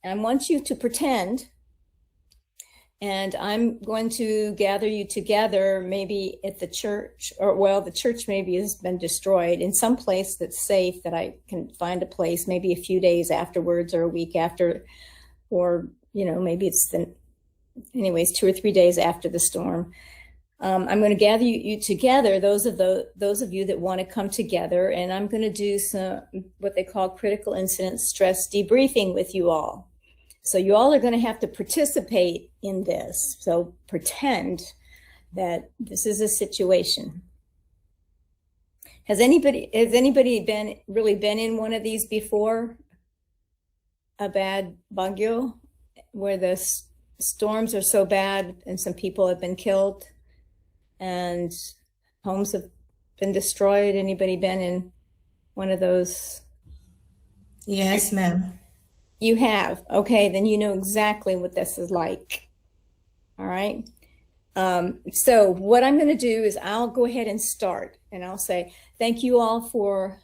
I want you to pretend, and I'm going to gather you together, maybe at the church, or well, the church maybe has been destroyed, in some place that's safe, that I can find a place, maybe a few days afterwards or a week after, or, maybe it's anyways, 2 or 3 days after the storm. I'm going to gather you together, those of you that want to come together, and I'm going to do some what they call critical incident stress debriefing with you all. So you all are going to have to participate in this. So pretend that this is a situation. Has anybody really been in one of these before? A bad bagyo, where the storms are so bad and some people have been killed and homes have been destroyed. Anybody been in one of those? Yes, ma'am. You have. Okay, then you know exactly what this is like. All right. So what I'm going to do is I'll go ahead and start, and I'll say thank you all for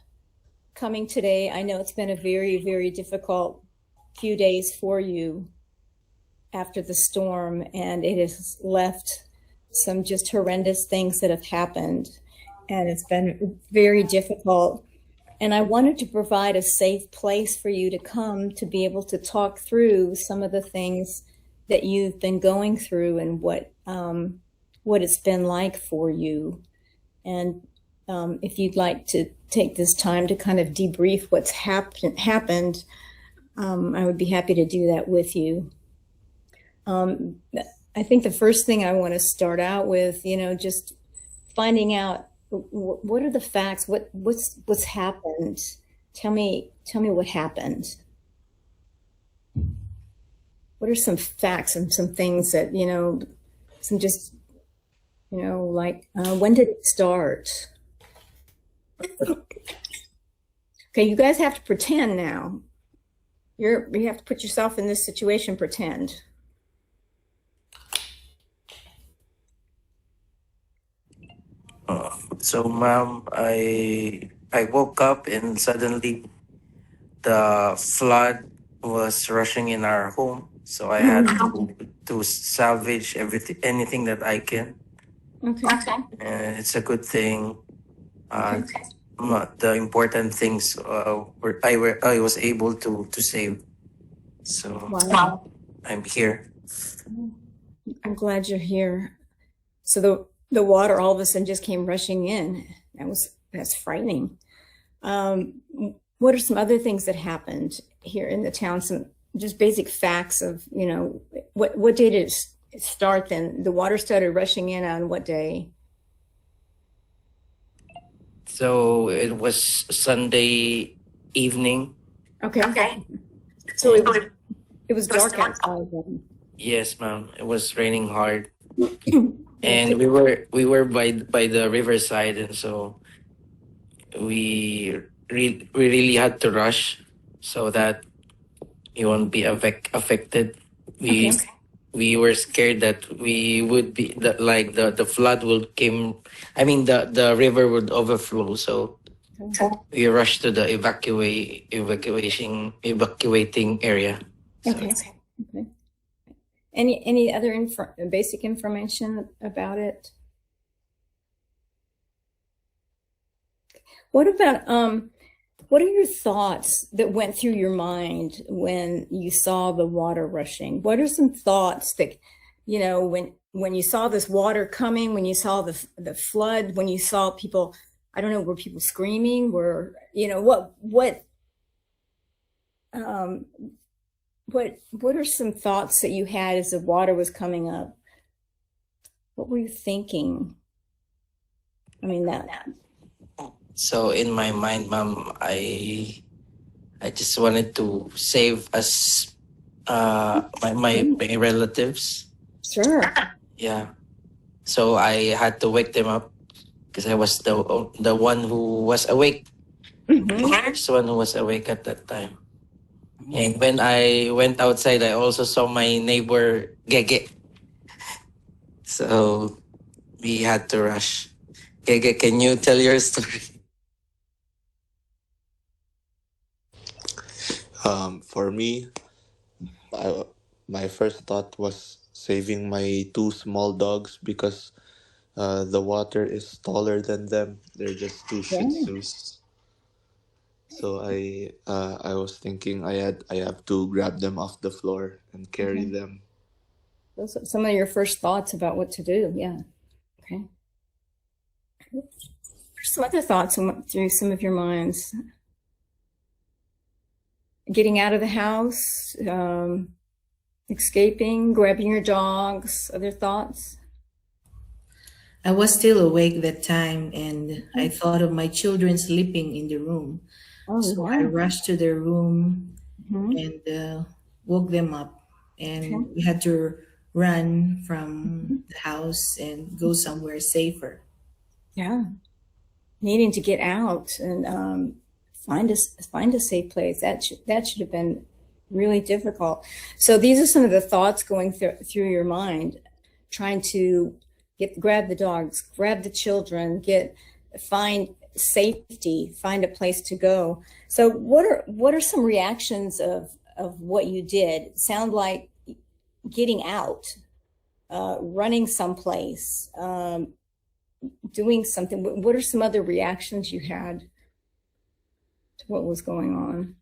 coming today. I know it's been a very, very difficult few days for you after the storm, and it has left some just horrendous things that have happened, and it's been very difficult. And I wanted to provide a safe place for you to come to be able to talk through some of the things that you've been going through and what it's been like for you. And if you'd like to take this time to kind of debrief what's happened, I would be happy to do that with you. I think the first thing I want to start out with, just finding out what are the facts, what's happened. Tell me what happened. What are some facts and some things that, some just, like, when did it start? Okay, you guys have to pretend now. You have to put yourself in this situation, pretend. So, ma'am, I woke up and suddenly the flood was rushing in our home. So I had to salvage anything that I can. Okay. And it's a good thing. The important things I was able to save. So Wow. I'm here. I'm glad you're here. So the water all of a sudden just came rushing in. That's frightening. What are some other things that happened here in the town? Some just basic facts of, what day did it start then? The water started rushing in on what day? So it was Sunday evening. Okay. So it was dark outside then. Yes, ma'am. It was raining hard. And we were by the riverside, and so we really had to rush so that you won't be affected. We were scared that we would be that like the flood will came. I mean the river would overflow. So we rushed to the evacuating area. So, Okay. Any other basic information about it? What about what are your thoughts that went through your mind when you saw the water rushing? What are some thoughts that, when you saw this water coming, when you saw the flood, when you saw people, I don't know, were people screaming? What are some thoughts that you had as the water was coming up? What were you thinking? I mean, that. So in my mind, ma'am, I just wanted to save us, my relatives. Sure. Yeah. So I had to wake them up because I was the one who was awake. The first one who was awake at that time. And when I went outside, I also saw my neighbor Gege. So we had to rush. Gege, can you tell your story? For me, my first thought was saving my two small dogs because the water is taller than them. They're just two Shih Yeah. Tzus. So I was thinking I have to grab them off the floor and carry Okay. them. Those are some of your first thoughts about what to do. Yeah. Okay. Some other thoughts that went through some of your minds. Getting out of the house, escaping, grabbing your dogs, other thoughts? I was still awake that time and I thought of my children sleeping in the room. Oh, So I yeah. rushed to their room Mhm. and woke them up. And Okay. we had to run from the house and go somewhere safer. Yeah. Needing to get out and find a safe place. That should have been really difficult. So these are some of the thoughts going through your mind, trying to grab the dogs, grab the children, find safety, find a place to go. So what are some reactions of what you did? It sound like getting out, running someplace, doing something. What are some other reactions you had to what was going on?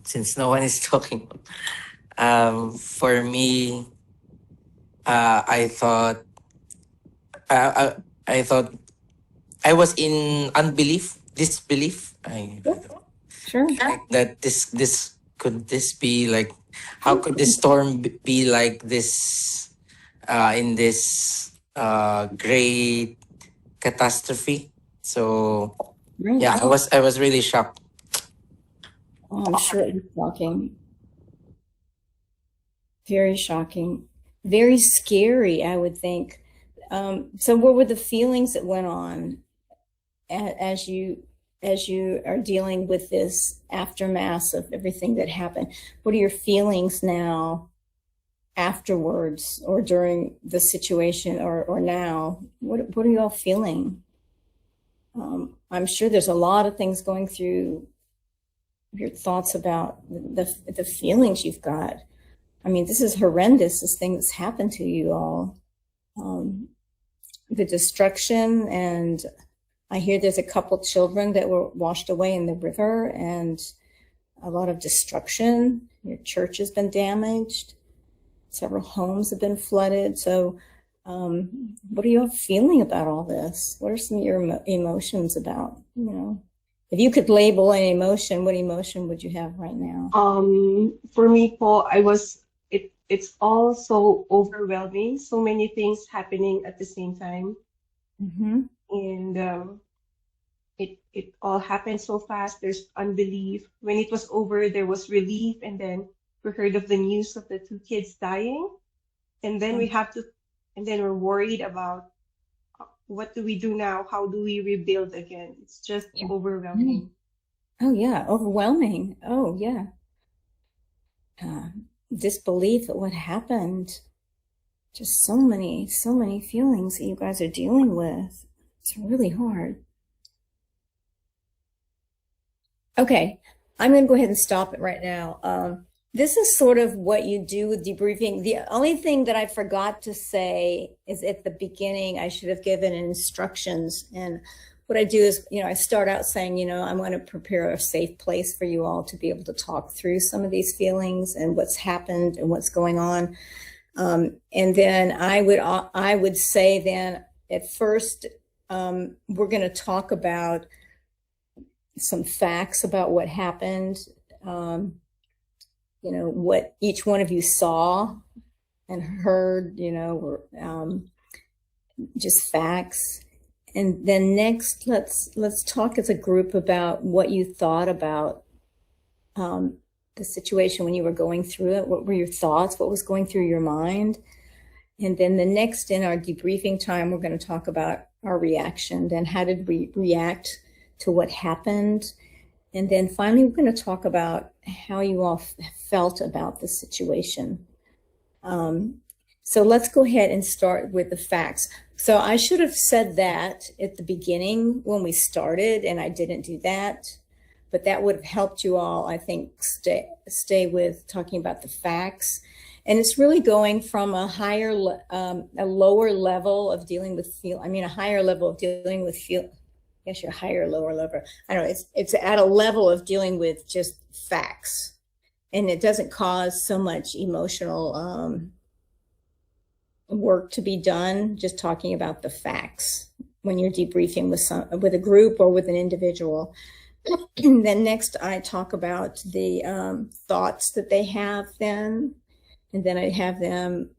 Since no one is talking, for me, I thought, uh, I thought I was in unbelief, disbelief. Sure. Like that this could this be like, how could this storm be like this, in this great catastrophe? So Right. yeah, I was really shocked. Oh, I'm sure it was shocking. Very shocking. Very scary, I would think. So what were the feelings that went on as you are dealing with this aftermath of everything that happened? What are your feelings now afterwards or during the situation or now? What are you all feeling? I'm sure there's a lot of things going through your thoughts about the feelings you've got. I mean, this is horrendous, this thing that's happened to you all. The destruction, and I hear there's a couple children that were washed away in the river, and a lot of destruction. Your church has been damaged. Several homes have been flooded. So what are you all feeling about all this? What are some of your emotions about, if you could label an emotion, what emotion would you have right now? For me po, it's all so overwhelming, so many things happening at the same time. Mm-hmm. And it all happened so fast. There's unbelief. When it was over, there was relief, and then we heard of the news of the two kids dying. And then and then we're worried about what do we do now? How do we rebuild again? It's just Yeah. overwhelming. Oh, yeah. Overwhelming. Oh, yeah. Disbelief at what happened. Just so many feelings that you guys are dealing with. It's really hard. Okay, I'm going to go ahead and stop it right now. This is sort of what you do with debriefing. The only thing that I forgot to say is at the beginning, I should have given instructions. And what I do is, I start out saying, I'm going to prepare a safe place for you all to be able to talk through some of these feelings and what's happened and what's going on. And then I would say then at first, we're going to talk about some facts about what happened, what each one of you saw and heard, were just facts. And then next, let's talk as a group about what you thought about the situation when you were going through it. What were your thoughts? What was going through your mind? And then the next, in our debriefing time, we're going to talk about our reaction. Then how did we react to what happened? And then finally, we're going to talk about how you all felt about the situation. So let's go ahead and start with the facts. So I should have said that at the beginning when we started, and I didn't do that. But that would have helped you all, I think, stay with talking about the facts. And it's really going from a lower level of dealing with a higher level of dealing with I guess your higher, lower level. I don't know, it's at a level of dealing with just facts. And it doesn't cause so much emotional work to be done, just talking about the facts when you're debriefing with a group or with an individual. Then next I talk about the thoughts that they have then, and then I have them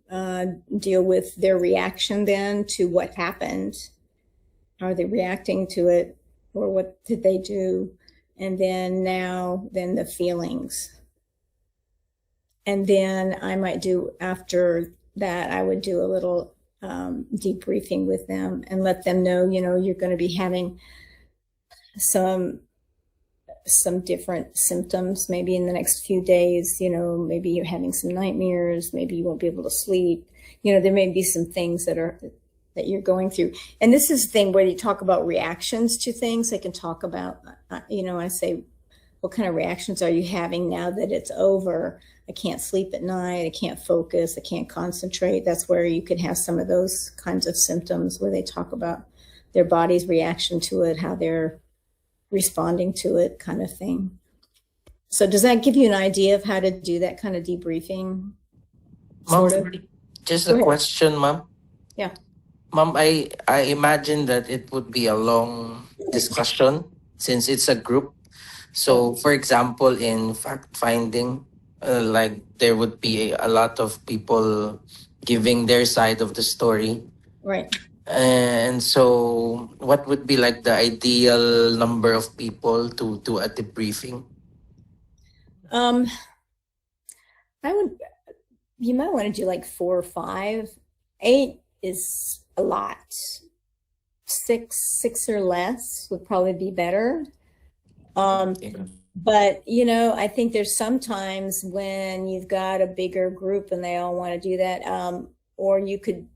deal with their reaction then to what happened. Are they reacting to it, or what did they do? And then then the feelings. And then I might do, after that, I would do a little debriefing with them and let them know, you're going to be having some different symptoms maybe in the next few days. Maybe you're having some nightmares, maybe you won't be able to sleep. There may be some things that you're going through. And this is the thing where you talk about reactions to things. I can talk about, I say, what kind of reactions are you having now that it's over? I can't sleep at night, I can't focus, I can't concentrate. That's where you could have some of those kinds of symptoms where they talk about their body's reaction to it, how they're responding to it, kind of thing. So does that give you an idea of how to do that kind of debriefing? Mom, Sort of? just Go a ahead. question, Mom. Yeah. Mom, I imagine that it would be a long discussion since it's a group. So, for example, in fact finding, like there would be a lot of people giving their side of the story. Right. And so, what would be like the ideal number of people to do a debriefing? You might want to do like 4 or 5. 8 is a lot. 6 or less would probably be better. But I think there's sometimes when you've got a bigger group and they all want to do that, or you could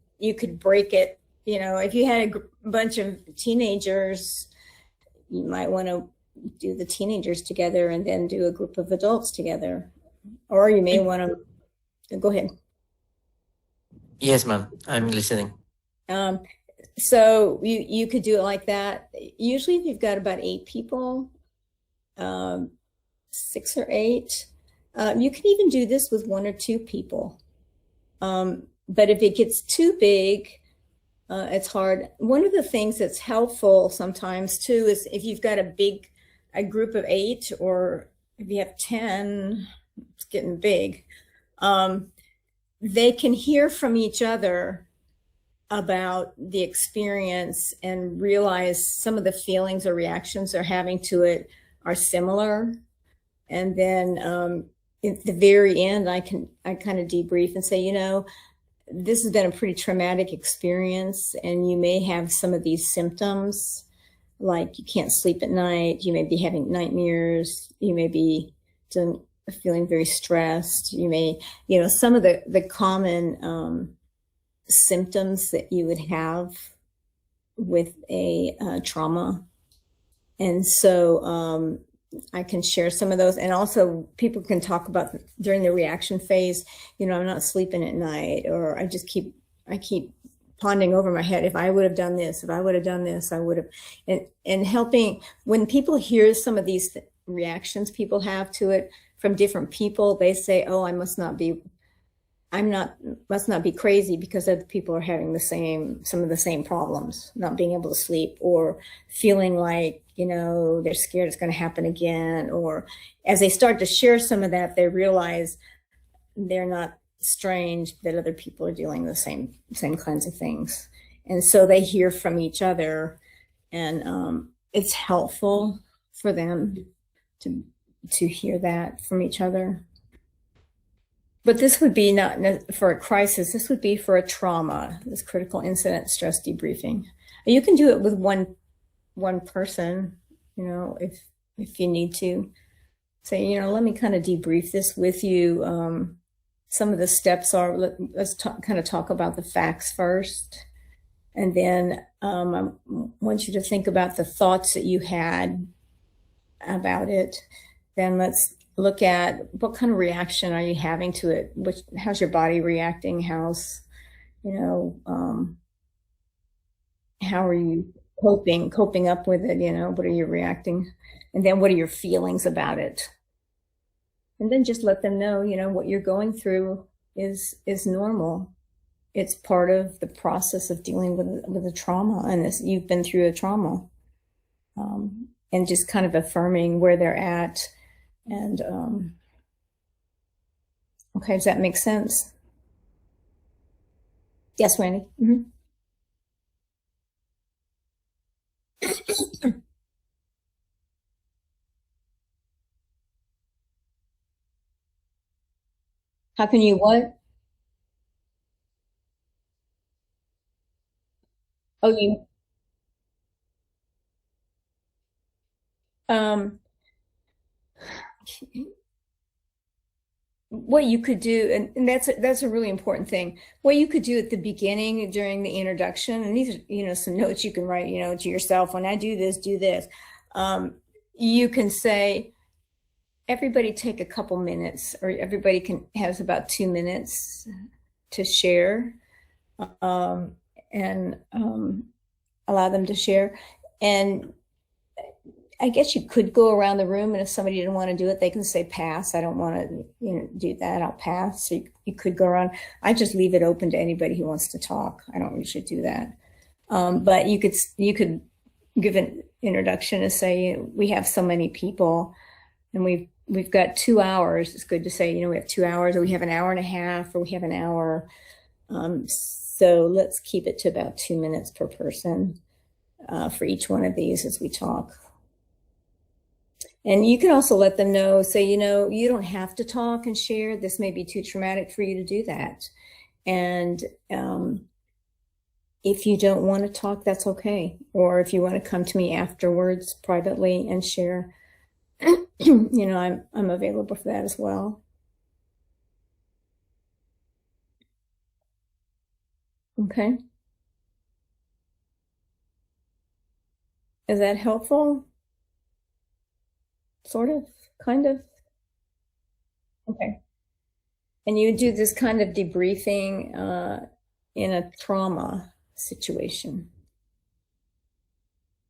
break it. If you had a bunch of teenagers, you might want to do the teenagers together and then do a group of adults together. Or you may want to go ahead. Yes, ma'am. I'm listening. So you could do it like that. Usually if you've got about 8 people, 6 or 8, you can even do this with 1 or 2 people. But if it gets too big, it's hard. One of the things that's helpful sometimes too is if you've got a group of 8, or if you have 10, it's getting big. They can hear from each other about the experience and realize some of the feelings or reactions they're having to it are similar. And then at the very end, I kind of debrief and say, this has been a pretty traumatic experience, and you may have some of these symptoms, like you can't sleep at night, you may be having nightmares, you may be feeling very stressed, you may, some of the common symptoms that you would have with a trauma. And so I can share some of those. And also people can talk about during the reaction phase, I'm not sleeping at night, or I keep pondering over my head, if I would have done this, I would have, and helping when people hear some of these reactions people have to it from different people, they say, oh, I must not be crazy because other people are having some of the same problems, not being able to sleep, or feeling like, they're scared it's going to happen again. Or as they start to share some of that, they realize they're not strange, that other people are dealing with the same kinds of things. And so they hear from each other, and it's helpful for them to hear that from each other. But this would be not for a crisis. This would be for a trauma, this critical incident stress debriefing. You can do it with one person, if you need to. Say, let me kind of debrief this with you, some of the steps are. Let's kind of talk about the facts first. And then I want you to think about the thoughts that you had about it. Then let's look at what kind of reaction are you having to it? How's your body reacting? How's, how are you coping up with it? What are you reacting? And then what are your feelings about it? And then just let them know, what you're going through is normal. It's part of the process of dealing with a trauma, and you've been through a trauma. And just kind of affirming where they're at. And okay, does that make sense? Yes, Randy. Mm-hmm. How can you what? Oh, um, what you could do, and that's a really important thing. What you could do at the beginning during the introduction, and these are, some notes you can write, to yourself. When I do this, do this. You can say, everybody take a couple minutes, or everybody has about 2 minutes to share, and allow them to share. And I guess you could go around the room, and if somebody didn't want to do it, they can say pass. I don't want to, do that. I'll pass. So you could go around. I just leave it open to anybody who wants to talk. I don't usually do that. But you could give an introduction and say, we have so many people, and we've got 2 hours. It's good to say, we have 2 hours, or we have an hour and a half, or we have an hour. So let's keep it to about 2 minutes per person for each one of these as we talk. And you can also let them know, say, you don't have to talk and share. This may be too traumatic for you to do that. And if you don't want to talk, that's okay. Or if you want to come to me afterwards privately and share, I'm available for that as well. Okay. Is that helpful? Sort of, kind of. Okay. And you do this kind of debriefing in a trauma situation,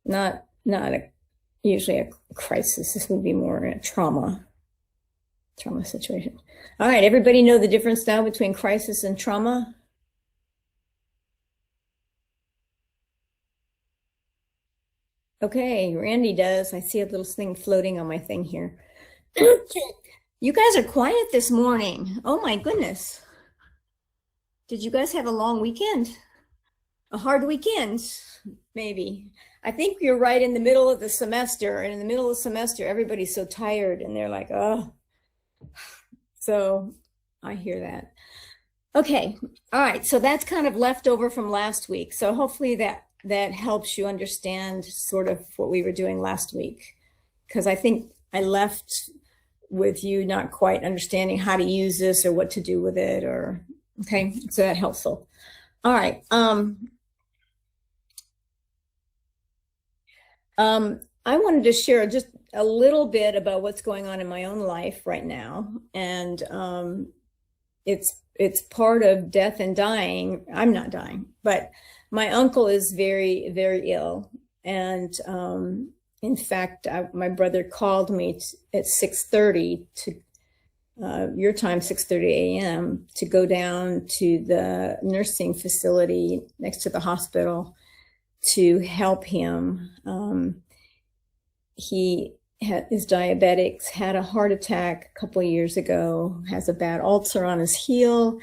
not usually a crisis. This would be more a trauma situation. All right, everybody know the difference now between crisis and trauma? Okay, Randy does. I see a little thing floating on my thing here. You guys are quiet this morning. Oh my goodness. Did you guys have a long weekend? A hard weekend, maybe. I think you're right in the middle of the semester, and in the middle of the semester, everybody's so tired, and they're like, oh. So I hear that. Okay, all right, so that's kind of left over from last week. So hopefully that helps you understand sort of what we were doing last week, because I think I left with you not quite understanding how to use this or what to do with it, or okay, so that helpful. All right. I wanted to share just a little bit about what's going on in my own life right now, and it's part of death and dying. I'm not dying, but my uncle is very, very ill. And in fact, my brother called me at 6:30 to your time, 6:30 a.m. to go down to the nursing facility next to the hospital to help him. He is diabetics, had a heart attack a couple of years ago, has a bad ulcer on his heel.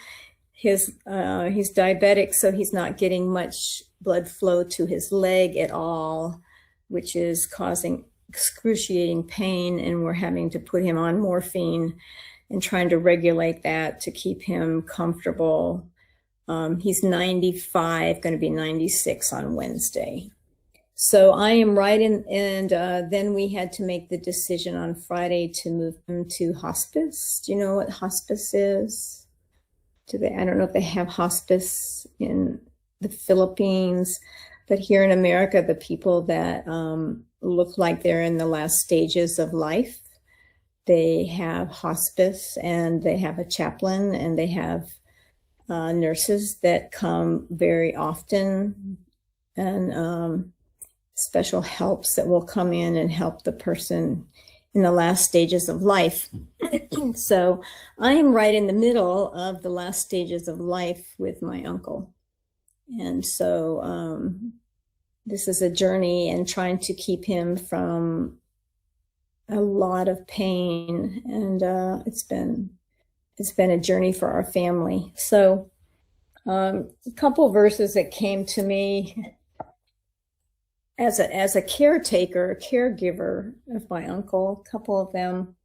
He's diabetic, so he's not getting much blood flow to his leg at all, which is causing excruciating pain, and we're having to put him on morphine and trying to regulate that to keep him comfortable. He's 95, going to be 96 on Wednesday. So I am right in, and then we had to make the decision on Friday to move him to hospice. Do you know what hospice is? I don't know if they have hospice in the Philippines, but here in America, the people that look like they're in the last stages of life, they have hospice, and they have a chaplain, and they have nurses that come very often, and special helps that will come in and help the person in the last stages of life. So I am right in the middle of the last stages of life with my uncle. And so this is a journey, and trying to keep him from a lot of pain. And it's been a journey for our family. So a couple verses that came to me as a caretaker, a caregiver of my uncle, a couple of them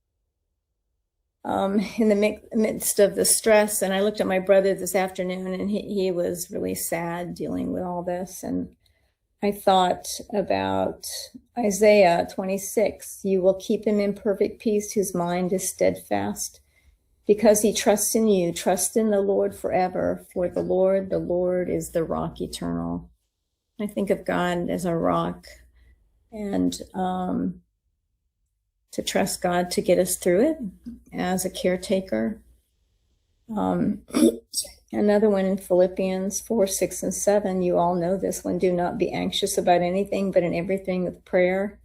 in the midst of the stress. And I looked at my brother this afternoon, and he was really sad dealing with all this. And I thought about Isaiah 26, you will keep him in perfect peace whose mind is steadfast, because he trusts in you. Trust in the Lord forever, for the Lord is the rock eternal. I think of God as a rock, and to trust God to get us through it as a caretaker. Another one in Philippians 4, 6, and 7. You all know this one. Do not be anxious about anything, but in everything with prayer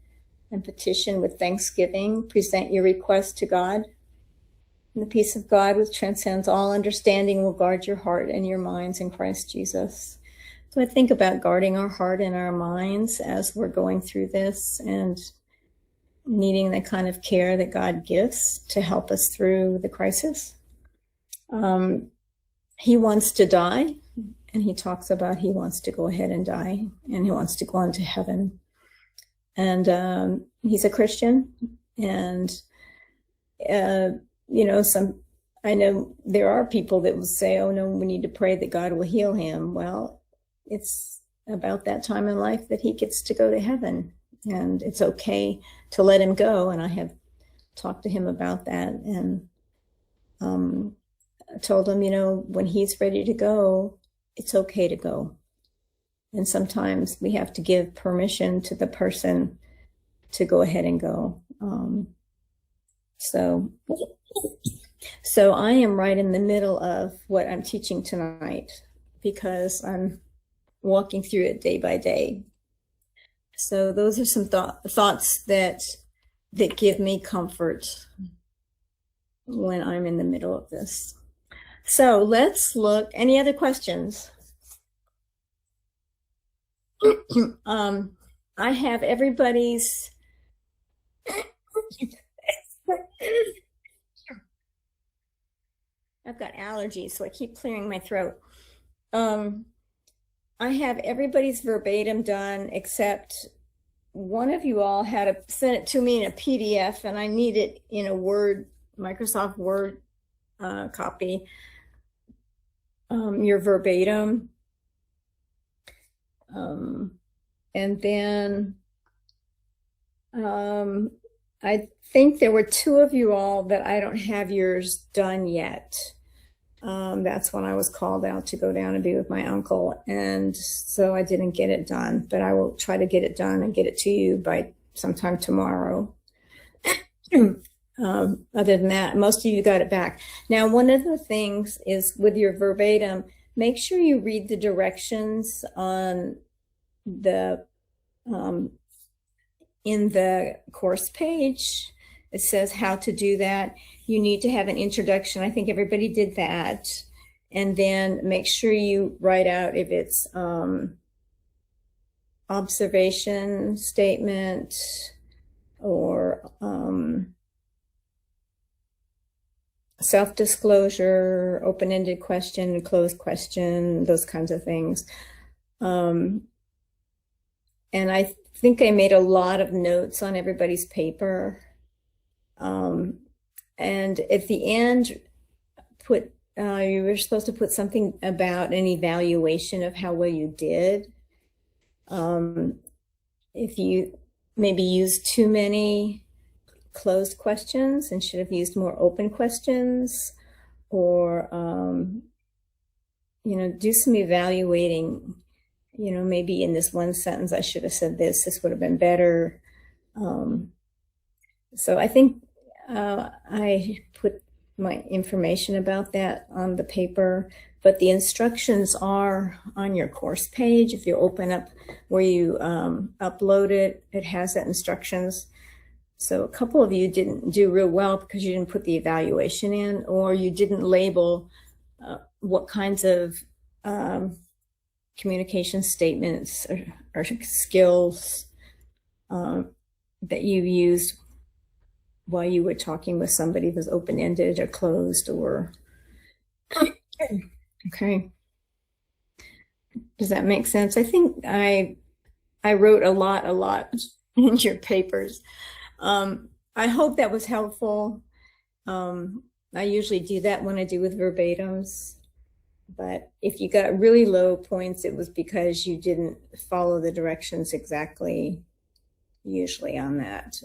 and petition with thanksgiving, present your request to God. And the peace of God, which transcends all understanding, will guard your heart and your minds in Christ Jesus. So I think about guarding our heart and our minds as we're going through this, and needing the kind of care that God gives to help us through the crisis. He wants to die, and he talks about he wants to go ahead and die, and he wants to go on to heaven. And he's a Christian, and I know there are people that will say, oh no, we need to pray that God will heal him. Well, it's about that time in life that he gets to go to heaven, and it's okay to let him go. And I have talked to him about that, and told him, when he's ready to go, it's okay to go. And sometimes we have to give permission to the person to go ahead and go. So I am right in the middle of what I'm teaching tonight, because I'm walking through it day by day. So those are some thoughts that give me comfort when I'm in the middle of this. So let's look. Any other questions? I have everybody's. I've got allergies, so I keep clearing my throat. I have everybody's verbatim done, except one of you all had to send it to me in a PDF, and I need it in a Microsoft Word copy. Your verbatim. And then I think there were two of you all that I don't have yours done yet. That's when I was called out to go down and be with my uncle, and so I didn't get it done, but I will try to get it done and get it to you by sometime tomorrow. Other than that, most of you got it back. Now, one of the things is with your verbatim, make sure you read the directions on the in the course page. It says how to do that. You need to have an introduction. I think everybody did that. And then make sure you write out if it's observation statement or self-disclosure, open-ended question, closed question, those kinds of things. And I think I made a lot of notes on everybody's paper. And at the end, you were supposed to put something about an evaluation of how well you did. If you maybe used too many closed questions and should have used more open questions, or do some evaluating. Maybe in this one sentence, I should have said this would have been better. So I think I put my information about that on the paper, but the instructions are on your course page. If you open up where you upload it, it has that instructions. So a couple of you didn't do real well because you didn't put the evaluation in, or you didn't label what kinds of communication statements or skills that you used while you were talking with somebody who's open-ended or closed or okay. Does that make sense? I think I wrote a lot in your papers. I hope that was helpful. I usually do that when I do with verbatims, but if you got really low points, it was because you didn't follow the directions exactly, usually on that.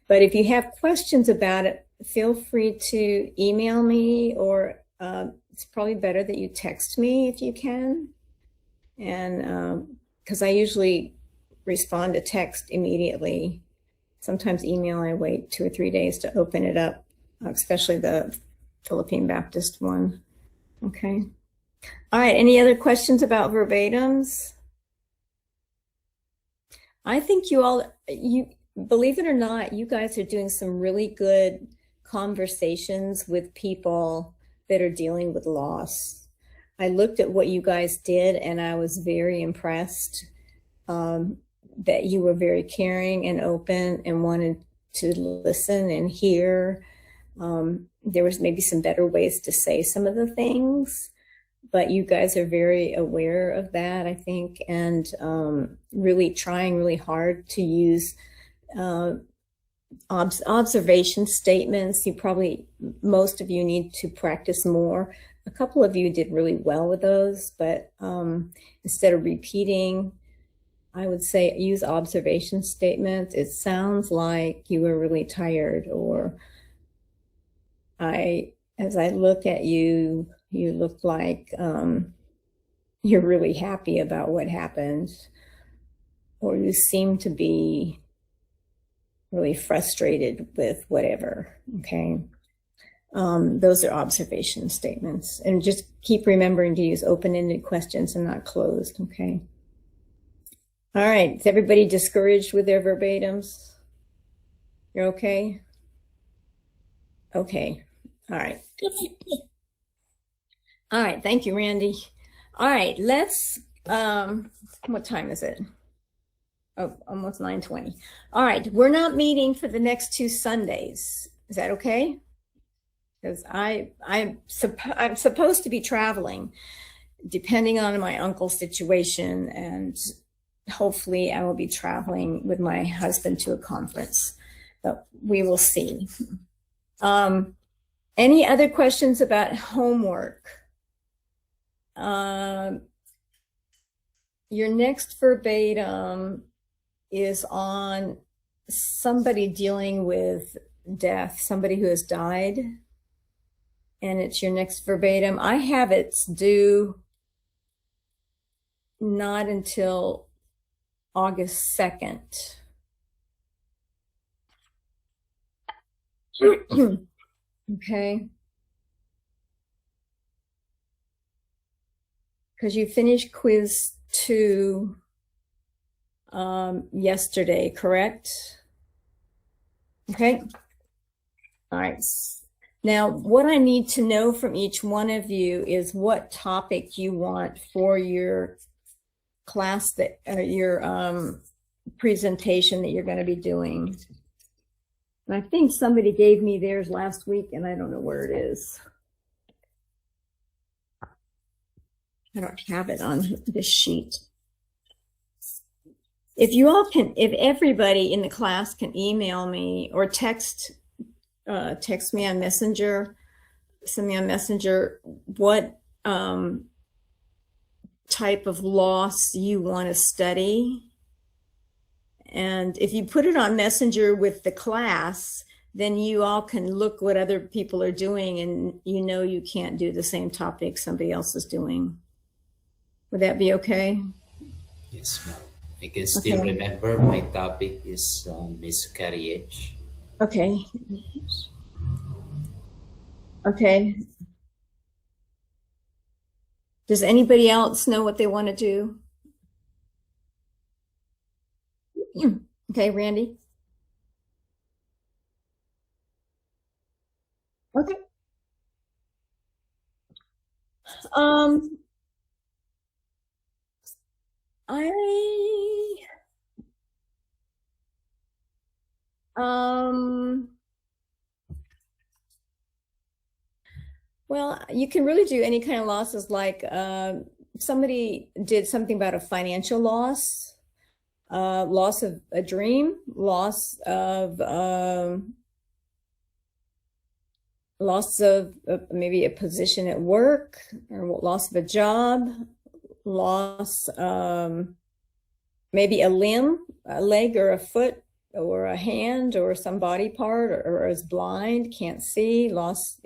But if you have questions about it, feel free to email me, or it's probably better that you text me if you can. And because I usually respond to text immediately. Sometimes email, I wait 2 or 3 days to open it up, especially the Philippine Baptist one. Okay. All right. Any other questions about verbatims? I think you believe it or not, you guys are doing some really good conversations with people that are dealing with loss. I looked at what you guys did and I was very impressed that you were very caring and open and wanted to listen and hear. There was maybe some better ways to say some of the things, but you guys are very aware of that, I think, and really trying really hard to use observation statements. Most of you need to practice more. A couple of you did really well with those, but instead of repeating, I would say use observation statements. It sounds like you were really tired, or as I look at you, you look like you're really happy about what happened, or you seem to be really frustrated with whatever, okay? Those are observation statements. And just keep remembering to use open-ended questions and not closed, okay? All right, is everybody discouraged with their verbatims? You're okay? Okay, all right. All right, thank you, Randy. All right, let's, what time is it? Oh, almost 9:20. All right, we're not meeting for the next 2 Sundays. Is that okay? Because I'm supposed to be traveling, depending on my uncle's situation, and hopefully I will be traveling with my husband to a conference, but we will see. Any other questions about homework? Your next verbatim is on somebody dealing with death, somebody who has died, and it's your next verbatim. I have it due not until August 2nd. Okay. Because you finished quiz 2 yesterday, correct? Okay. All right. Now, what I need to know from each one of you is what topic you want for your class, that your presentation that you're going to be doing. And I think somebody gave me theirs last week, and I don't know where it is. I don't have it on this sheet. If you all can, if everybody in the class can email me or text me on Messenger, send me on Messenger what type of loss you want to study. And if you put it on Messenger with the class, then you all can look what other people are doing, and you can't do the same topic somebody else is doing. Would that be okay? Yes, ma'am. I can still Okay. remember my topic is miscarriage. Okay. Okay. Does anybody else know what they want to do? Okay, Randy. Okay. Um, I um well, you can really do any kind of losses like somebody did something about a financial loss, loss of a dream, loss of maybe a position at work, or loss of a job, loss, maybe a limb, a leg or a foot or a hand or some body part, or is blind, can't see, lost,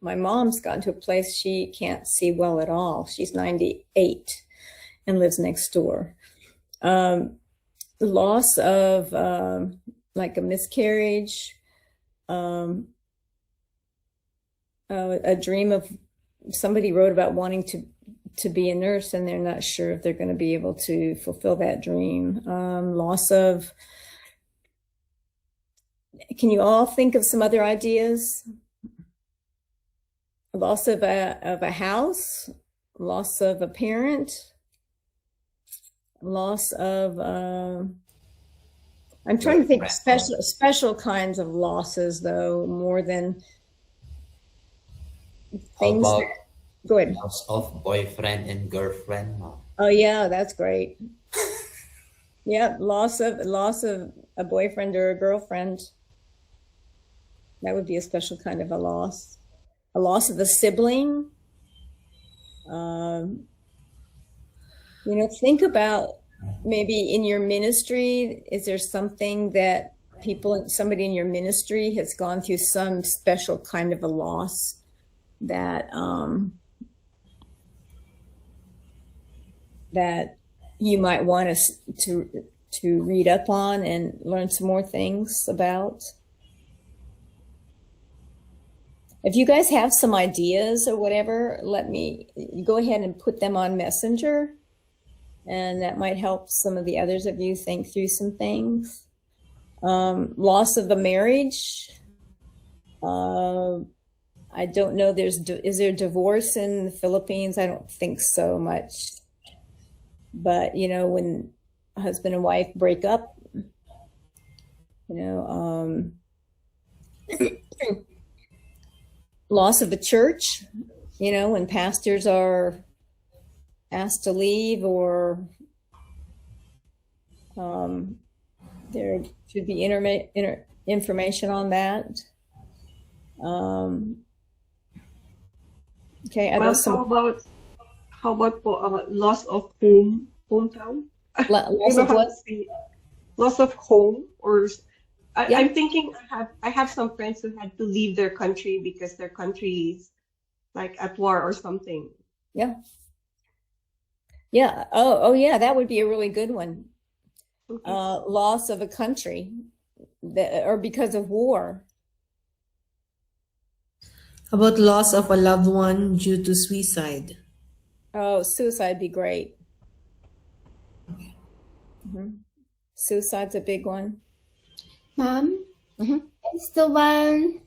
my mom's gotten to a place she can't see well at all. She's 98 and lives next door. Loss of like a miscarriage, a dream of somebody wrote about wanting to be a nurse and they're not sure if they're going to be able to fulfill that dream. Loss of, can you all think of some other ideas? Loss of a house, loss of a parent, loss of, I'm trying to think of special kinds of losses though, more than How things. about Go ahead. loss of boyfriend and girlfriend, ma'am? Oh yeah, that's great. Yeah, loss of a boyfriend or a girlfriend. That would be a special kind of a loss. A loss of a sibling. Think about maybe in your ministry, is there something that somebody in your ministry has gone through some special kind of a loss that that you might want us to read up on and learn some more things about? If you guys have some ideas or whatever, go ahead and put them on Messenger, and that might help some of the others of you think through some things. Loss of a marriage. I don't know, is there divorce in the Philippines? I don't think so much. But, when husband and wife break up, loss of a church, when pastors are asked to leave, or there should be information on that. Okay, I know how about loss of hometown? loss of what? Loss of home, or Yeah. I'm thinking I have some friends who had to leave their country because their country is like at war or something. Yeah. Yeah. Oh yeah, that would be a really good one. Okay. Loss of a country or because of war. How about loss of a loved one due to suicide? Oh, suicide would be great. Suicide's a big one. Mom, Mhm. it's the one,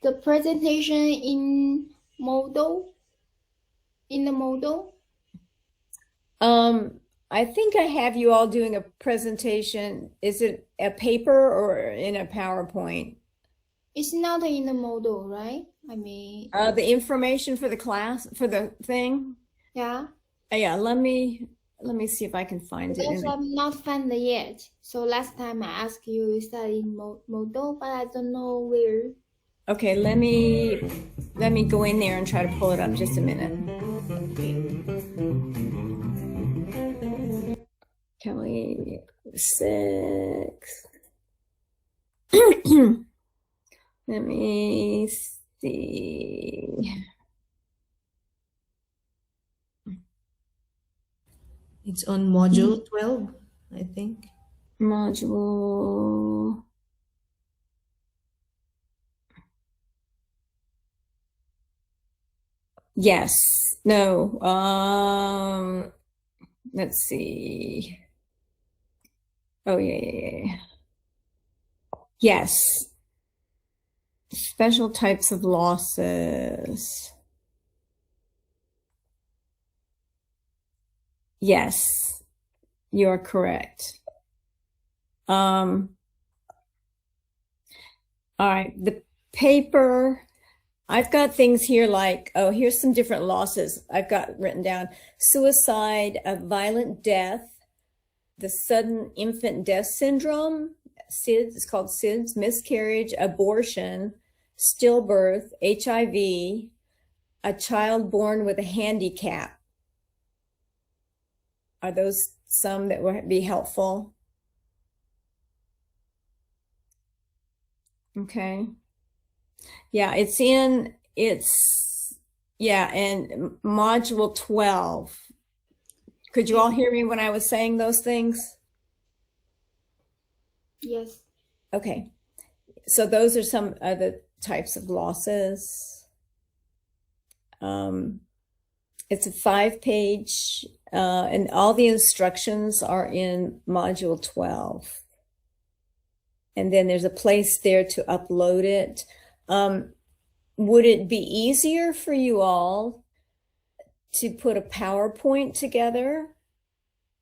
the presentation in the model. I think I have you all doing a presentation. Is it a paper or in a PowerPoint? It's not in the model, right? I mean, The information for the class, for the thing? yeah, Yeah, let me see if I can find it. because I'm not found it yet. So last time I asked you, is that in model, but I don't know where. Okay, let me go in there and try to pull it up. Just a minute. Kelly 6. Let me see. It's on module 12, I think. Module. Yes. No. Let's see. Oh, yeah. Yes. Special types of losses. Yes, you're correct. All right, the paper, I've got things here like, oh, here's some different losses I've got written down. Suicide, a violent death, the sudden infant death syndrome, SIDS, it's called SIDS, miscarriage, abortion, stillbirth, HIV, a child born with a handicap. Are those some that would be helpful? Okay. Yeah, it's in module 12. Could you all hear me when I was saying those things? Yes. Okay. So those are some other types of losses. It's a 5-page, and all the instructions are in module 12. And then there's a place there to upload it. Would it be easier for you all to put a PowerPoint together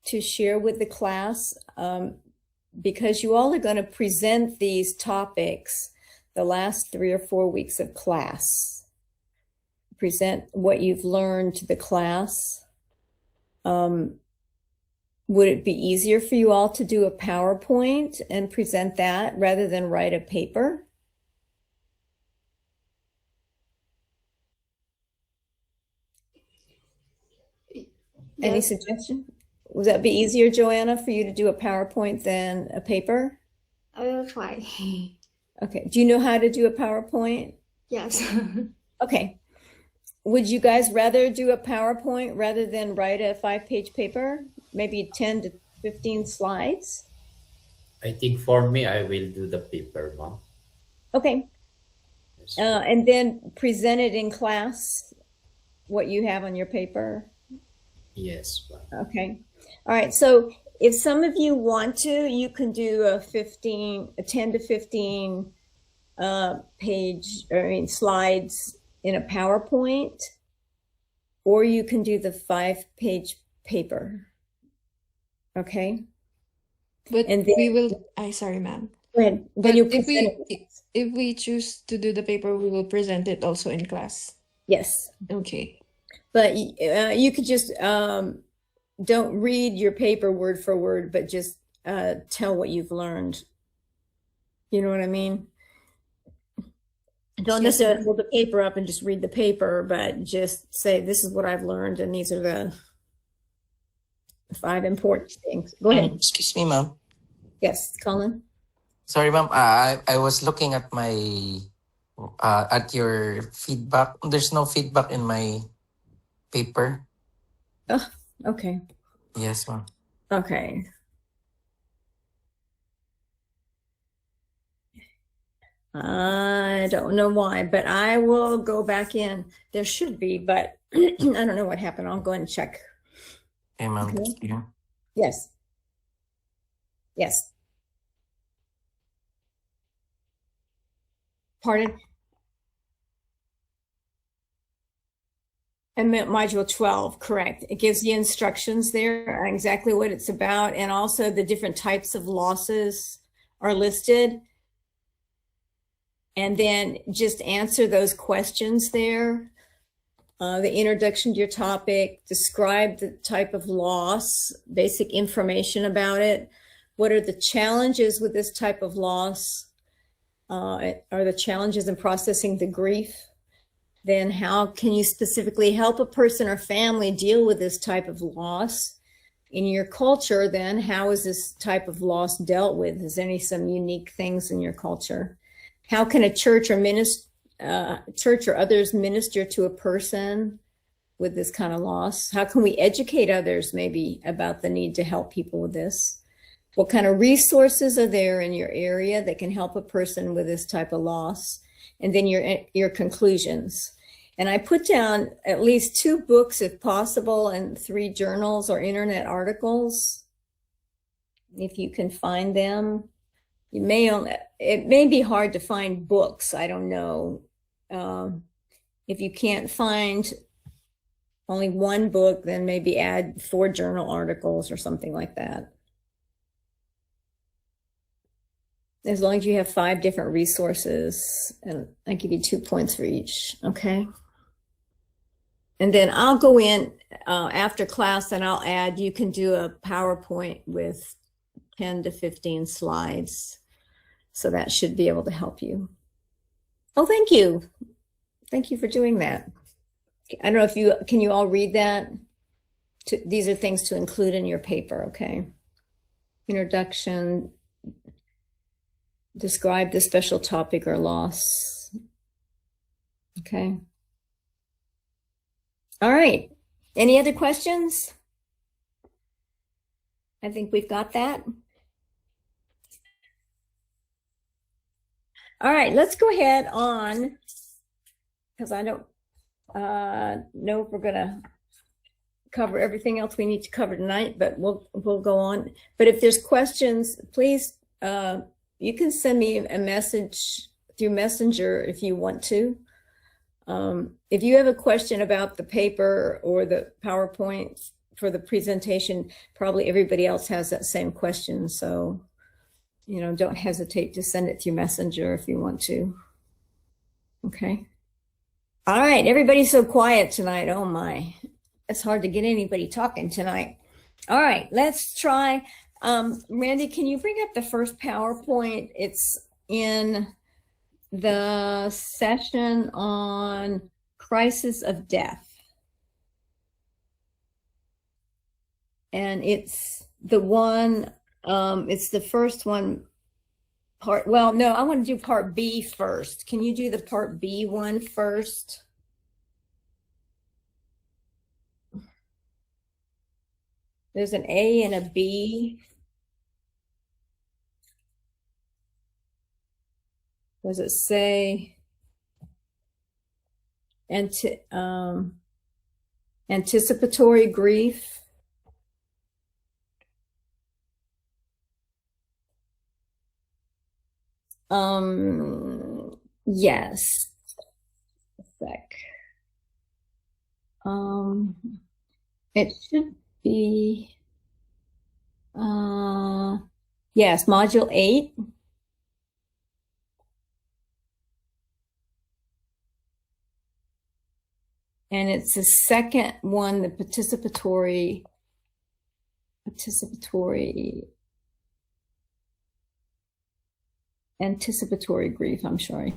to share with the class? Because you all are going to present these topics the last 3 or 4 weeks of class. Present what you've learned to the class. Would it be easier for you all to do a PowerPoint and present that rather than write a paper? Any Yes. suggestion? Would that be easier, Joanna, for you to do a PowerPoint than a paper? I will try. Okay. Do you know how to do a PowerPoint? Yes. Okay. Would you guys rather do a PowerPoint rather than write a 5-page paper? Maybe 10 to 15 slides? I think for me, I will do the paper, ma'am. Okay. Yes. And then present it in class, what you have on your paper. Yes, ma'am. Okay. All right. So if some of you want to, you can do a 10 to 15 slides in a PowerPoint, or you can do the 5-page paper. Okay. But And then- we will, sorry, ma'am. Go ahead. But Then you if present it. if we choose to do the paper, we will present it also in class. Yes. Okay. But you could just don't read your paper word for word, but just tell what you've learned. You know what I mean? Don't Yes, necessarily ma'am. hold the paper up and just read the paper, but just say, this is what I've learned, and these are the 5 important things. Go ahead. Excuse me, ma'am. Yes, Colin? Sorry, ma'am. I was looking at my at your feedback. There's no feedback in my paper. Oh, okay. Yes, ma'am. Okay. I don't know why, but I will go back in. There should be, but I don't know what happened. I'll go and check. Okay, ma'am. Okay. Thank you. Yes. Yes. Pardon? And module 12, correct. It gives the instructions there, exactly what it's about, and also the different types of losses are listed. And then just answer those questions there. The introduction to your topic, describe the type of loss, basic information about it. What are the challenges with this type of loss? Are the challenges in processing the grief? Then how can you specifically help a person or family deal with this type of loss? In your culture, then, how is this type of loss dealt with? Is there some unique things in your culture? How can a church or others minister to a person with this kind of loss? How can we educate others maybe about the need to help people with this? What kind of resources are there in your area that can help a person with this type of loss? And then your conclusions. And I put down at least 2 books if possible and 3 journals or internet articles. If you can find them, it may be hard to find books. I don't know. If you can't find only 1 book, then maybe add 4 journal articles or something like that. As long as you have 5 different resources, and I give you 2 points for each, okay? And then I'll go in after class and I'll add, you can do a PowerPoint with 10 to 15 slides. So that should be able to help you. Oh, thank you. Thank you for doing that. I don't know if can you all read that? These are things to include in your paper, okay? Introduction. Describe the special topic or loss. Okay. All right. Any other questions? I think we've got that. All right, let's go ahead on, because I don't know if we're gonna cover everything else we need to cover tonight, but we'll go on. But if there's questions, please, you can send me a message through Messenger if you want to. If you have a question about the paper or the PowerPoint for the presentation, probably everybody else has that same question. So, you know, don't hesitate to send it through Messenger if you want to. Okay. All right, everybody's so quiet tonight. Oh my, it's hard to get anybody talking tonight. All right, let's try. Randy, can you bring up the first PowerPoint? It's in the session on crisis of death. And it's the one, it's the first one well, no, I want to do part B first. Can you do the part B one first? There's an A and a B. Does it say anticipatory grief? Yes. A sec. It should be, yes, module 8. And it's the second one, the participatory anticipatory grief, I'm sorry.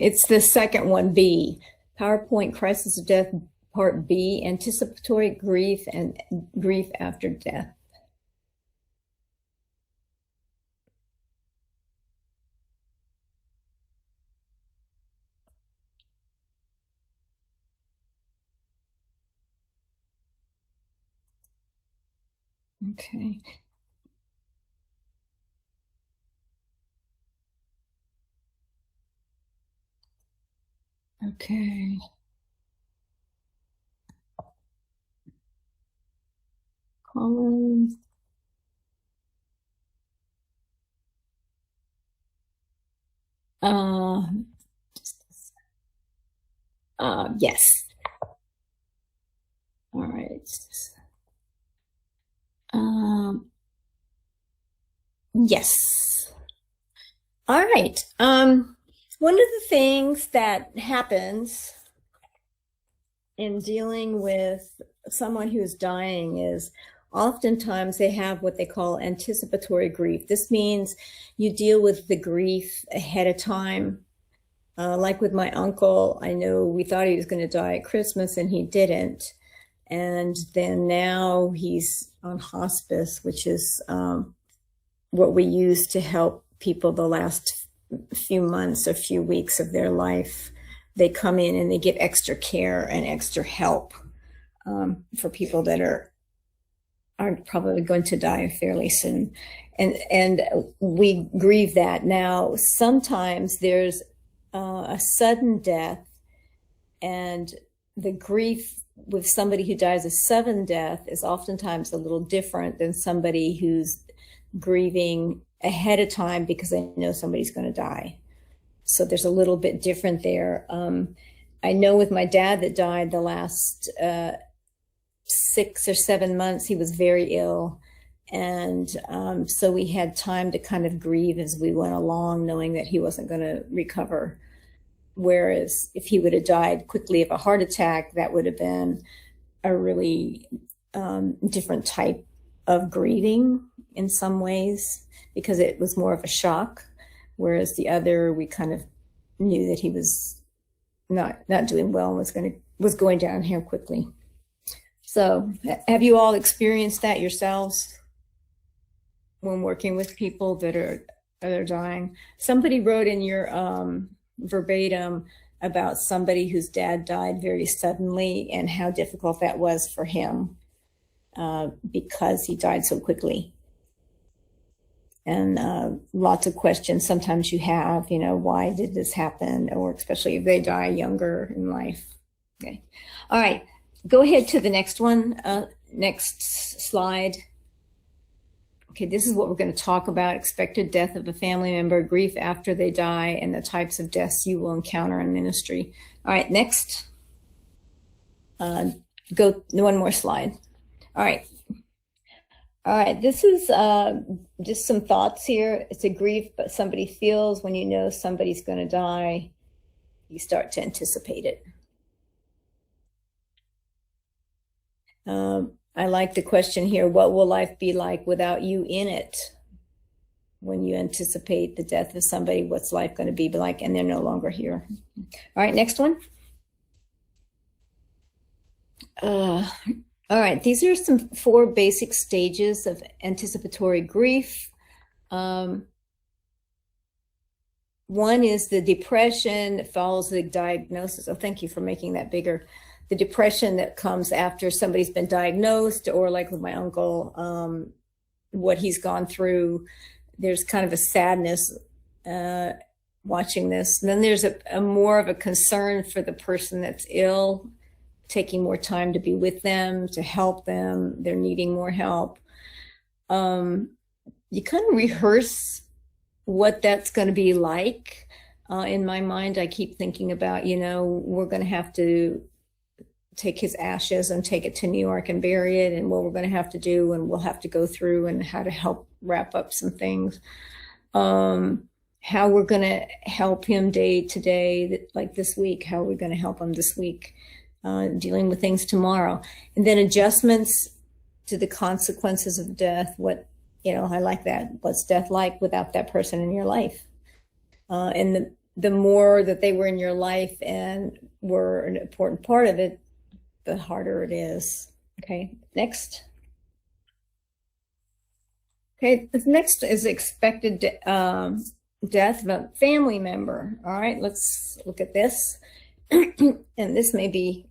It's the second one, B, PowerPoint Crisis of Death, Part B, Anticipatory Grief and Grief After Death. Okay. Okay. Collins. Yes. All right. Yes. All right. One of the things that happens in dealing with someone who's dying is oftentimes they have what they call anticipatory grief. This means you deal with the grief ahead of time. Like with my uncle, I know we thought he was going to die at Christmas and he didn't. And then now he's on hospice, which is what we use to help people the last few months or few weeks of their life, they come in and they get extra care and extra help for people that are probably going to die fairly soon. And we grieve that. Now, sometimes there's a sudden death, and the grief with somebody who dies a sudden death is oftentimes a little different than somebody who's grieving ahead of time because they know somebody's going to die. So there's a little bit different there. I know with my dad that died the last 6 or 7 months, he was very ill. And so we had time to kind of grieve as we went along, knowing that he wasn't going to recover. Whereas if he would have died quickly of a heart attack, that would have been a really different type of grieving in some ways, because it was more of a shock. Whereas the other, we kind of knew that he was not doing well and was going down here quickly. So have you all experienced that yourselves when working with people that are dying? Somebody wrote in your verbatim about somebody whose dad died very suddenly and how difficult that was for him because he died so quickly. And lots of questions sometimes you have, why did this happen? Or especially if they die younger in life. Okay. All right. Go ahead to the next one. Next slide. Okay, this is what we're going to talk about: expected death of a family member, grief after they die, and the types of deaths you will encounter in ministry. All right, next. Go one more slide. All right. This is just some thoughts here. It's a grief but somebody feels when you know somebody's going to die. You start to anticipate it. I like the question here: what will life be like without you in it? When you anticipate the death of somebody, what's life going to be like? And they're no longer here. All right, next one. All right, these are some 4 basic stages of anticipatory grief. One is the depression that follows the diagnosis. Oh, thank you for making that bigger. The depression that comes after somebody's been diagnosed, or like with my uncle, what he's gone through. There's kind of a sadness watching this. And then there's a more of a concern for the person that's ill, taking more time to be with them, to help them. They're needing more help. You kind of rehearse what that's going to be like. In my mind, I keep thinking about, we're going to have to take his ashes and take it to New York and bury it, and what we're going to have to do, and we'll have to go through, and how to help wrap up some things. How we're going to help him day to day, like this week, how we're going to help him this week, dealing with things tomorrow. And then adjustments to the consequences of death. I like that. What's death like without that person in your life? And the more that they were in your life and were an important part of it, the harder it is. Okay, next. Okay, the next is expected death of a family member. All right, let's look at this. And this may be,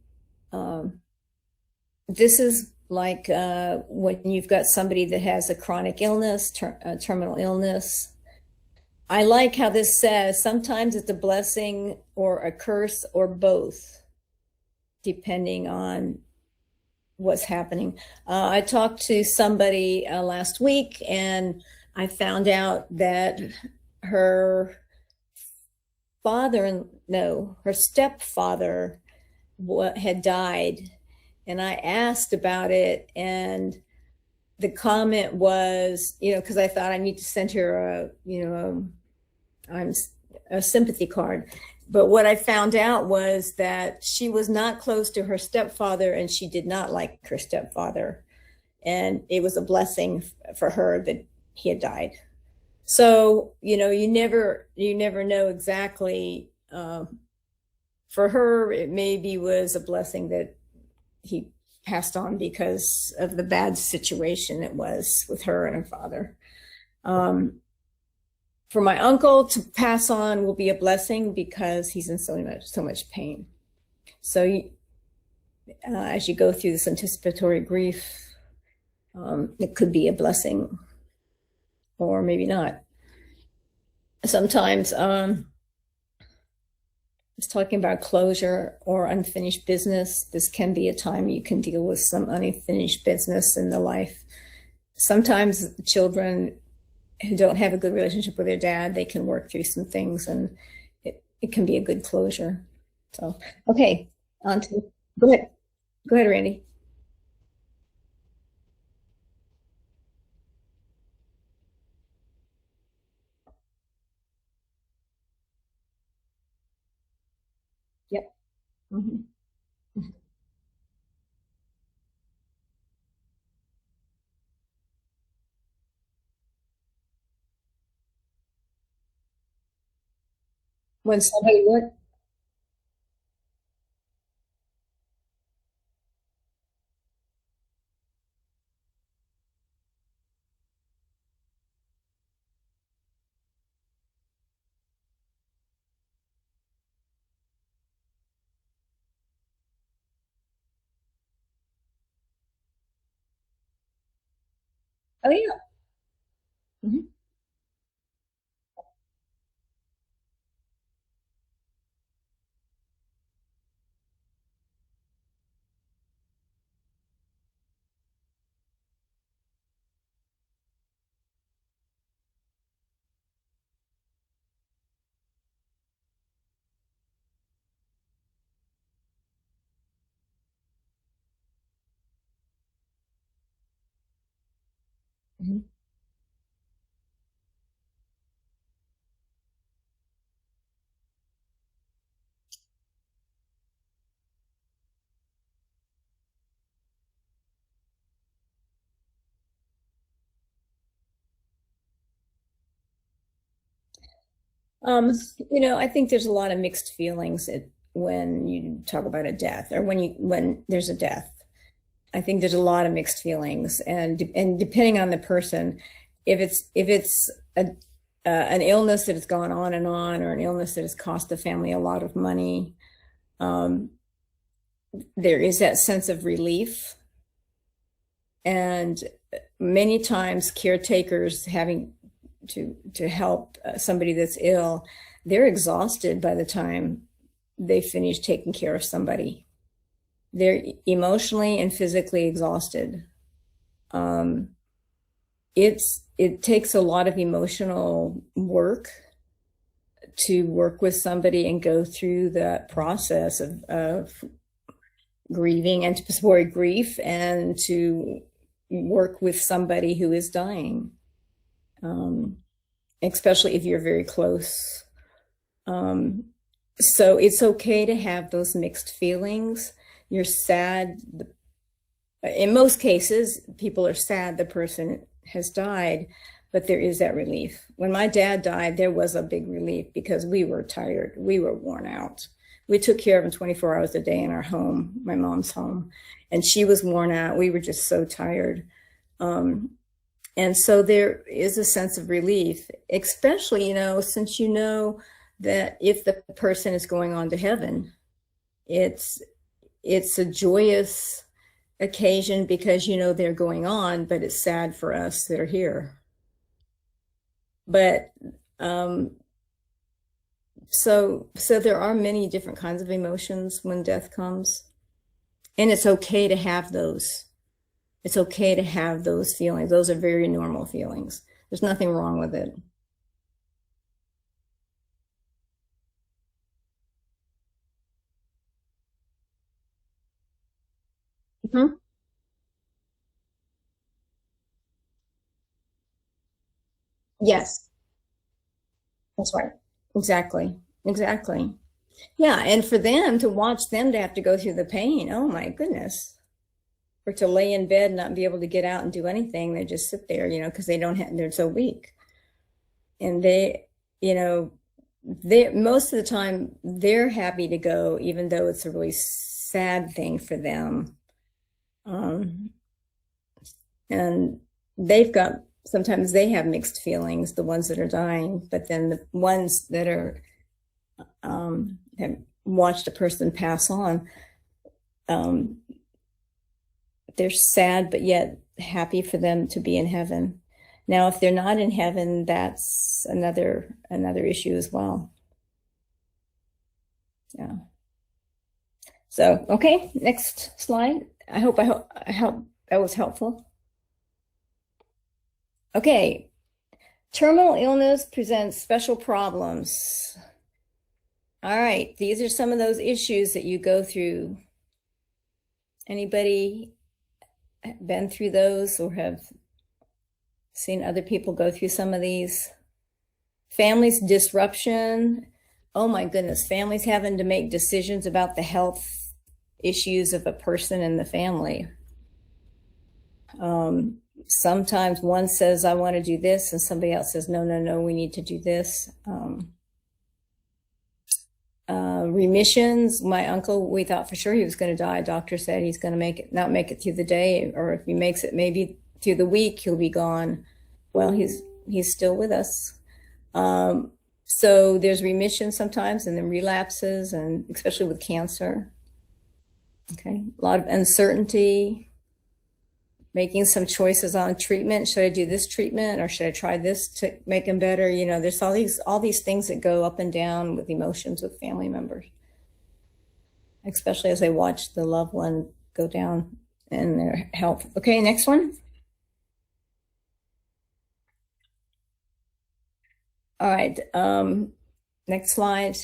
this is like when you've got somebody that has a chronic illness, terminal illness. I like how this says sometimes it's a blessing or a curse or both, depending on what's happening. I talked to somebody last week, and I found out that her stepfather had died. And I asked about it, and the comment was, because I thought I need to send her a sympathy card. But what I found out was that she was not close to her stepfather, and she did not like her stepfather. And it was a blessing for her that he had died. So, you never know exactly. For her, it maybe was a blessing that he passed on because of the bad situation it was with her and her father. for my uncle to pass on will be a blessing because he's in so much pain. So as you go through this anticipatory grief, it could be a blessing or maybe not. Sometimes it's talking about closure or unfinished business. This can be a time you can deal with some unfinished business in the life. Sometimes children who don't have a good relationship with their dad, they can work through some things and it can be a good closure. So, okay, on to, go ahead. Go ahead, Randy. Yep. Mm-hmm. When somebody what? Oh yeah. Mm-hmm. Mm-hmm. Um, I think there's a lot of mixed feelings when you talk about a death or when there's a death. I think there's a lot of mixed feelings, and depending on the person, if it's an illness that has gone on, or an illness that has cost the family a lot of money, um, there is that sense of relief, and many times caretakers having to help somebody that's ill, they're exhausted by the time they finish taking care of somebody. They're emotionally and physically exhausted. It takes a lot of emotional work to work with somebody and go through that process of grieving and to support grief and to work with somebody who is dying, especially if you're very close. So it's okay to have those mixed feelings. You're sad. In most cases, people are sad the person has died, but there is that relief. When my dad died, there was a big relief because we were tired. We were worn out. We took care of him 24 hours a day in our home, my mom's home, and she was worn out. We were just so tired. And so there is a sense of relief, especially, since you know that if the person is going on to heaven, it's a joyous occasion because they're going on, but it's sad for us that are here. But so there are many different kinds of emotions when death comes, and it's okay to have those. It's okay to have those feelings. Those are very normal feelings. There's nothing wrong with it. Mm-hmm. Yes, that's right. Exactly. Exactly. Yeah, and for them to watch them to have to go through the pain, oh my goodness. Or to lay in bed and not be able to get out and do anything. They just sit there, because they're so weak. And they most of the time they're happy to go, even though it's a really sad thing for them. And they've got sometimes they have mixed feelings, the ones that are dying, but then the ones that are have watched a person pass on, they're sad, but yet happy for them to be in heaven. Now, if they're not in heaven, that's another issue as well. Yeah. So, okay, next slide. I hope that was helpful. Okay, terminal illness presents special problems. All right, these are some of those issues that you go through. Anybody been through those or have seen other people go through some of these? Families disruption. Oh my goodness, families having to make decisions about the health issues of a person in the family. Sometimes one says, I want to do this, and somebody else says, no, we need to do this. Remissions. My uncle, we thought for sure he was going to die. Doctor said he's going to not make it through the day, or if he makes it maybe through the week, he'll be gone. Well, he's still with us. So there's remission sometimes, and then relapses, and especially with cancer. Okay, a lot of uncertainty, making some choices on treatment. Should I do this treatment, or should I try this to make him better? You know, there's all these things that go up and down with emotions with family members, especially as they watch the loved one go down in their health. Okay, next one. All right, next slide.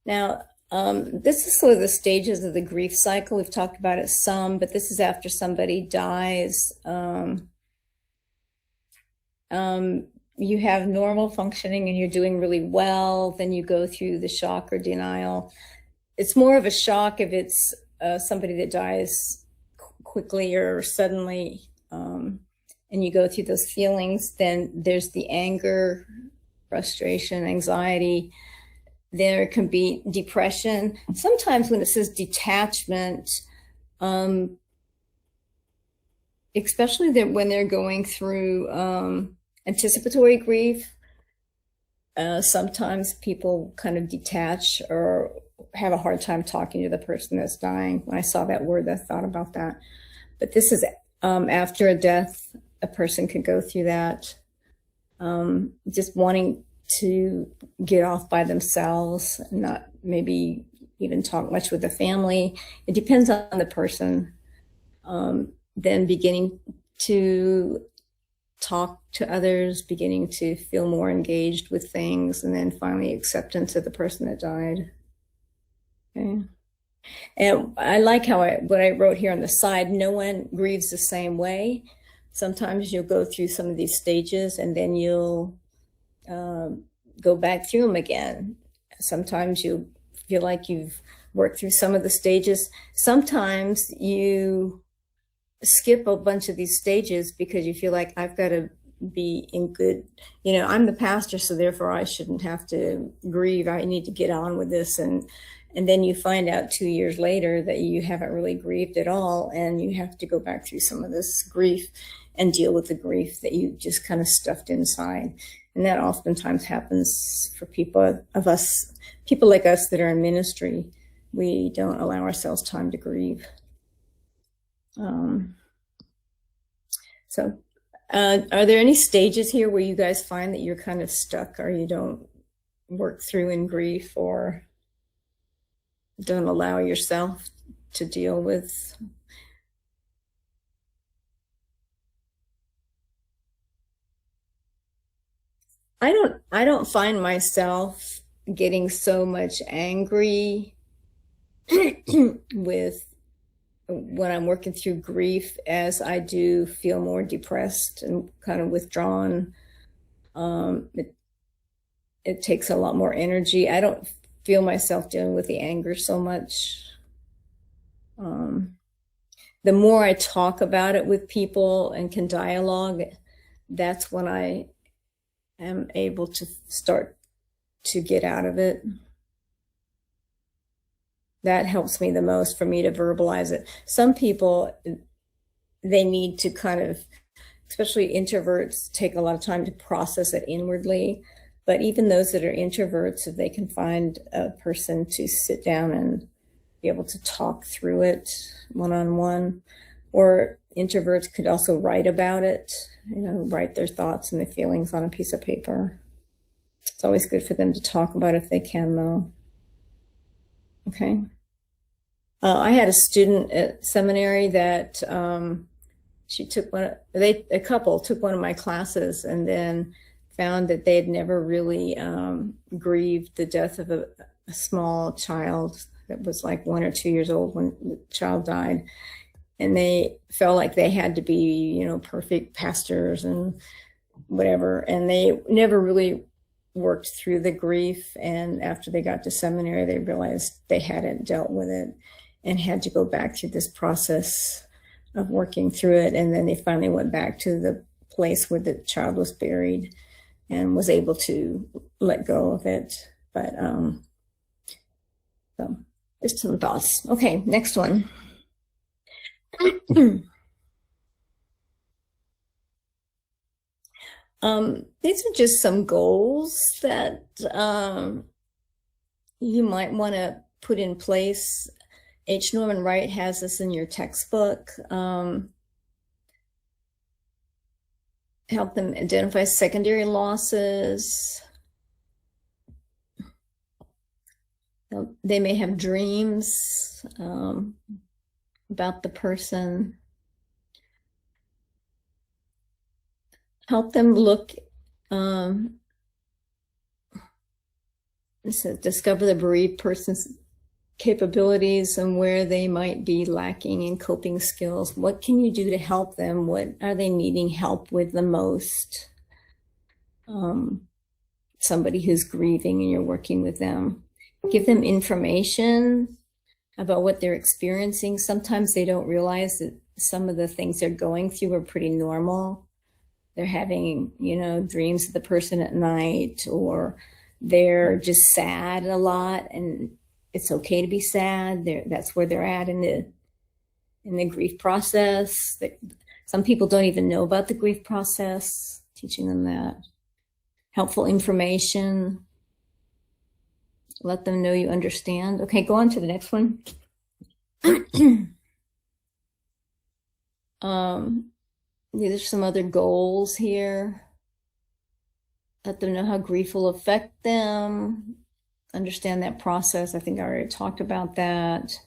Now, this is sort of the stages of the grief cycle. We've talked about it some, but this is after somebody dies. You have normal functioning and you're doing really well. Then you go through the shock or denial. It's more of a shock if it's somebody that dies quickly or suddenly, and you go through those feelings. Then there's the anger, frustration, anxiety. There can be depression. Sometimes when it says detachment, especially when they're going through anticipatory grief, sometimes people kind of detach or have a hard time talking to the person that's dying. When I saw that word, I thought about that. But this is after a death, a person could go through that, just wanting to get off by themselves, not maybe even talk much with the family. It depends on the person. Then beginning to talk to others, beginning to feel more engaged with things, and then finally acceptance of the person that died. Okay. And I like what I wrote here on the side. No one grieves the same way. Sometimes you'll go through some of these stages and then you'll go back through them again. Sometimes you feel like you've worked through some of the stages. Sometimes you skip a bunch of these stages because you feel like I've got to be in good, I'm the pastor, so therefore I shouldn't have to grieve. I need to get on with this. And then you find out 2 years later that you haven't really grieved at all, and you have to go back through some of this grief and deal with the grief that you just kind of stuffed inside. And that oftentimes happens for people like us that are in ministry. We don't allow ourselves time to grieve. Are there any stages here where you guys find that you're kind of stuck, or you don't work through in grief, or don't allow yourself to deal with? I don't find myself getting so much angry with when I'm working through grief as I do feel more depressed and kind of withdrawn. It takes a lot more energy. I don't feel myself dealing with the anger so much. The more I talk about it with people and can dialogue, that's when I am able to start to get out of it. That helps me the most, for me to verbalize it. Some people, they need to kind of, especially introverts, take a lot of time to process it inwardly. But even those that are introverts, if they can find a person to sit down and be able to talk through it one-on-one, or introverts could also write about it, write their thoughts and their feelings on a piece of paper. It's always good for them to talk about if they can, though. Okay. I had a student at seminary that a couple took one of my classes and then found that they had never really grieved the death of a small child that was like 1 or 2 years old when the child died. And they felt like they had to be, perfect pastors and whatever. And they never really worked through the grief. And after they got to seminary, they realized they hadn't dealt with it and had to go back through this process of working through it. And then they finally went back to the place where the child was buried and was able to let go of it. But so just some thoughts. Okay, next one. These are just some goals that you might want to put in place. H. Norman Wright has this in your textbook. Help them identify secondary losses. They may have dreams about the person. Help them look, it says discover the bereaved person's capabilities and where they might be lacking in coping skills. What can you do to help them? What are they needing help with the most? Somebody who's grieving and you're working with them. Give them information about what they're experiencing. Sometimes they don't realize that some of the things they're going through are pretty normal. They're having, dreams of the person at night, or they're just sad a lot, and it's okay to be sad. That's where they're at in the grief process. Some people don't even know about the grief process, teaching them that. Helpful information. Let them know you understand. Okay, go on to the next one. These are some other goals here. Let them know how grief will affect them. Understand that process. I think I already talked about that.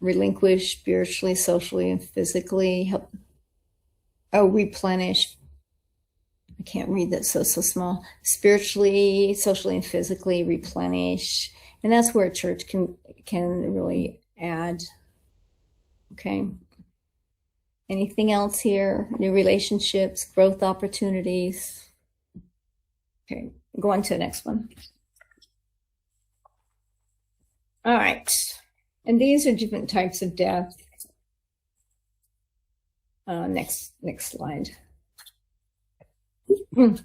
Relinquish spiritually, socially, and physically. Replenish. I can't read that, so small. Spiritually, socially, and physically replenish. And that's where a church can really add. Okay. Anything else here? New relationships, growth opportunities. Okay, go on to the next one. All right. And these are different types of death. Next slide. All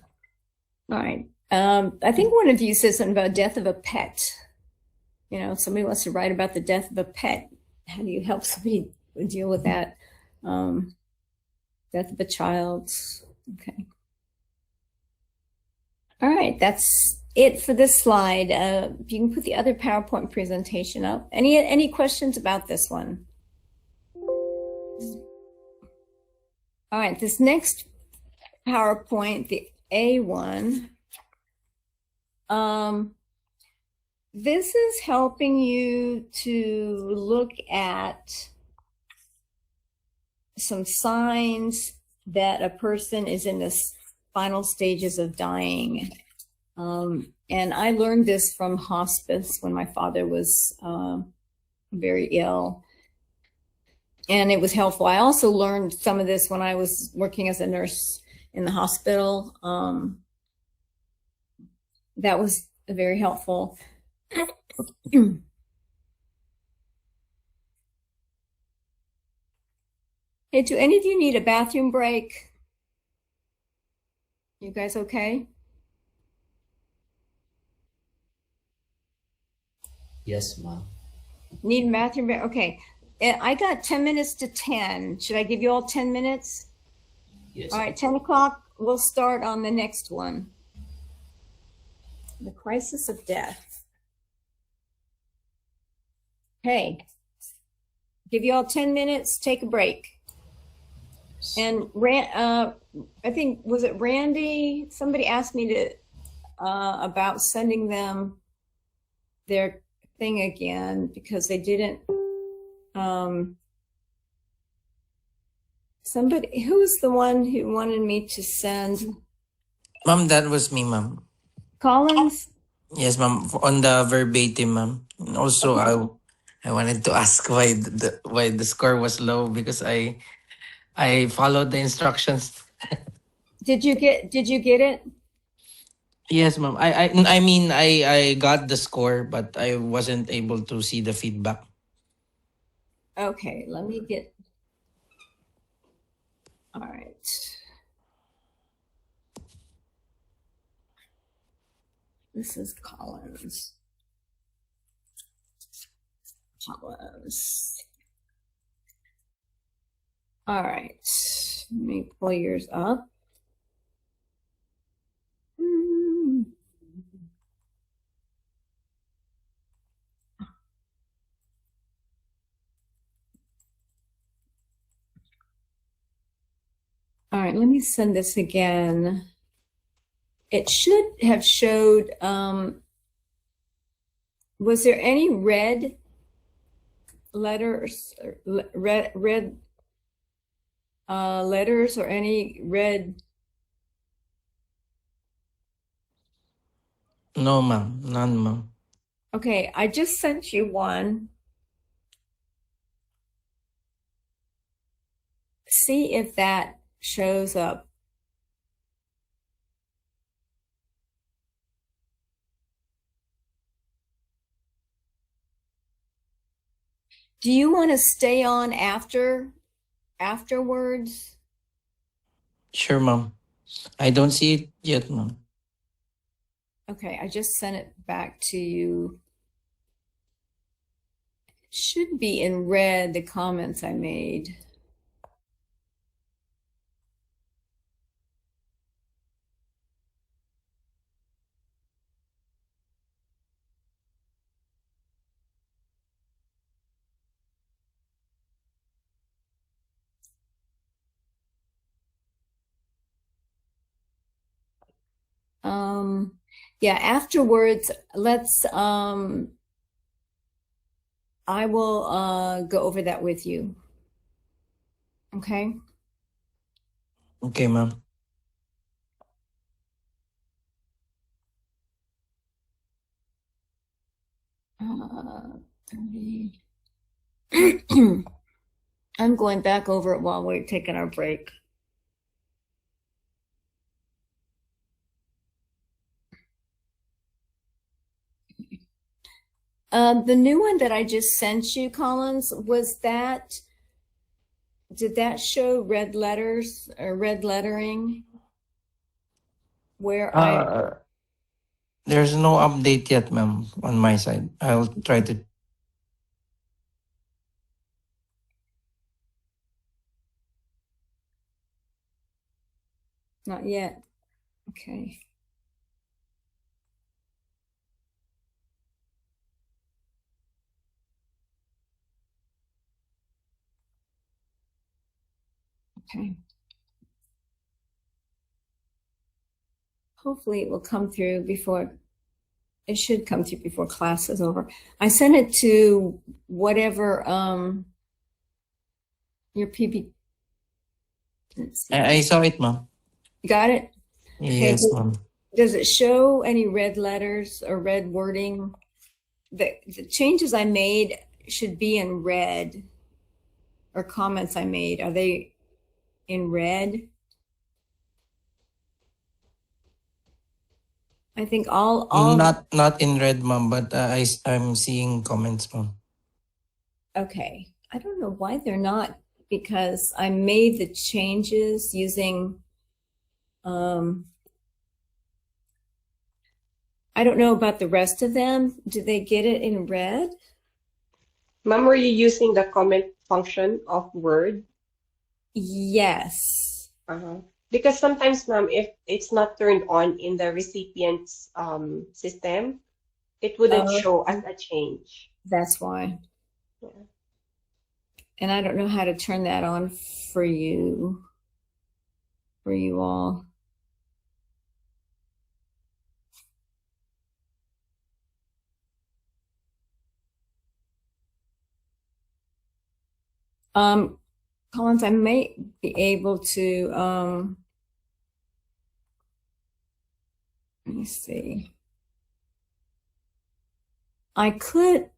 right. I think one of you said something about death of a pet. Somebody wants to write about the death of a pet. How do you help somebody deal with that? Death of a child. Okay. All right, that's it for this slide. You can put the other PowerPoint presentation up. Any questions about this one? All right, this next PowerPoint, the A1, this is helping you to look at some signs that a person is in the final stages of dying. And I learned this from hospice when my father was very ill. And it was helpful. I also learned some of this when I was working as a nurse in the hospital. That was very helpful. Hey, do any of you need a bathroom break? You guys okay? Yes, ma'am. Need a bathroom break? Okay. I got 10 minutes to 10. Should I give you all 10 minutes? Yes. All right, 10 o'clock, we'll start on the next one. The crisis of death. Okay. Give you all 10 minutes, take a break. And I think, was it Randy? Somebody asked me to about sending them their thing again because they didn't. Somebody, who's the one who wanted me to send? Ma'am, that was me, ma'am. Collins? Yes, ma'am. On the verbatim, ma'am. And also, I wanted to ask why the score was low because I followed the instructions. Did you get it? Yes, ma'am. I mean I got the score, but I wasn't able to see the feedback. Okay, let me get. All right. This is Collins. Collins. All right. Let me pull yours up. All right, let me send this again. It should have showed, was there any red letters, red letters or any red? No, ma'am. None, ma'am. Okay, I just sent you one. See if that shows up. Do you want to stay on afterwards? Sure, ma'am. I don't see it yet, ma'am. Okay, I just sent it back to you. It should be in red, the comments I made. Yeah, afterwards, let's, I will go over that with you. Okay? Okay, ma'am. Uh, 30. I'm going back over it while we're taking our break. The new one that I just sent you, Collins, did that show red letters or red lettering? Where There's no update yet, ma'am, on my side. I'll try to. Not yet. Okay. Okay. Hopefully it will come through it should come through before class is over. I sent it to whatever, your PB. I saw it, ma'am. You got it? Yes, ma'am. Does it show any red letters or red wording? The changes I made should be in red, or comments I made. Are they in red? I think all Not in red, ma'am, but I'm seeing comments, ma'am. Okay. I don't know why they're not, because I made the changes using, I don't know about the rest of them. Do they get it in red? Ma'am, were you using the comment function of Word? Yes. Because sometimes, ma'am, if it's not turned on in the recipient's system, it wouldn't Oh, show as a change. that's why. Yeah. And I don't know how to turn that on for you all. Collins, I may be able to, let me see. I could,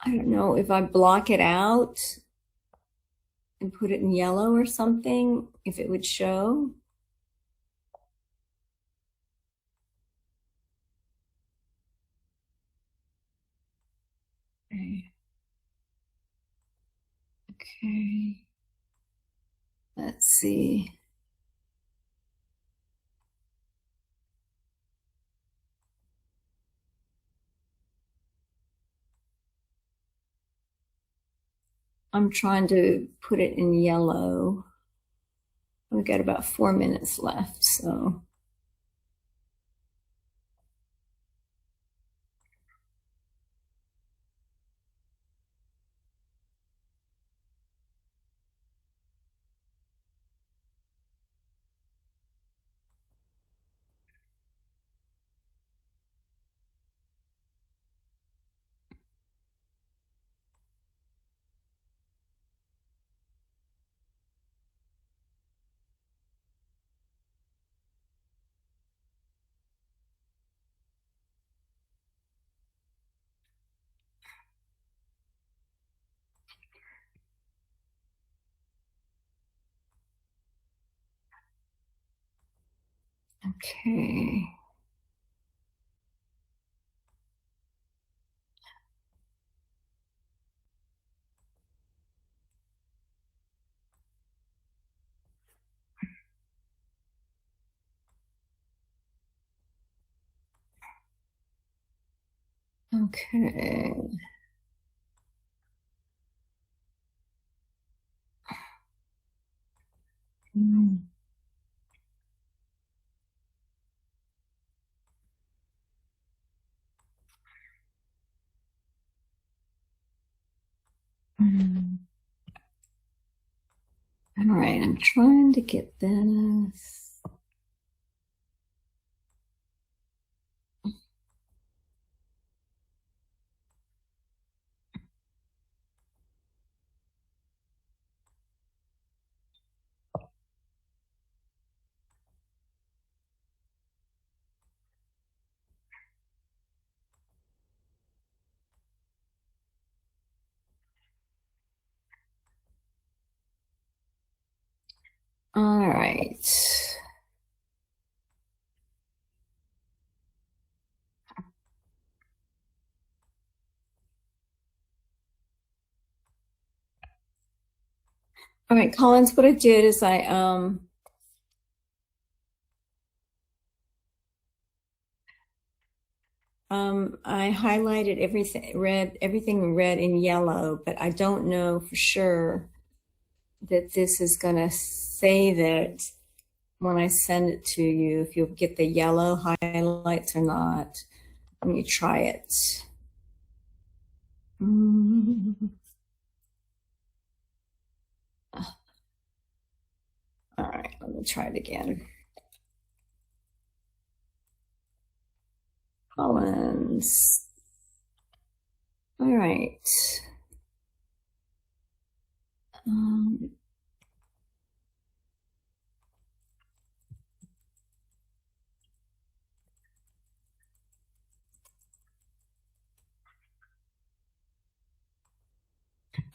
I don't know if I block it out and put it in yellow or something, if it would show. Okay. Okay. Let's see. I'm trying to put it in yellow. We've got about 4 minutes left, so. Okay. Okay. Mm. Mm. All right, I'm trying to get this. All right. All right, Collins, what I did is I highlighted everything red in yellow, but I don't know for sure that this is going to save it when I send it to you, if you'll get the yellow highlights or not. Let me try it. All right, let me try it again. Collins. All right.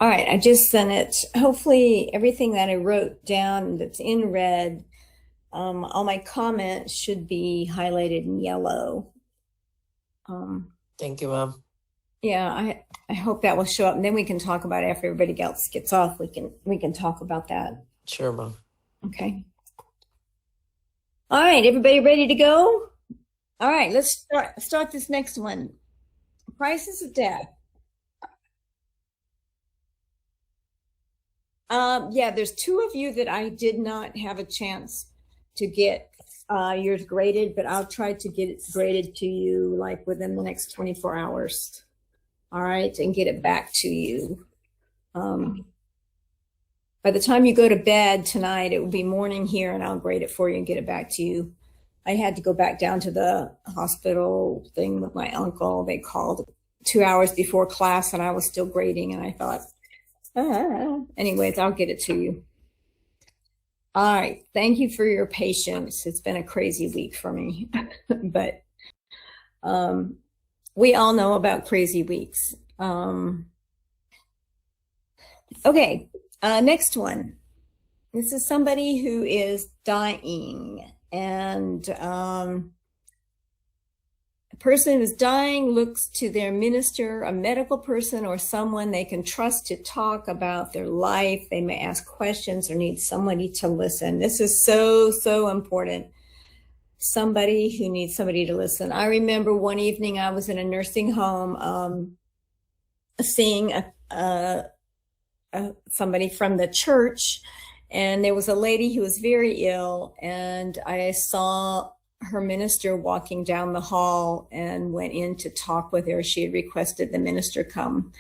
All right, I just sent it. Hopefully everything that I wrote down that's in red, all my comments should be highlighted in yellow. Thank you, ma'am. Yeah, I hope that will show up, and then we can talk about it after everybody else gets off. We can talk about that. Sure, ma'am. Okay. All right, everybody ready to go? All right, let's start this next one. Prices of death. Yeah, there's two of you that I did not have a chance to get yours graded, but I'll try to get it graded to you like within the next 24 hours. All right, and get it back to you. By the time you go to bed tonight, it will be morning here, and I'll grade it for you and get it back to you. I had to go back down to the hospital thing with my uncle. They called 2 hours before class, and I was still grading, and I thought, anyways, I'll get it to you. All right. Thank you for your patience. It's been a crazy week for me, but we all know about crazy weeks. Okay. Next one. This is somebody who is dying, and a person who's dying looks to their minister, a medical person, or someone they can trust to talk about their life. They may ask questions or need somebody to listen. This is so, so important. Somebody who needs somebody to listen. I remember one evening I was in a nursing home seeing somebody from the church, and there was a lady who was very ill, and I saw her minister walking down the hall and went in to talk with her. She had requested the minister come,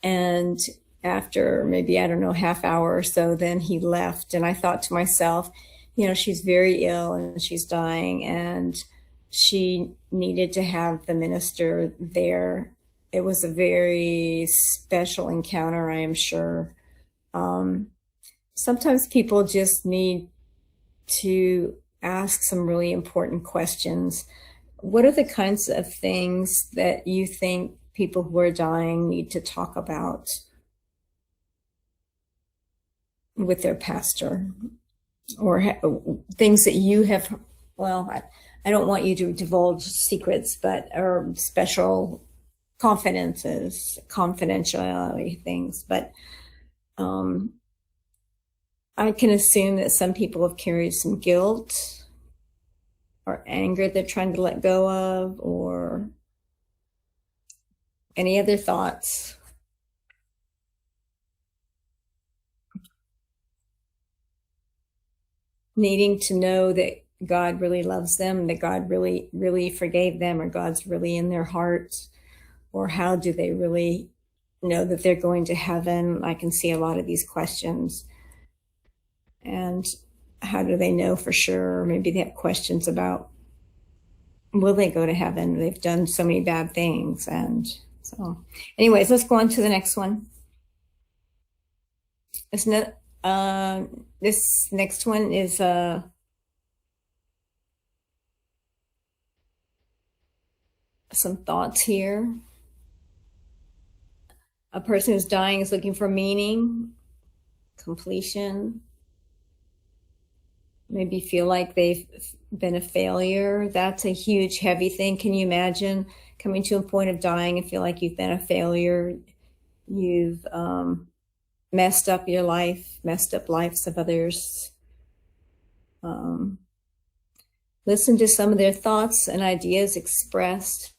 and after maybe, I don't know, half hour or so, then he left. And I thought to myself, you know, she's very ill and she's dying, and she needed to have the minister there. It was a very special encounter, I am sure. Sometimes people just need to ask some really important questions. What are the kinds of things that you think people who are dying need to talk about with their pastor? Or things that you have, well, I don't want you to divulge secrets, but or special confidences, confidentiality things. But I can assume that some people have carried some guilt or anger they're trying to let go of, or any other thoughts? Needing to know that God really loves them, that God really, really forgave them, or God's really in their heart, or how do they really know that they're going to heaven? I can see a lot of these questions. And how do they know for sure? Maybe they have questions about, will they go to heaven? They've done so many bad things. And so anyways, let's go on to the next one. This next one is some thoughts here. A person who's dying is looking for meaning, completion, maybe feel like they've been a failure. That's a huge, heavy thing. Can you imagine coming to a point of dying and feel like you've been a failure? You've messed up your life, messed up lives of others. Listen to some of their thoughts and ideas expressed.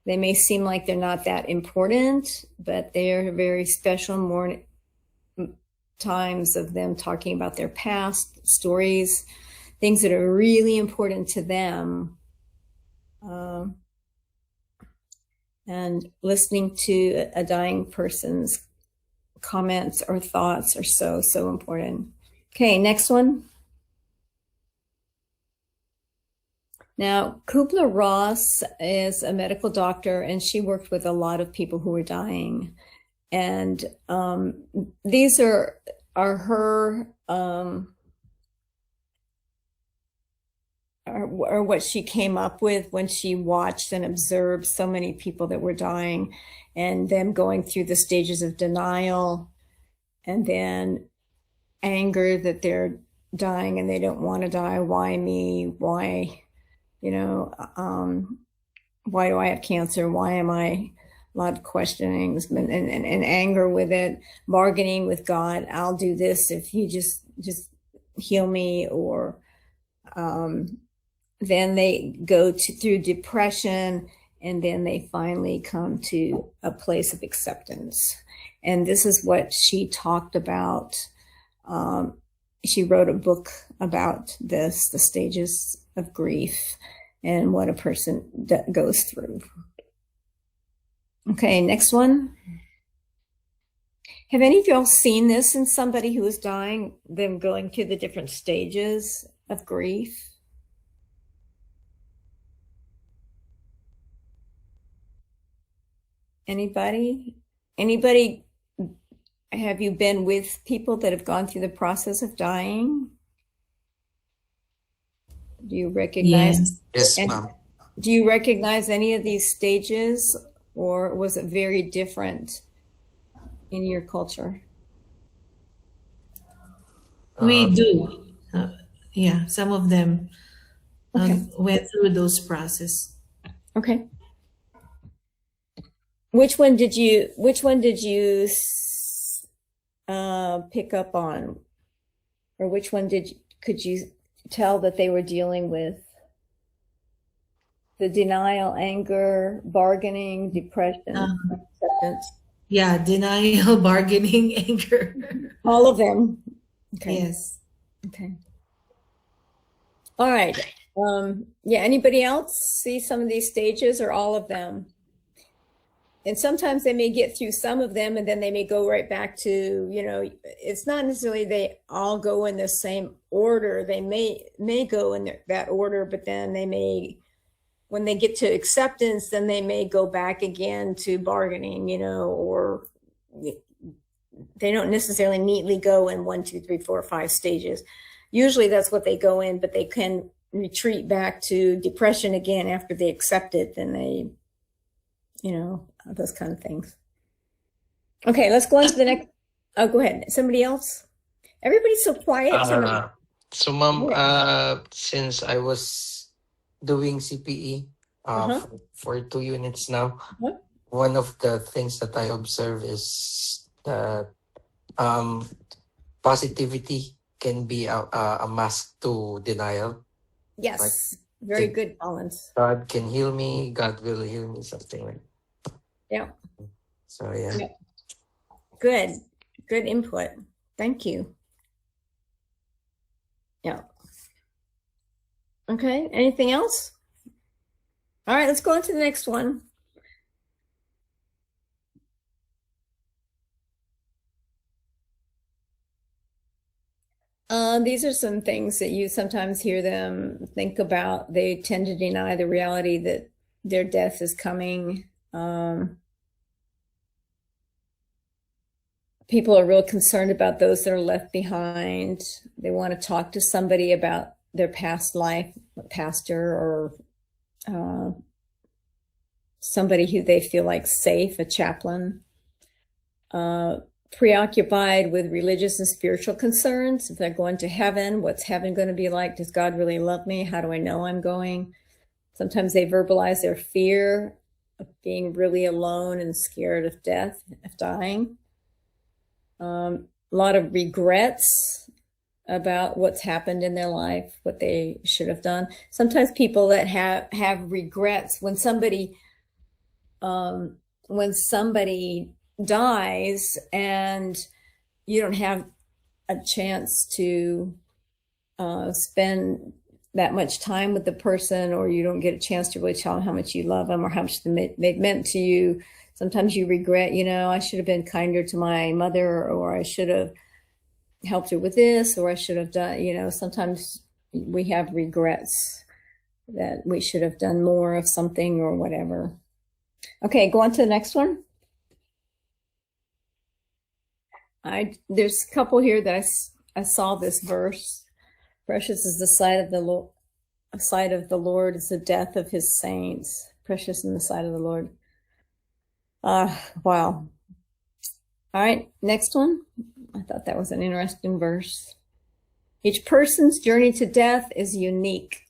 They may seem like they're not that important, but they're very special. More times of them talking about their past stories, things that are really important to them. And listening to a dying person's comments or thoughts are so, so important. Okay, next one. Now, Kubler-Ross is a medical doctor, and she worked with a lot of people who were dying. And these are her, or what she came up with when she watched and observed so many people that were dying, and them going through the stages of denial, and then anger that they're dying and they don't want to die. Why me? Why, you know, why do I have cancer? Why am I? A lot of questionings and anger with it, bargaining with God. I'll do this if you just heal me. Or then they go through depression and then they finally come to a place of acceptance. And this is what she talked about. She wrote a book about this, the stages of grief and what a person goes through. Okay, next one. Have any of y'all seen this in somebody who is dying, them going through the different stages of grief? Anybody? Anybody? Have you been with people that have gone through the process of dying? Do you recognize? Yes. Yes, and ma'am. do you recognize any of these stages, or was it very different in your culture? We do. Yeah, some of them Okay. went through those process. Okay. Which one did you pick up on, or which one could you tell that they were dealing with? The denial, anger, bargaining, depression, acceptance. Yeah, denial, bargaining, anger. All of them. Okay. Yes. Okay. All right. Yeah, anybody else see some of these stages or all of them? And sometimes they may get through some of them and then they may go right back to, it's not necessarily they all go in the same order. They may go in that order, but then they may, when they get to acceptance, then they may go back again to bargaining, or they don't necessarily neatly go in 1, 2, 3, 4, 5 stages. Usually that's what they go in, but they can retreat back to depression again after they accept it. Then they, those kind of things. Okay, let's go on to the next. Oh, go ahead. Somebody else? Everybody's so quiet. So, ma'am, since I was doing CPE for 2 units now, one of the things that I observe is that positivity can be a mask to denial. Yes, Like, very good balance. God can heal me, God will heal me, something like that. Yeah. So, yeah. Good input. Thank you. Yeah. Okay, anything else? All right, let's go on to the next one. These are some things that you sometimes hear them think about. They tend to deny the reality that their death is coming. People are real concerned about those that are left behind. They want to talk to somebody about their past life, a pastor or somebody who they feel like safe, a chaplain. Preoccupied with religious and spiritual concerns. If they're going to heaven, what's heaven going to be like? Does God really love me? How do I know I'm going? Sometimes they verbalize their fear of being really alone and scared of death, of dying. A lot of regrets about what's happened in their life, what they should have done. Sometimes people that have regrets when somebody dies and you don't have a chance to spend that much time with the person, or you don't get a chance to really tell them how much you love them or how much they've meant to you. Sometimes you regret, I should have been kinder to my mother, or I should have helped her with this, or I should have done, sometimes we have regrets that we should have done more of something or whatever. Okay, go on to the next one. There's a couple here that I saw this verse. Precious is the sight of the Lord. A sight of the Lord is the death of his saints. Precious in the sight of the Lord. Wow. All right, next one. I thought that was an interesting verse. Each person's journey to death is unique.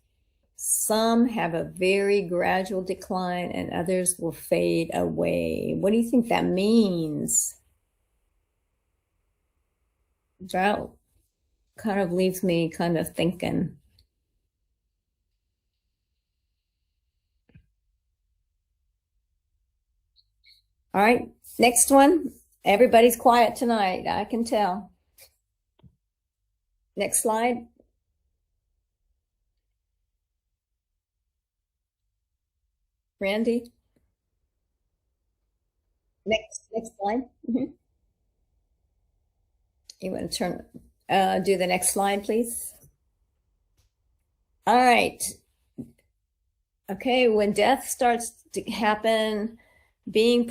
Some have a very gradual decline and others will fade away. What do you think that means? That kind of leaves me kind of thinking. All right, next one. Everybody's quiet tonight, I can tell. Next slide. Randy. Next slide. You want to do the next slide, please? All right. Okay, when death starts to happen, being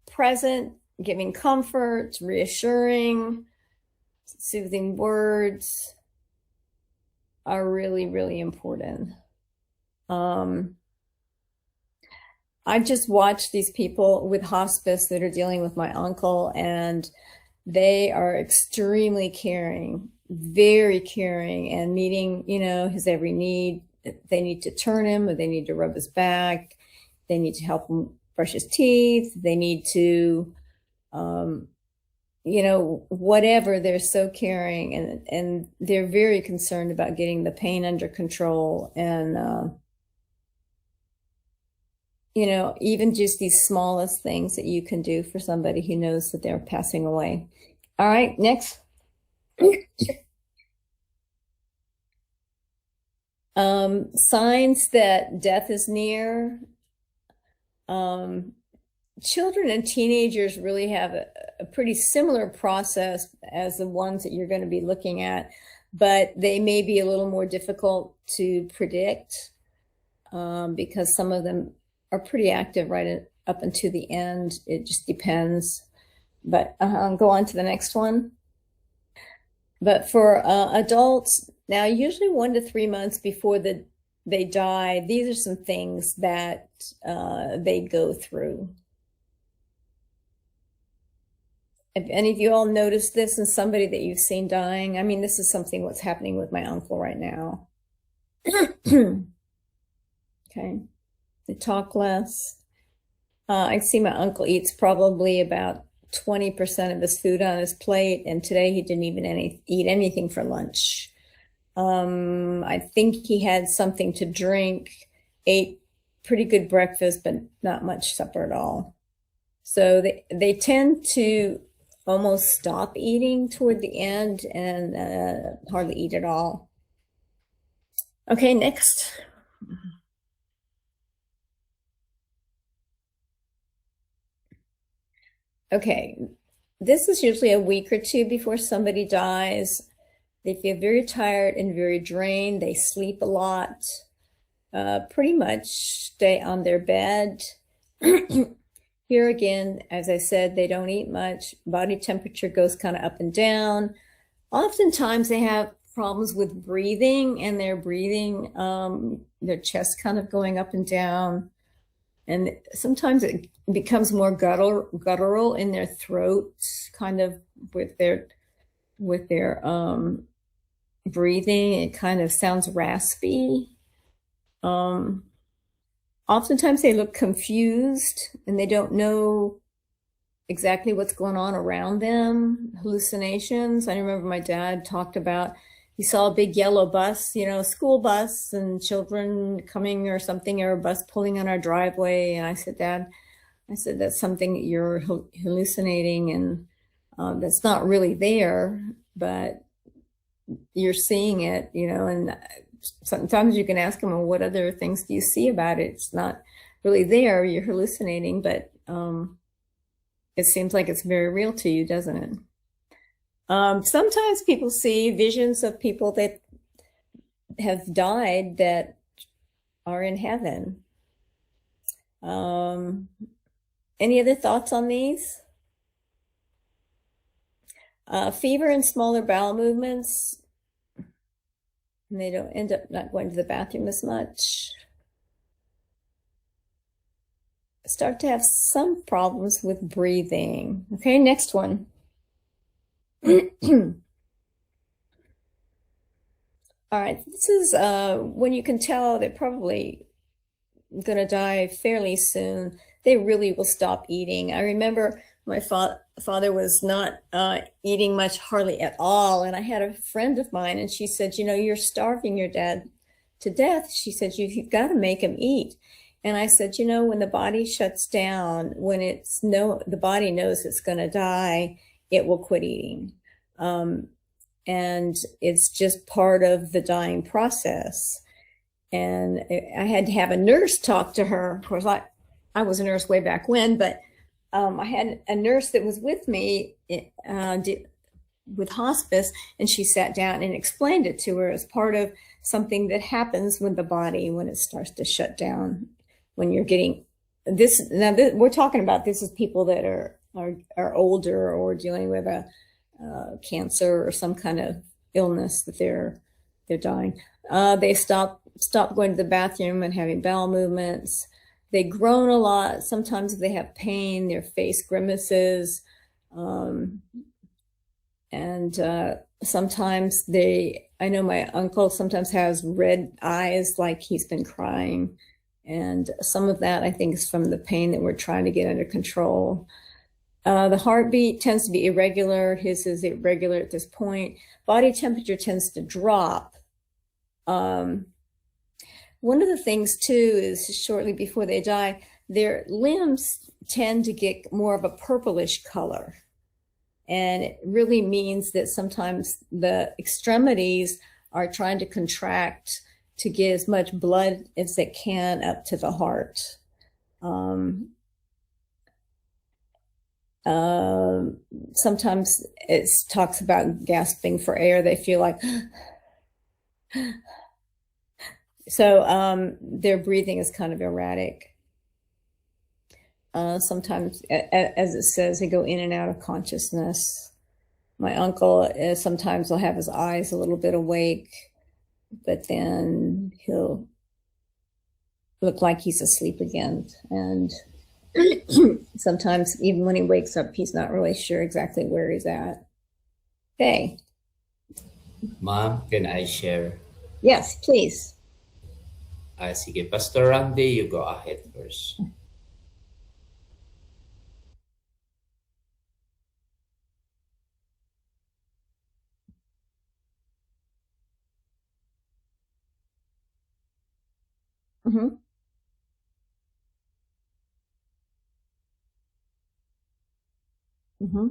present, giving comfort, reassuring, soothing words are really, really important. I just watched these people with hospice that are dealing with my uncle, and they are extremely caring, very caring, and meeting, his every need. They need to turn him, or they need to rub his back. They need to help him brush his teeth. They need to, whatever. They're so caring, and they're very concerned about getting the pain under control. And, even just these smallest things that you can do for somebody who knows that they're passing away. All right, next. Signs that death is near. Children and teenagers really have a pretty similar process as the ones that you're going to be looking at, but they may be a little more difficult to predict because some of them are pretty active right up until the end. It just depends. But go on to the next one. But for adults, now usually 1 to 3 months before they die, these are some things that they go through. Have any of you all noticed this in somebody that you've seen dying? I mean, this is something what's happening with my uncle right now. Okay. They talk less. I see my uncle eats probably about 20% of his food on his plate, and today he didn't even eat anything for lunch. I think he had something to drink, ate pretty good breakfast, but not much supper at all. So they tend to almost stop eating toward the end and hardly eat at all. Okay, next. Okay, this is usually a week or two before somebody dies. They feel very tired and very drained. They sleep a lot, pretty much stay on their bed. Here again, as I said, they don't eat much. Body temperature goes kind of up and down. Oftentimes they have problems with breathing, and their breathing, their chest kind of going up and down. And sometimes it becomes more guttural in their throat, kind of with their breathing. It kind of sounds raspy. Oftentimes they look confused and they don't know exactly what's going on around them. Hallucinations. I remember my dad talked about, he saw a big yellow bus, school bus, and children coming or something, or a bus pulling on our driveway. And I said, Dad, that's something that you're hallucinating, and that's not really there, but you're seeing it, and sometimes you can ask them, well, what other things do you see about it? It's not really there, you're hallucinating, but it seems like it's very real to you, doesn't it? Sometimes people see visions of people that have died that are in heaven. Any other thoughts on these? Fever and smaller bowel movements. And they don't end up not going to the bathroom as much. Start to have some problems with breathing. Okay, next one. All right, this is when you can tell they're probably going to die fairly soon. They really will stop eating. I remember my father was not eating much, hardly at all. And I had a friend of mine, and she said, you're starving your dad to death. She said, you've got to make him eat. And I said, when the body shuts down, when the body knows it's going to die, it will quit eating. And it's just part of the dying process. And I had to have a nurse talk to her. Of course, I was a nurse way back when, but I had a nurse that was with me with hospice, and she sat down and explained it to her as part of something that happens with the body when it starts to shut down. When you're getting this, now we're talking about this is people that are older or dealing with a cancer or some kind of illness that they're dying. They stop going to the bathroom and having bowel movements. They groan a lot. Sometimes they have pain, their face grimaces. And sometimes I know my uncle sometimes has red eyes, like he's been crying. And some of that, I think, is from the pain that we're trying to get under control. The heartbeat tends to be irregular. His is irregular at this point. Body temperature tends to drop. One of the things, too, is shortly before they die, their limbs tend to get more of a purplish color. And it really means that sometimes the extremities are trying to contract to get as much blood as they can up to the heart. Sometimes it talks about gasping for air. They feel like, so their breathing is kind of erratic. Sometimes, as it says, they go in and out of consciousness. My uncle sometimes will have his eyes a little bit awake, but then he'll look like he's asleep again. And sometimes even when he wakes up, he's not really sure exactly where he's at. Okay. Ma'am, can I share? Yes, please. Sige, Pastor Randy, you go ahead first. Mm-hmm. Mm-hmm.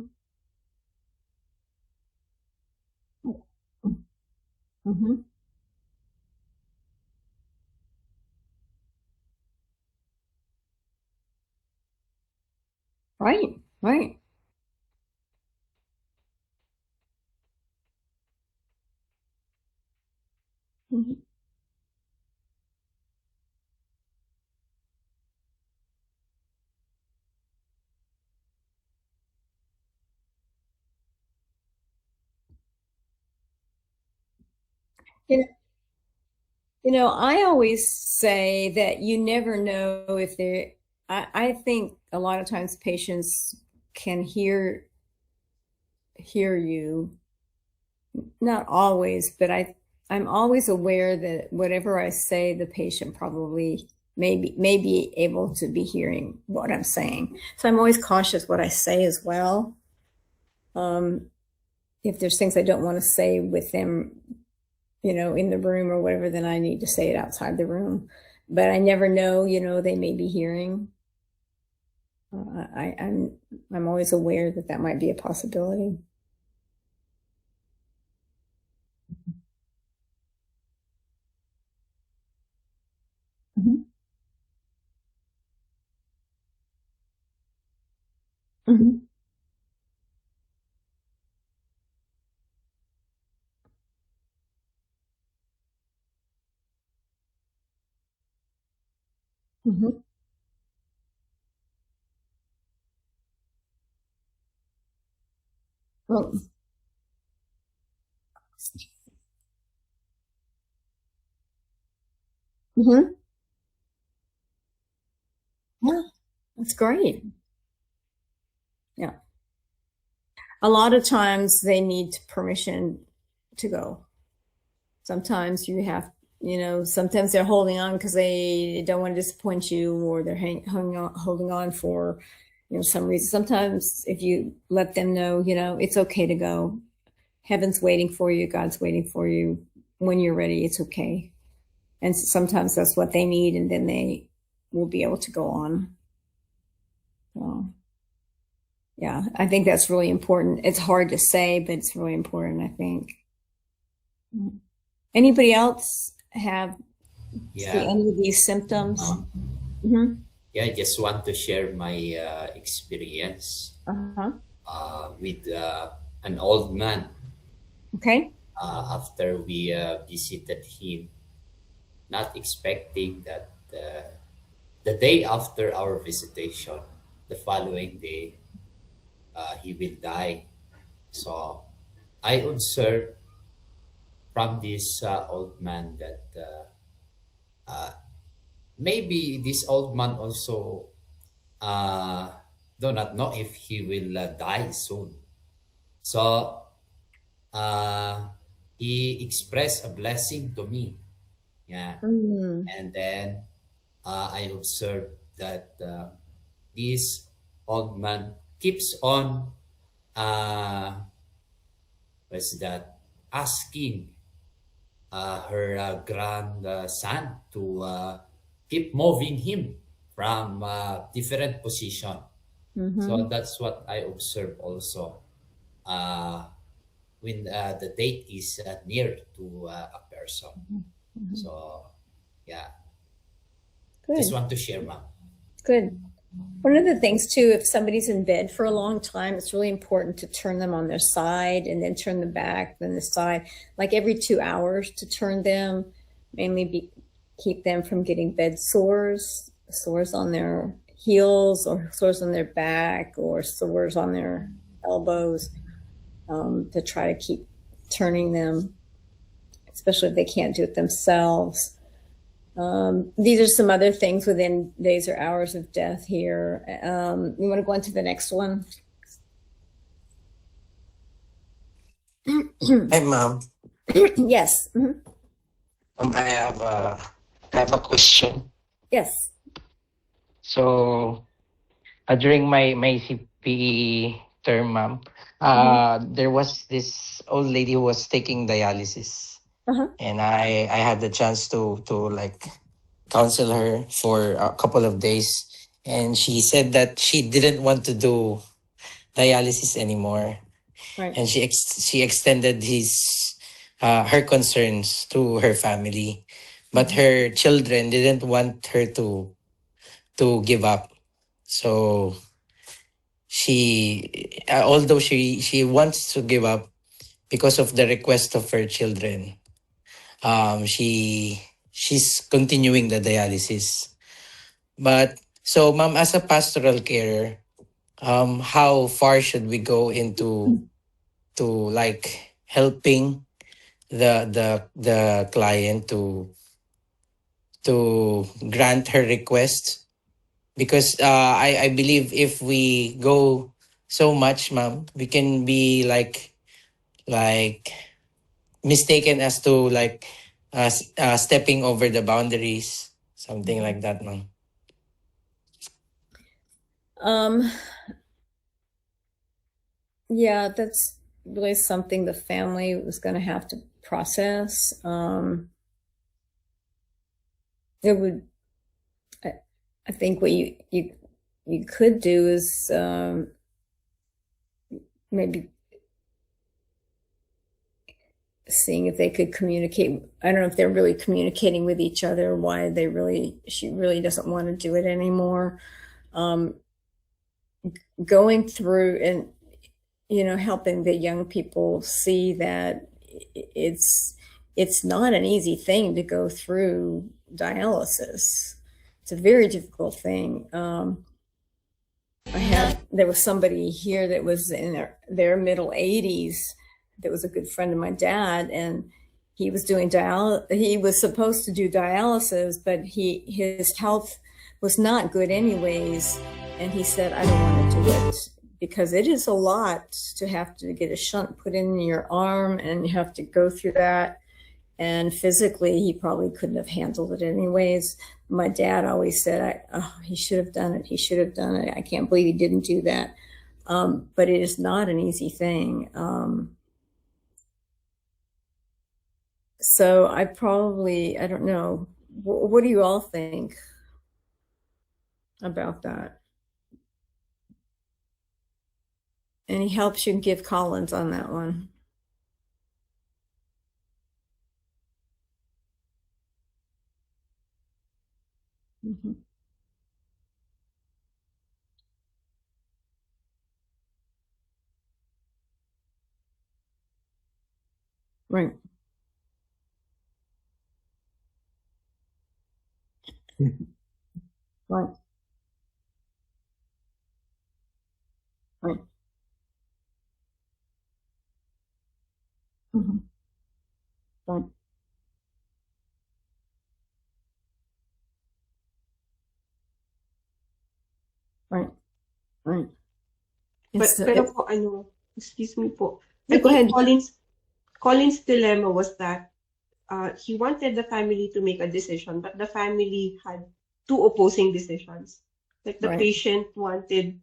Mm-hmm. Right, right. Mm-hmm. I always say that you never know if I think a lot of times patients can hear you. Not always, but I'm always aware that whatever I say, the patient probably may be able to be hearing what I'm saying. So I'm always cautious what I say as well. If there's things I don't want to say with them, in the room or whatever, then I need to say it outside the room. But I never know, they may be hearing. I'm always aware that might be a possibility. Mm-hmm. Mm-hmm. Mm-hmm. Well, mm-hmm. Yeah, that's great. Yeah. A lot of times they need permission to go. Sometimes you have, sometimes they're holding on because they don't want to disappoint you, or they're holding on for, some reason. Sometimes if you let them know, it's okay to go. Heaven's waiting for you. God's waiting for you. When you're ready, it's okay. And sometimes that's what they need. And then will be able to go on. So, yeah, I think that's really important. It's hard to say, but it's really important, I think. Anybody else have see Yeah. any of these symptoms? Um, yeah, I just want to share my experience Uh-huh. with an old man Okay. after we visited him, not expecting that the day after our visitation, the following day, he will die. So I observed from this old man that maybe this old man also uh, do not know if he will die soon. So uh, he expressed a blessing to me. Yeah. Mm. And then I observed that this old man keeps on what's that asking her grandson to keep moving him from different position. So Mm-hmm. that's what I observe also uh, when the date is near to a person. Mm-hmm. So yeah, just Good. want to share, ma'am. Good. One of the things too, if somebody's in bed for a long time, it's really important to turn them on their side and then turn them back, then the side, like every 2 hours to turn them, mainly keep them from getting bed sores, sores on their heels or sores on their back or sores on their elbows, to try to keep turning them, especially if they can't do it themselves. These are some other things within days or hours of death here. You want to go on to the next one? Hi, ma'am. Yes. Mhm. I have a question. Yes. So, during my CPE term, ma'am, Mhm. there was this old lady who was taking dialysis, Uh-huh. and I had the chance to like counsel her for a couple of days, and she said that she didn't want to do dialysis anymore, Right. and she extended her concerns to her family, but Mhm. her children didn't want her to give up. So although she wants to give up because of the request of her children, she's continuing the dialysis. But so, ma'am, as a pastoral carer, how far should we go into to like helping the client to grant her request? Because I believe if we go so much, ma'am, we can be like mistaken as to like stepping over the boundaries, something like that, ma'am. Um, yeah, that's really something the family was going to have to process. It would, I, I think what you could do is maybe seeing if they could communicate. I don't know if they're really communicating with each other, why she really doesn't want to do it anymore. Going through and, helping the young people see that it's not an easy thing to go through dialysis. It's a very difficult thing. There was somebody here that was in their middle 80s that was a good friend of my dad, and he was doing he was supposed to do dialysis, but his health was not good anyways, and he said, I don't want to do it because it is a lot to have to get a shunt put in your arm and you have to go through that. And physically, he probably couldn't have handled it anyways. My dad always said, he should have done it. He should have done it. I can't believe he didn't do that. But it is not an easy thing. So I don't know. What do you all think? about that. Any helps you can give Collins on that one? Mhm. Right. Right. Right. Mhm. Right. Right. Right. It's Pero po, ano, excuse me po. I no, go think ahead. Colin's dilemma was that he wanted the family to make a decision, but the family had two opposing decisions. Like the Right. patient wanted,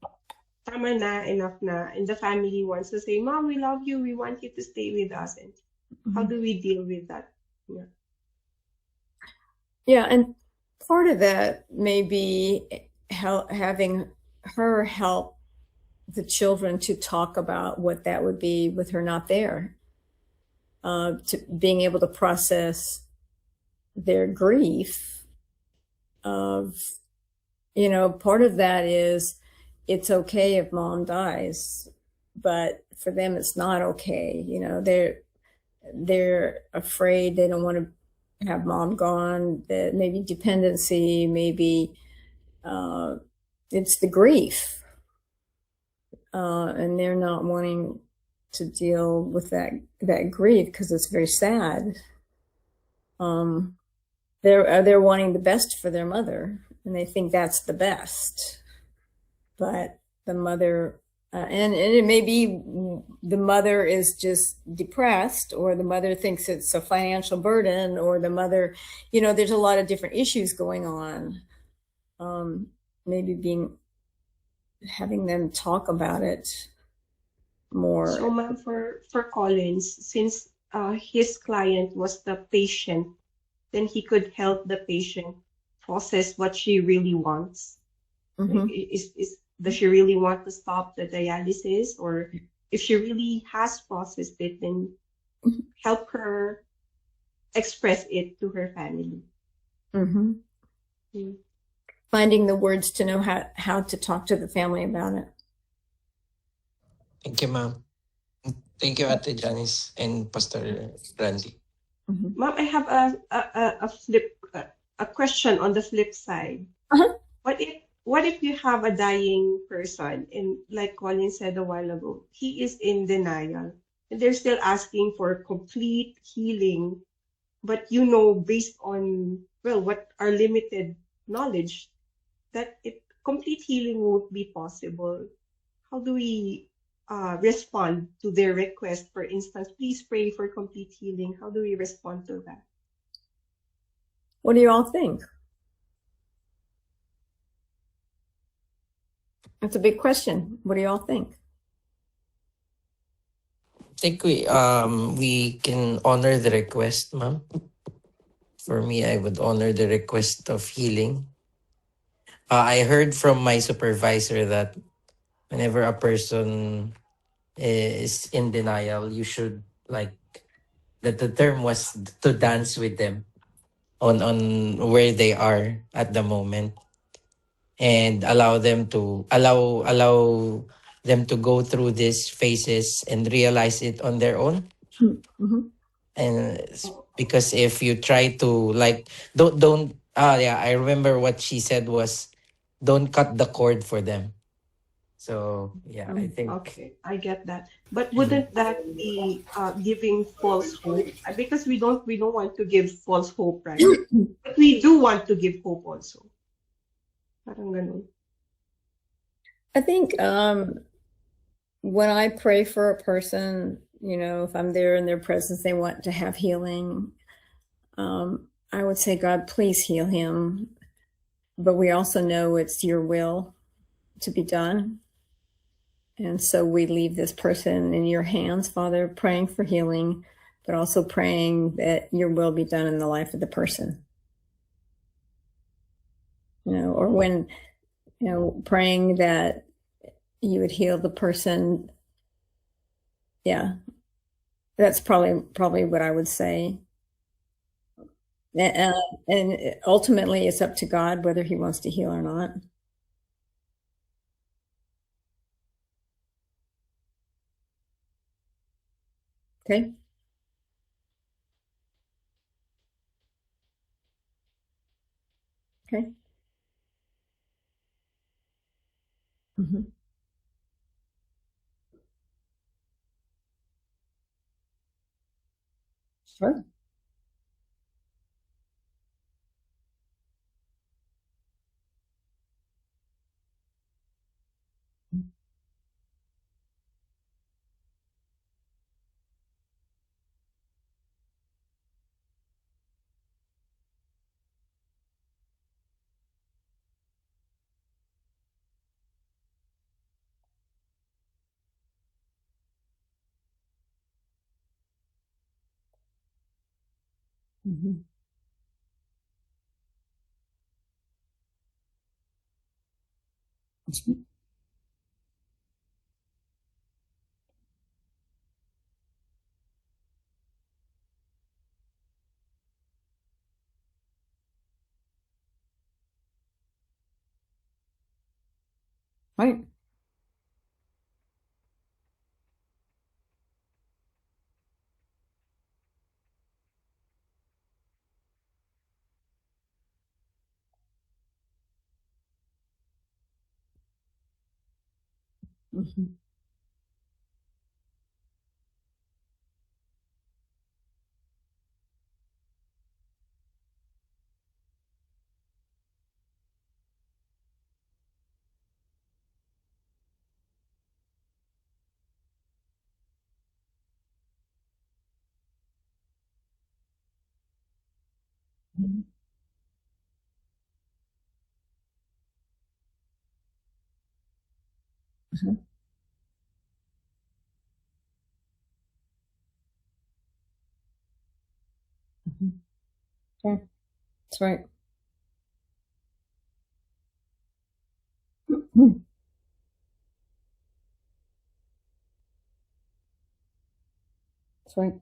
tama na, enough na, and the family wants to say, Mom, we love you, we want you to stay with us. And how Mhm. do we deal with that? Yeah. Yeah, and part of that may be having her help the children to talk about what that would be with her not there, to being able to process their grief of, part of that is it's okay if mom dies, but for them it's not okay. They're afraid, they don't want to have mom gone, that maybe dependency, maybe it's the grief, and they're not wanting to deal with that grief because it's very sad. They're wanting the best for their mother, and they think that's the best. But the mother, and it may be the mother is just depressed, or the mother thinks it's a financial burden, or the mother, there's a lot of different issues going on. Maybe having them talk about it more. So, ma'am, for Collins, since his client was the patient, then he could help the patient process what she really wants. Mhm. Like, does she really want to stop the dialysis? Or if she really has processed it, then help her express it to her family. Mhm. Mm. Finding the words to know how to talk to the family about it. Thank you, ma'am. Thank you, Ate Janice and Pastor Randy. Mhm. Ma'am, I have a question on the flip side. Uh-huh. What if you have a dying person, and like Colin said a while ago, he is in denial and they're still asking for complete healing, but based on, well, what our limited knowledge, that complete healing won't be possible. How do we respond to their request? For instance, please pray for complete healing. How do we respond to that? What do you all think? That's a big question. What do you all think? I think we can honor the request, ma'am. For me, I would honor the request of healing. I heard from my supervisor that whenever a person is in denial, you should, like, that the term was to dance with them on where they are at the moment, and allow them to go through these phases and realize it on their own. Mm-hmm. And because if you try to, like, don't yeah, I remember what she said was, don't cut the cord for them. So yeah, I think. Okay, I get that. But Mhm. wouldn't that be giving false hope? Because we don't want to give false hope, right? But we do want to give hope also. Parang ganun. I think when I pray for a person, if I'm there in their presence, they want to have healing. I would say, God, please heal him. But we also know it's your will to be done. And so we leave this person in your hands, Father, praying for healing, but also praying that your will be done in the life of the person. Or when praying that you would heal the person. Yeah, that's probably what I would say. And ultimately, it's up to God whether He wants to heal or not. Okay. Okay. Mm-hmm. Sure. Mm-hmm. Right. Mm-hmm. Mm-hmm. Mm-hmm. Okay. That's right. Mhm. That's right.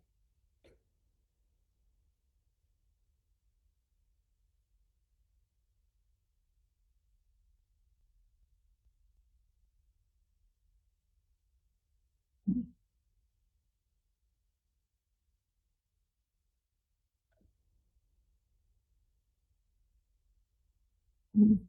Mhm.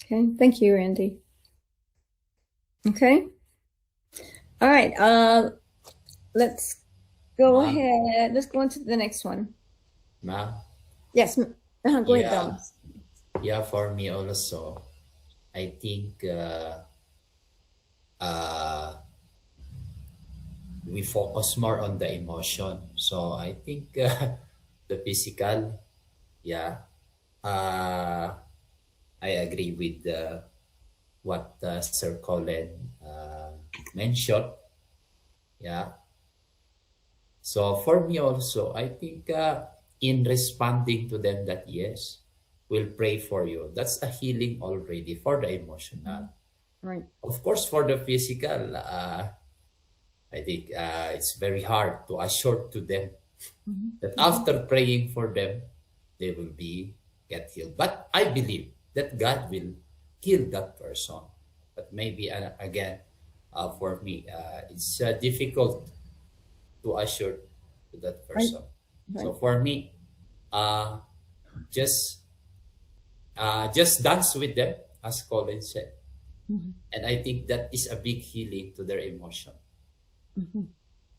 Okay. Thank you, Randy. Okay. All right. Let's go Ma, ahead. Let's go on to the next one. ma, Yes. Go ahead, yeah, Thomas. yeah. For me also, I think uh, we focus more on the emotion. So I think the physical, yeah. Uh, I agree with what Sir Colin mentioned. Yeah. So for me also, I think in responding to them that yes, we'll pray for you. That's a healing already for the emotional. Right. Of course, for the physical, I think it's very hard to assure to them that Mm-hmm. after praying for them, they will be get healed. But I believe that God will heal that person. But maybe again, for me, it's difficult to assure to that Right. person. Right. So for me, uh, just just dance with them, as Colin said, Mm-hmm. and I think that is a big healing to their emotion. Mm-hmm.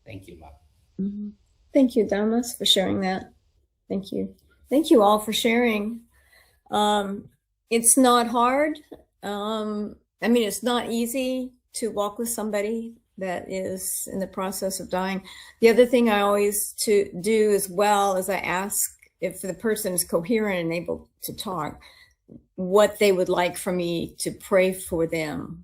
Thank you, Mark. Mm-hmm. Thank you, Thomas, for sharing that. Thank you. Thank you all for sharing. It's not hard. I mean, it's not easy to walk with somebody that is in the process of dying. The other thing I always to do as well is I ask if the person is coherent and able to talk, what they would like for me to pray for them.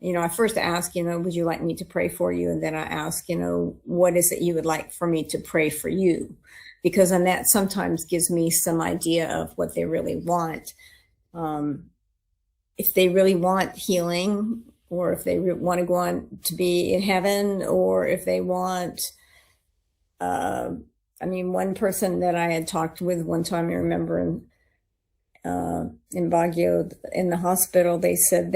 You know, I first ask, you know, would you like me to pray for you? And then I ask, you know, what is it you would like for me to pray for you? Because then that sometimes gives me some idea of what they really want. If they really want healing, or if they want to go on to be in heaven, or if they want, I mean, one person that I had talked with one time, I remember in Baguio, in the hospital, they said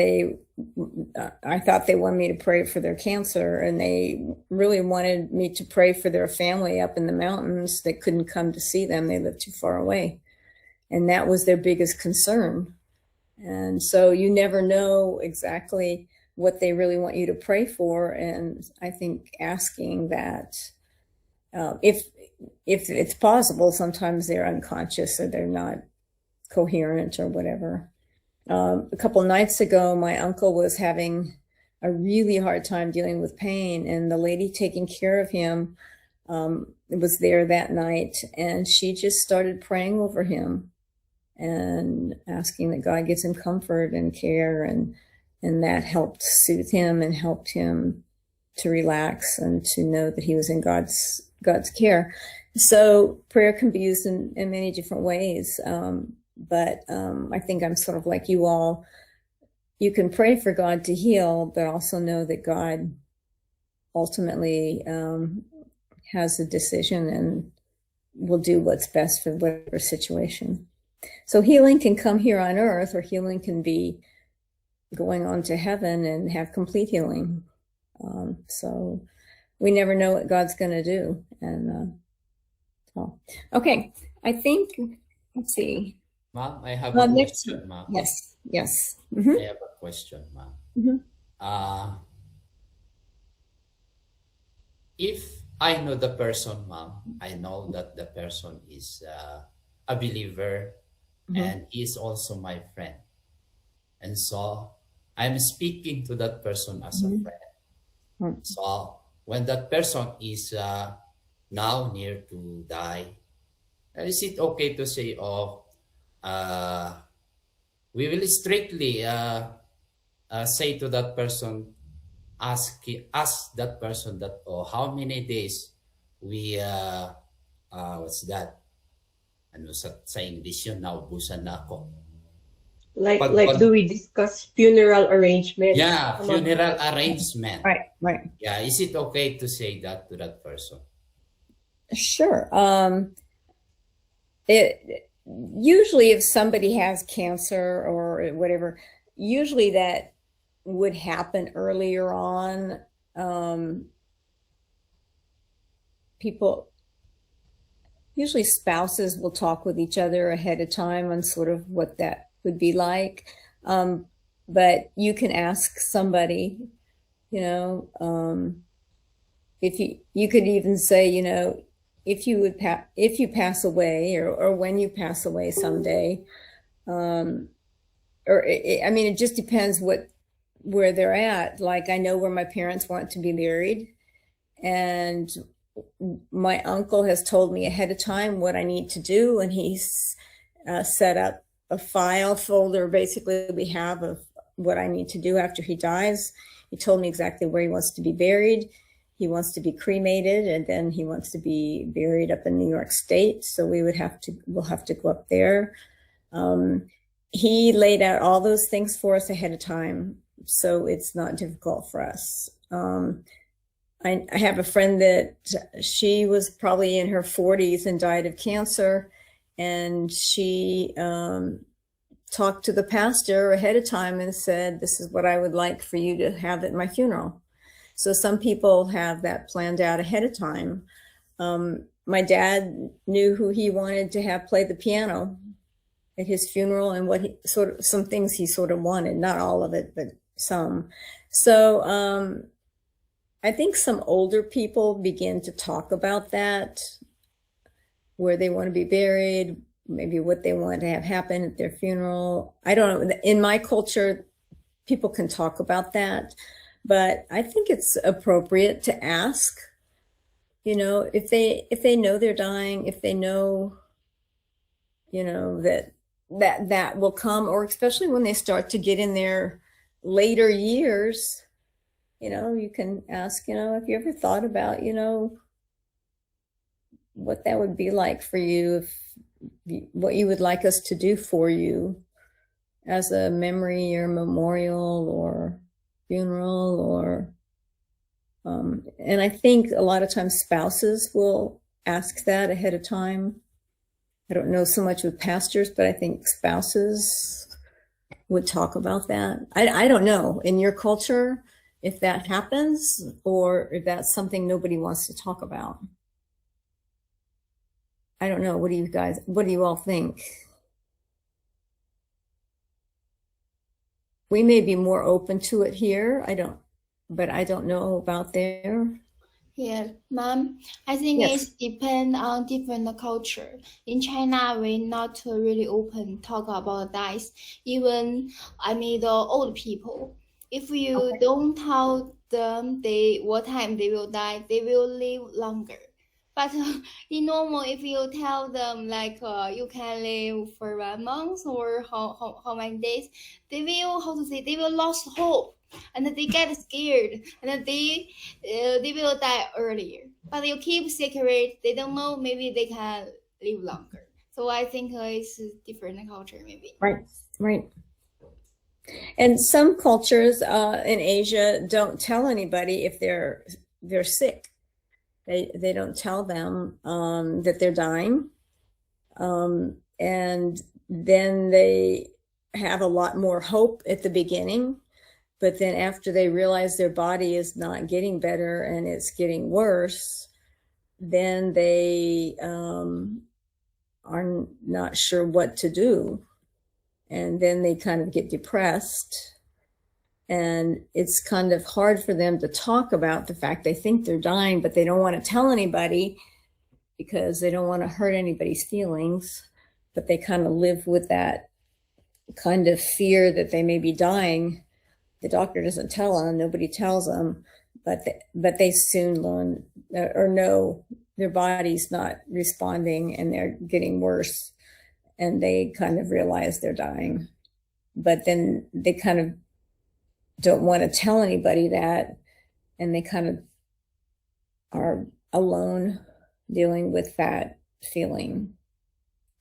I thought they wanted me to pray for their cancer, and they really wanted me to pray for their family up in the mountains that couldn't come to see them. They lived too far away. And that was their biggest concern. And so you never know exactly what they really want you to pray for. And I think asking that, if it's possible, sometimes they're unconscious or they're not coherent or whatever. A couple nights ago, my uncle was having a really hard time dealing with pain, and the lady taking care of him was there that night, and she just started praying over him and asking that God gives him comfort and care, and that helped soothe him and helped him to relax and to know that he was in God's care. So prayer can be used in many different ways. But I think I'm sort of like you all. You can pray for God to heal, but also know that God ultimately has a decision and will do what's best for whatever situation. So healing can come here on earth, or healing can be going on to heaven and have complete healing. So we never know what God's going to do. And okay, I think, let's see. Ma'am, I have a question, ma'am. Yes. I have a question, ma'am. If I know the person, ma'am, I know that the person is a believer, and he is also my friend. And so I'm speaking to that person as a friend. So when that person is now near to die, is it okay to say, we will strictly say to that person, ask that person that, how many days we what's that? Ano sa English yun? Naubusan na ako. Like do we discuss funeral arrangements? Yeah, funeral arrangement. Right. Yeah, is it okay to say that to that person? Sure. Usually if somebody has cancer or whatever, usually that would happen earlier on. Usually spouses will talk with each other ahead of time on sort of what that would be like. But you can ask somebody, you know, if you could even say, you know, if you pass away, or when you pass away someday, I mean, it just depends where they're at. Like, I know where my parents want to be married, and my uncle has told me ahead of time what I need to do, and he's set up a file folder, basically we have, of what I need to do after he dies. He told me exactly where he wants to be buried. He wants to be cremated, and then he wants to be buried up in New York State. So we'll have to go up there. He laid out all those things for us ahead of time, so it's not difficult for us. I have a friend that she was probably in her 40s and died of cancer, and she talked to the pastor ahead of time and said, "This is what I would like for you to have at my funeral." So some people have that planned out ahead of time. My dad knew who he wanted to have play the piano at his funeral, and some things he sort of wanted, not all of it, but some. So I think some older people begin to talk about that, where they want to be buried, maybe what they want to have happen at their funeral. I don't know. In my culture, people can talk about that, But I think it's appropriate to ask, if they know they're dying, if they know, that will come, or especially when they start to get in their later years, you can ask, have you ever thought about, what that would be like for you, what you would like us to do for you as a memory or memorial or funeral, or and I think a lot of times spouses will ask that ahead of time. I don't know so much with pastors, but I think spouses would talk about that. I don't know in your culture if that happens or if that's something nobody wants to talk about. I don't know. What do you all think? We may be more open to it here. But I don't know about there. Yeah, Mom, I think Yes. it depends on different culture. In China, we not really open talk about dice. Even, the old people. If you don't tell them what time they will die, they will live longer. But in normal, if you tell them you can live for 1 month or how many days, they will they will lose hope and they get scared and they will die earlier. But you keep secret, they don't know, maybe they can live longer. So I think it's a different culture maybe. Right. And some cultures in Asia don't tell anybody if they're sick. They don't tell them that they're dying, and then they have a lot more hope at the beginning. But then after they realize their body is not getting better and it's getting worse, then they are not sure what to do. And then they kind of get depressed. And it's kind of hard for them to talk about the fact they think they're dying, but they don't want to tell anybody because they don't want to hurt anybody's feelings. But they kind of live with that kind of fear that they may be dying. The doctor doesn't tell them, nobody tells them, but they soon learn or know their body's not responding and they're getting worse, and they kind of realize they're dying. But then they kind of don't want to tell anybody that, and they kind of are alone dealing with that feeling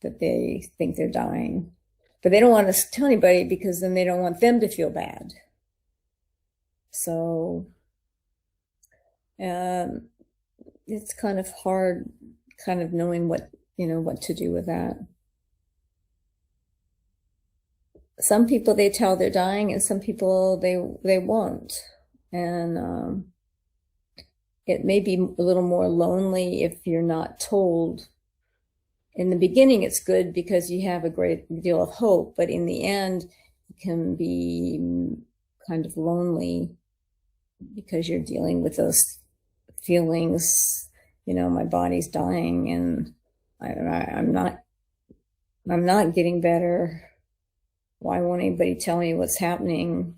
that they think they're dying. But they don't want to tell anybody because then they don't want them to feel bad. So it's kind of hard kind of knowing what to do with that. Some people, they tell they're dying, and some people they won't. And it may be a little more lonely if you're not told. In the beginning, it's good because you have a great deal of hope, but in the end, it can be kind of lonely because you're dealing with those feelings. My body's dying, and I'm not getting better. Why won't anybody tell me what's happening?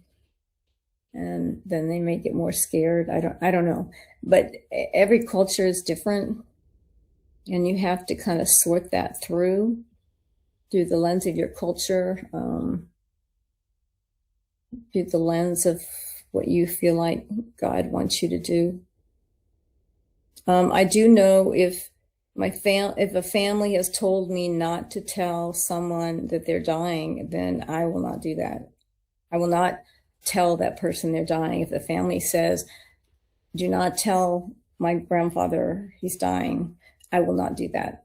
And then they may get more scared. I don't know. But every culture is different, and you have to kind of sort that through the lens of your culture, through the lens of what you feel like God wants you to do. I do know if a family has told me not to tell someone that they're dying, then I will not do that. I will not tell that person they're dying. If the family says, do not tell my grandfather he's dying, I will not do that.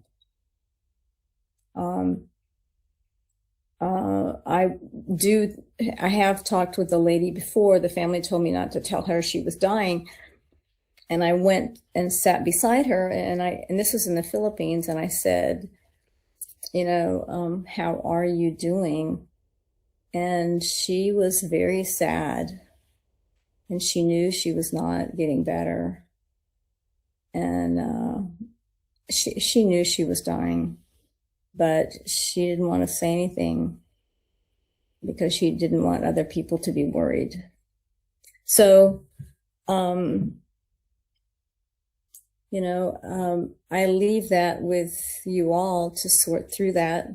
I have talked with a lady before. The family told me not to tell her she was dying. And I went and sat beside her, and this was in the Philippines, and I said, how are you doing? And she was very sad, and she knew she was not getting better. And she knew she was dying, but she didn't want to say anything because she didn't want other people to be worried. So I leave that with you all to sort through that.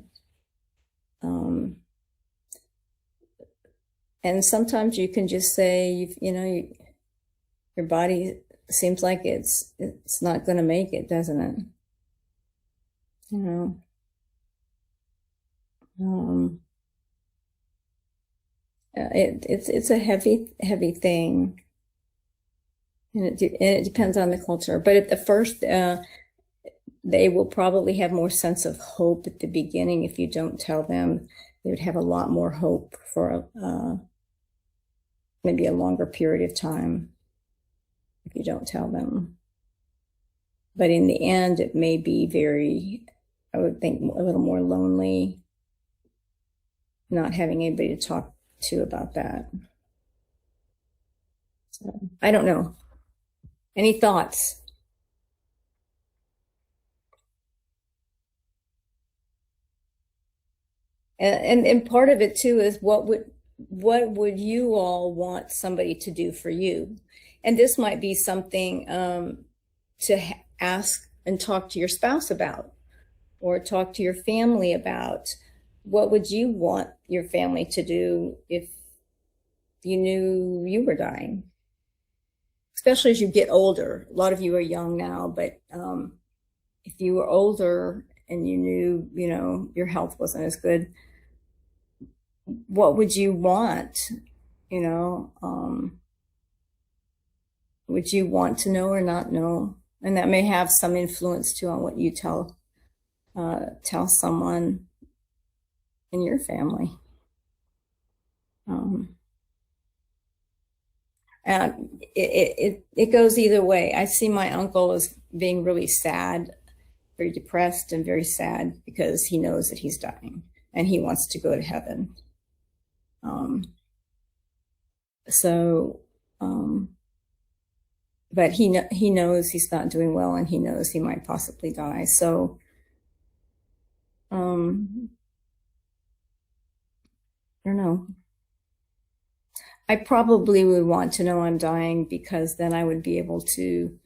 And sometimes you can just say, your body seems like it's not going to make it, doesn't it? It's a heavy thing, and it depends on the culture. But at the first, they will probably have more sense of hope at the beginning. If you don't tell them, they would have a lot more hope for maybe a longer period of time if you don't tell them. But in the end, it may be I would think, a little more lonely, not having anybody to talk to about that. So, I don't know. Any thoughts? And part of it too is what would you all want somebody to do for you? And this might be something to ask and talk to your spouse about, or talk to your family about. What would you want your family to do if you knew you were dying? Especially as you get older. A lot of you are young now, but if you were older and you knew, your health wasn't as good, what would you want? Would you want to know or not know? And that may have some influence too on what you tell someone in your family. And it goes either way. I see my uncle as being really sad, very depressed and very sad because he knows that he's dying and he wants to go to heaven. But he knows he's not doing well, and he knows he might possibly die. So, I don't know. I probably would want to know I'm dying, because then I would be able to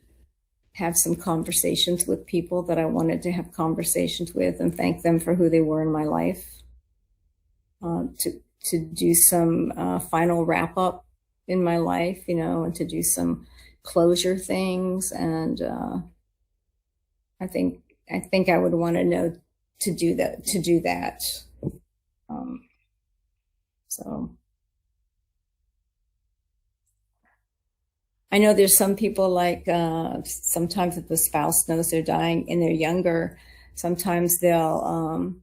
have some conversations with people that I wanted to have conversations with, and thank them for who they were in my life. To do some final wrap up in my life, and to do some closure things. And I think I would want to know to do that. So I know there's some people like sometimes if the spouse knows they're dying and they're younger, sometimes they'll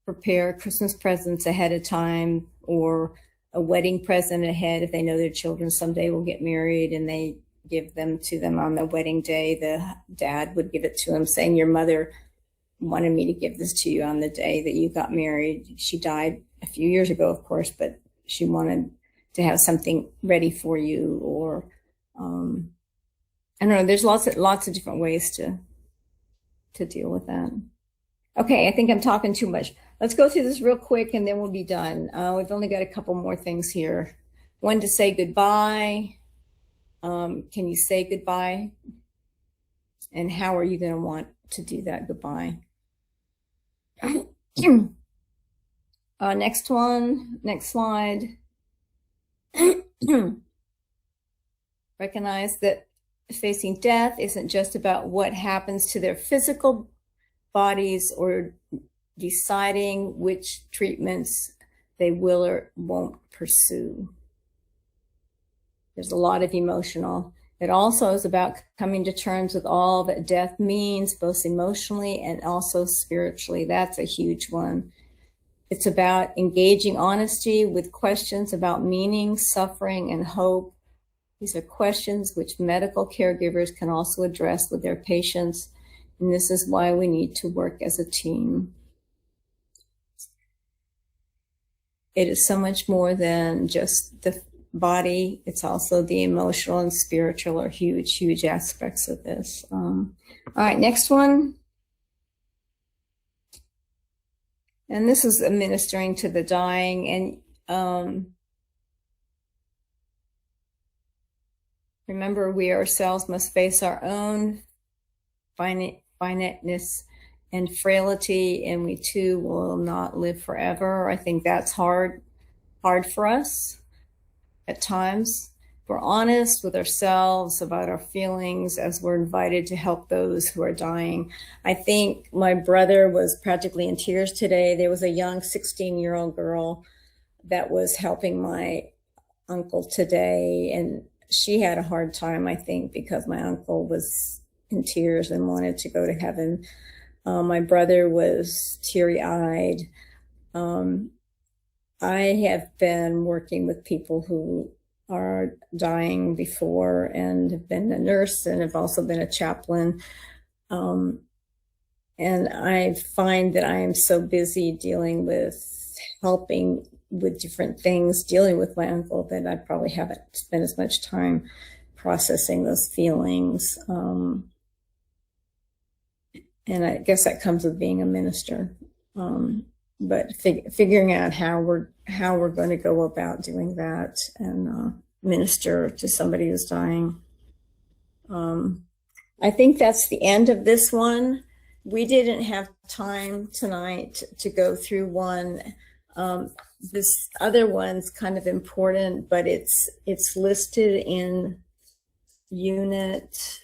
prepare Christmas presents ahead of time, or a wedding present ahead if they know their children someday will get married, and they give them to them on the wedding day. The dad would give it to him saying, your mother wanted me to give this to you on the day that you got married. She died a few years ago, of course, but she wanted to have something ready for you. Or I don't know, there's lots of different ways to deal with that. Okay, I think I'm talking too much. Let's go through this real quick and then we'll be done. We've only got a couple more things here. One, to say goodbye. Can you say goodbye? And how are you going to want to do that goodbye? Next one, next slide. Recognize that facing death isn't just about what happens to their physical bodies, or deciding which treatments they will or won't pursue. There's a lot of emotional. It also is about coming to terms with all that death means, both emotionally and also spiritually. That's a huge one. It's about engaging honesty with questions about meaning, suffering, and hope. These are questions which medical caregivers can also address with their patients, and this is why we need to work as a team. It is so much more than just the body. It's also the emotional and spiritual are huge, huge aspects of this. All right, next one. And this is ministering to the dying. And Remember, we ourselves must face our own finiteness and frailty, and we too will not live forever. I think that's hard for us at times. We're honest with ourselves about our feelings as we're invited to help those who are dying. I think my brother was practically in tears today. There was a young 16-year-old girl that was helping my uncle today, and she had a hard time, I think, because my uncle was in tears and wanted to go to heaven. My brother was teary-eyed. I have been working with people who are dying before and have been a nurse and have also been a chaplain. And I find that I am so busy dealing with helping with different things, dealing with my uncle, that I probably haven't spent as much time processing those feelings. And I guess that comes with being a minister. But figuring out how we're going to go about doing that and minister to somebody who's dying. I think that's the end of this one. We didn't have time tonight to go through one. This other one's kind of important, but it's listed in unit.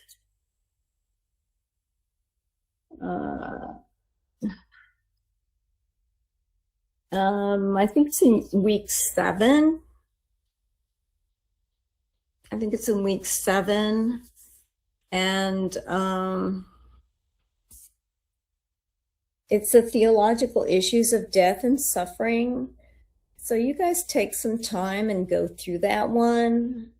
I think it's in week 7. I think it's in week 7. And it's the theological issues of death and suffering. So you guys take some time and go through that one.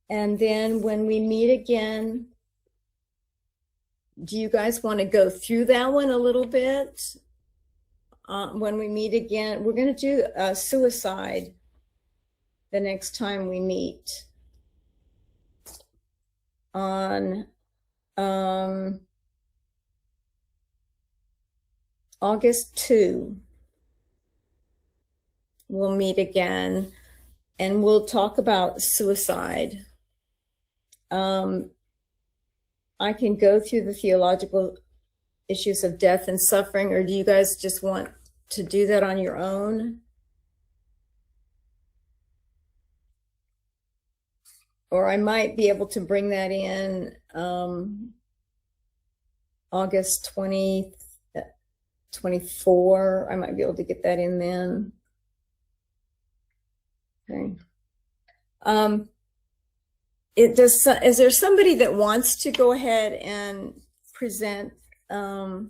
And then when we meet again, do you guys want to go through that one a little bit? When we meet again, we're going to do suicide the next time we meet on August 2. We'll meet again and we'll talk about suicide. I can go through the theological issues of death and suffering, or do you guys just want to do that on your own? Or I might be able to bring that in August 24. I might be able to get that in then. Okay. Is there somebody that wants to go ahead and present the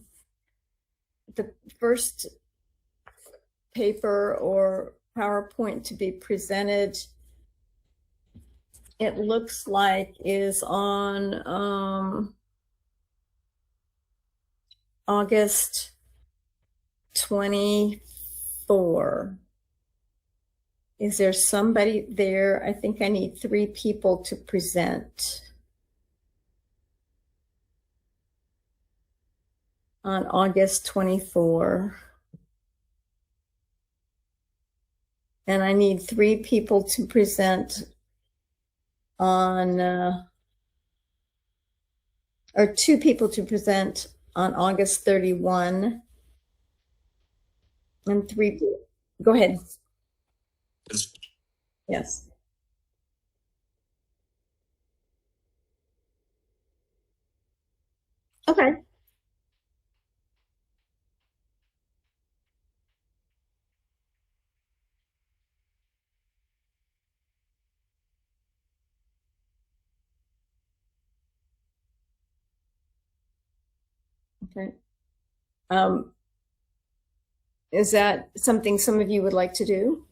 first paper or PowerPoint to be presented? It looks like is on August 24. Is there somebody there? I think I need 3 people to present on August 24. And I need 3 people to present on, or 2 people to present on August 31. And 3, go ahead. Yes. Okay. Okay. Is that something some of you would like to do?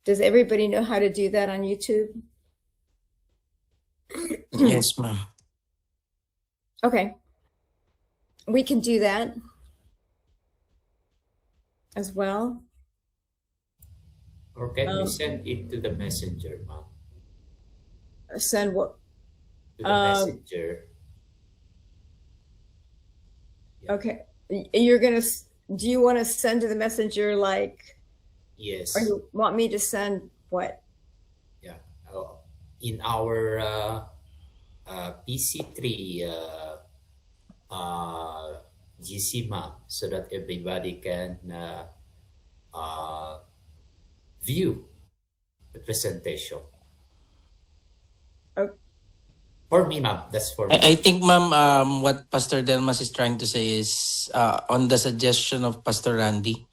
Does everybody know how to do that on YouTube? Yes, ma'am. Okay. We can do that as well. Or can we send it to the messenger, ma'am? Send what? To the messenger. Okay. You're going to do you want to send to the messenger like, Yes. or you want me to send what? Yeah. In our PC3 GC map, so that everybody can view the presentation. Oh, For me, ma'am. That's for me. I think, ma'am, what Pastor Delmas is trying to say is on the suggestion of Pastor Randy,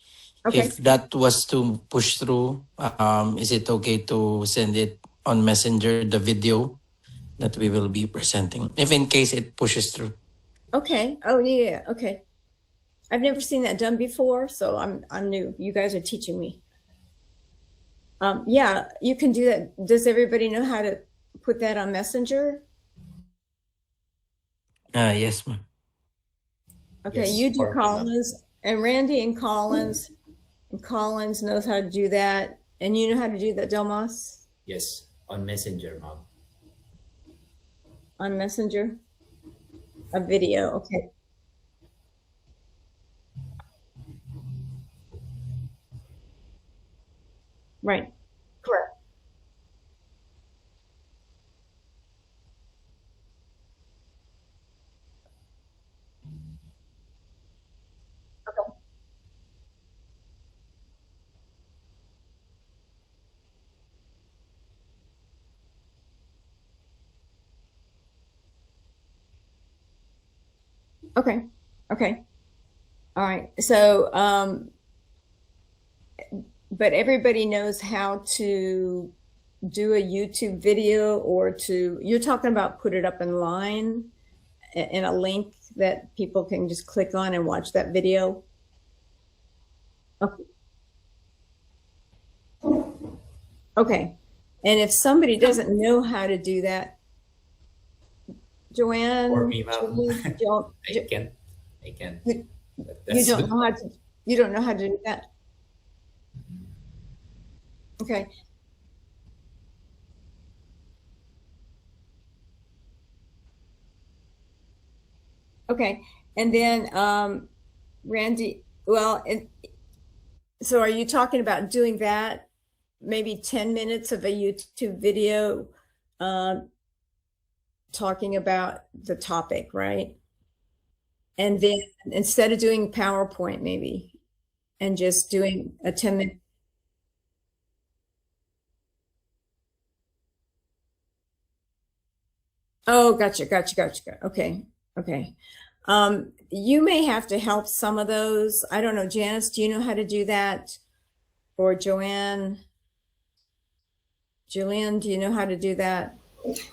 okay. if that was to push through, is it okay to send it on Messenger, the video that we will be presenting, if in case it pushes through? Okay. Oh, yeah. Okay. I've never seen that done before, so I'm new. You guys are teaching me. Yeah, you can do that. Does everybody know how to put that on Messenger? Yes, ma'am. Okay, Yes, you do for me, ma'am. Collins, and Randy and Collins. And Collins knows how to do that. And you know how to do that, Delmas? Yes, on Messenger, ma'am. On Messenger? A video, okay. Right, correct. Okay. Okay. Okay. All right. So, but everybody knows how to do a YouTube video or you're talking about put it up in line in a link that people can just click on and watch that video. Okay. Okay. And if somebody doesn't know how to do that, Joanne, For me, ma'am. you I can. You- But you that's don't good. know how to, you don't know how to do that. Okay. Okay. And then, Randy, well, so are you talking about doing that? Maybe 10 minutes of a YouTube video, talking about the topic, right? And then instead of doing PowerPoint, maybe, and just doing a 10-minute. Oh, gotcha. Okay. Okay. You may have to help some of those. I don't know, Janice, do you know how to do that? Or Joanne? Julian, do you know how to do that?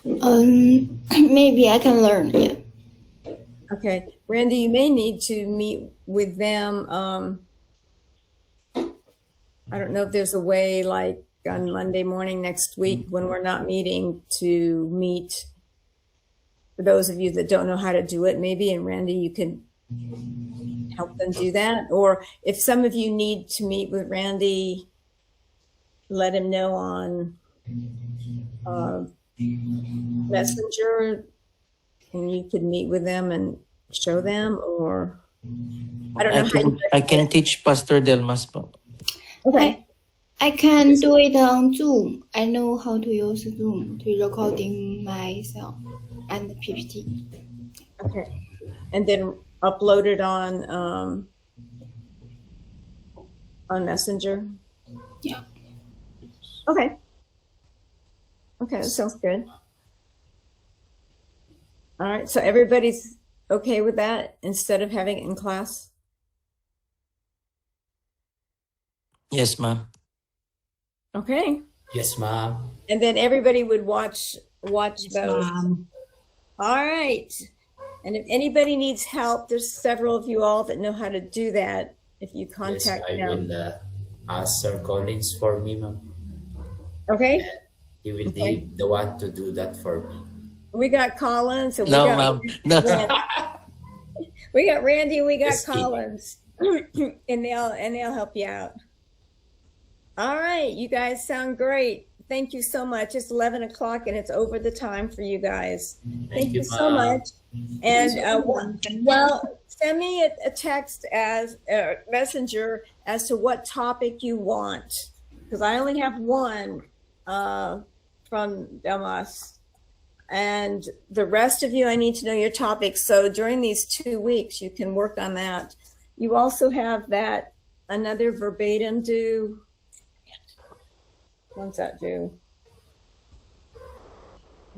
Maybe I can learn. Yeah. Okay. Randy, you may need to meet with them. I don't know if there's a way like on Monday morning next week when we're not meeting to meet. For those of you that don't know how to do it, maybe, and Randy, you can help them do that. Or if some of you need to meet with Randy, let him know on Messenger, and you could meet with them and show them, or I don't know. I can teach Pastor Delmas. Okay. I can do it on Zoom. I know how to use Zoom to recording myself and the PPT. Okay. And then upload it on Messenger. Yeah. Okay. Okay, that sounds good. All right, so everybody's okay with that instead of having it in class? Yes, ma'am. Okay. Yes, ma'am. And then everybody would watch those. Mom. All right. And if anybody needs help, there's several of you all that know how to do that. If you Yes, contact I them. will ask Sir Collins for me, ma'am. Okay. He will Okay. be the one to do that for me. We got Collins and No, we got ma'am. No. we got Randy, we got Just kidding. Collins. and they'll help you out. All right, you guys sound great. Thank you so much. It's 11 o'clock and it's over the time for you guys. Thank you you, so ma'am. much. And well, send me a text as a messenger as to what topic you want, because I only have one from Damas. And the rest of you, I need to know your topics. So during these 2 weeks, you can work on that. You also have that another verbatim due. When's that due?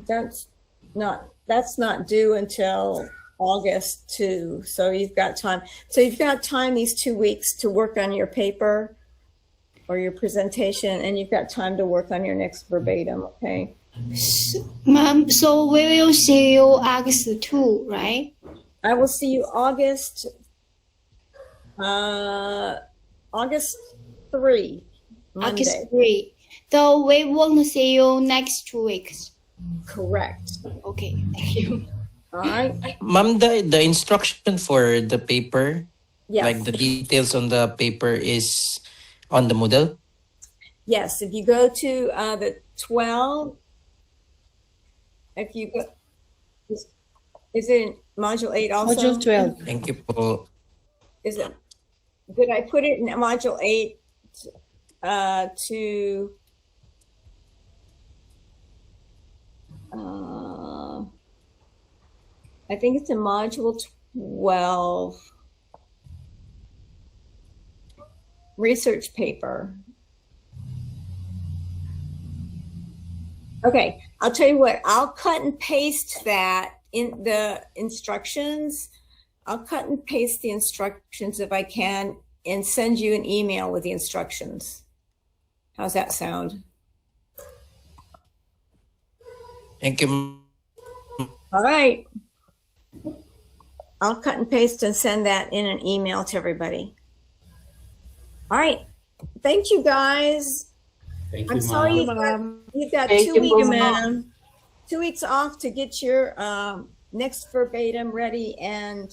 That's not due until August 2. So you've got time. So you've got time these 2 weeks to work on your paper or your presentation, and you've got time to work on your next verbatim, okay? Ma'am, so we will see you August 2, right? I will see you August 3, Monday. August 3. So we won't see you next 2 weeks. Correct. Okay, thank you. All right. Ma'am, the instruction for the paper, Yes. like the details on the paper is on the Moodle? Yes. If you go to the 12, if you go, is it in module 8 also? Module 12. Thank you po. Is it? Did I put it in module 8 to? I think it's in module 12. Research paper. Okay, I'll tell you what, I'll cut and paste that in the instructions. I'll cut and paste the instructions if I can and send you an email with the instructions. How's that sound? Thank you. All right. I'll cut and paste and send that in an email to everybody. All right. Thank you, guys. Thank I'm you, sorry ma'am. you've got Thank 2 you, weeks ma'am. off. 2 weeks off to get your next verbatim ready. And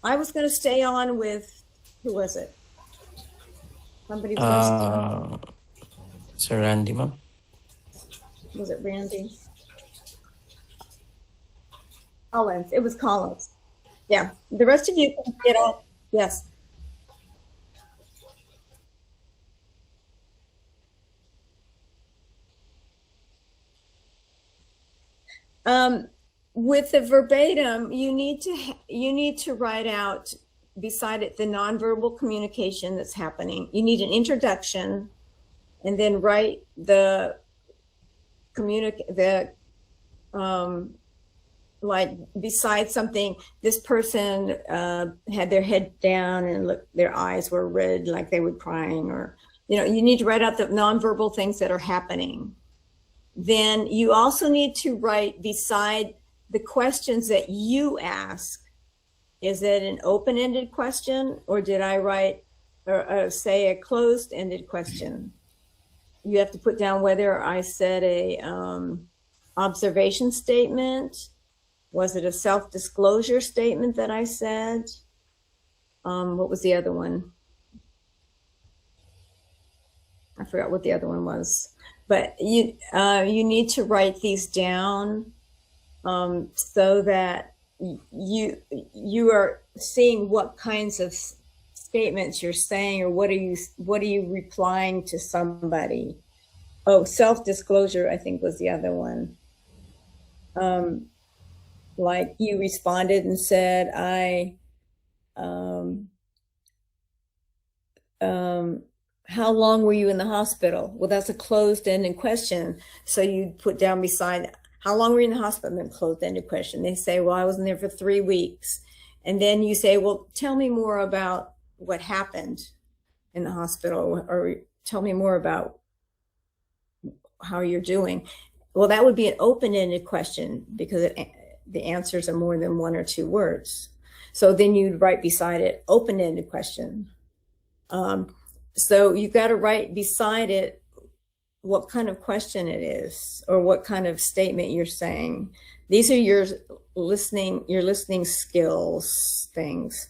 I was going to stay on with, who was it? Somebody was, Sir Randy, ma'am. was it Randy? Collins. It was Collins. Yeah. The rest of you can get on. Yes. With the verbatim, you need to write out beside it the nonverbal communication that's happening. You need an introduction, and then write the like beside something. This person had their head down and their eyes were red, like they were crying, or you need to write out the nonverbal things that are happening. Then you also need to write beside the questions that you ask. Is it an open-ended question, or did I write or say a closed-ended question? You have to put down whether I said a observation statement. Was it a self-disclosure statement that I said? What was the other one? I forgot what the other one was. But you need to write these down so that you are seeing what kinds of statements you're saying, or what are you replying to somebody. Oh, self-disclosure, I think, was the other one. Like you responded and said, how long were you in the hospital? Well, that's a closed-ended question. So you put down beside, how long were you in the hospital? And then closed-ended question. They say, well, I was in there for 3 weeks. And then you say, well, tell me more about what happened in the hospital, or tell me more about how you're doing. Well, that would be an open-ended question, because the answers are more than 1 or 2 words. So then you'd write beside it, open-ended question. So you've got to write beside it what kind of question it is, or what kind of statement you're saying. These are your listening skills things.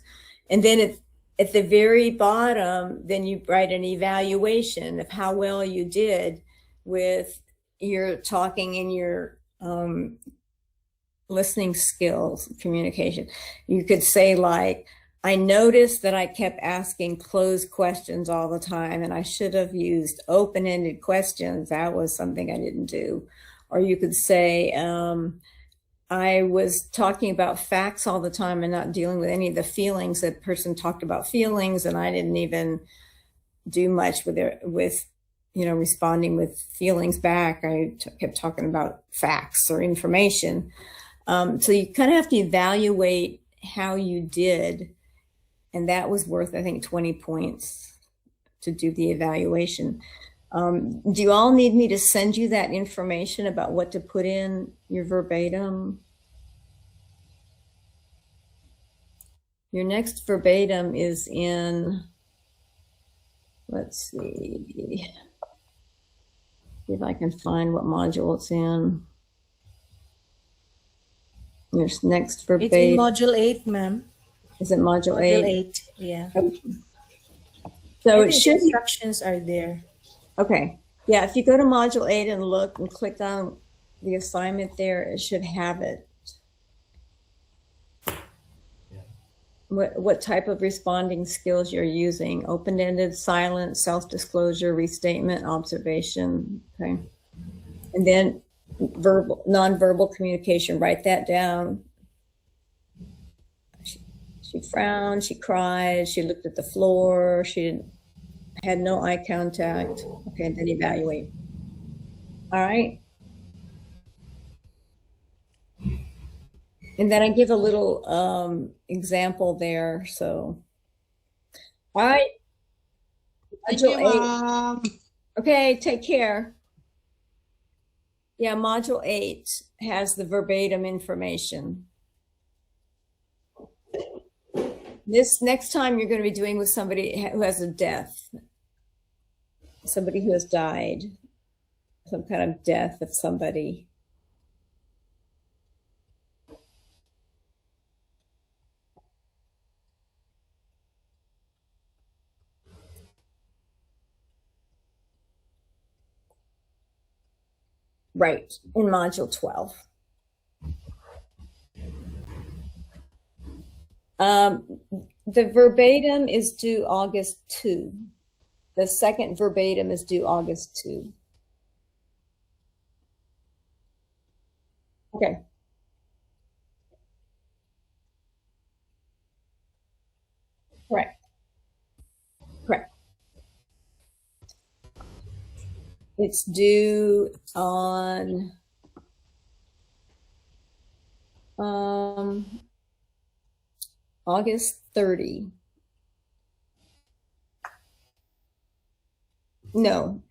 And then at the very bottom, then you write an evaluation of how well you did with you're talking in your listening skills, communication. You could say like, I noticed that I kept asking closed questions all the time and I should have used open-ended questions. That was something I didn't do. Or you could say, I was talking about facts all the time and not dealing with any of the feelings. That person talked about feelings and I didn't even do much with responding with feelings back. I kept talking about facts or information. So you kind of have to evaluate how you did. And that was worth, I think, 20 points to do the evaluation. Do you all need me to send you that information about what to put in your verbatim? Your next verbatim is in, let's see if I can find what module it's in. Your next verbatim. It's in module 8, ma'am. Is it module 8? Yeah. Okay. So it should. Instructions are there. Okay. Yeah, if you go to module 8 and look and click on the assignment there, it should have it. What type of responding skills you're using: open-ended, silent, self-disclosure, restatement, observation. Okay. And then verbal, non-verbal communication. Write that down. She frowned, she cried, she looked at the floor, she had no eye contact. Okay, and then evaluate. All right. And then I give a little example there. So, all right. Module 8. Okay, take care. Yeah, module 8 has the verbatim information. This next time you're going to be doing with somebody who has a death, somebody who has died, some kind of death of somebody. Right, in module 12. The verbatim is due August 2. The second verbatim is due August 2. Okay. Correct. Correct. It's due on August 30. No,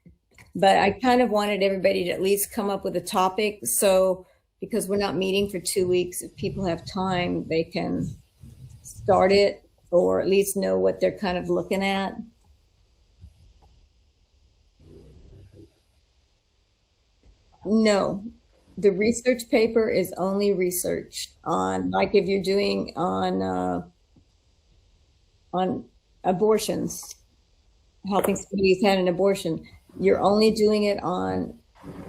but I kind of wanted everybody to at least come up with a topic. So because we're not meeting for 2 weeks, if people have time, they can start it or at least know what they're kind of looking at. No, the research paper is only research on, like if you're doing on abortions, helping somebody who's had an abortion, you're only doing it on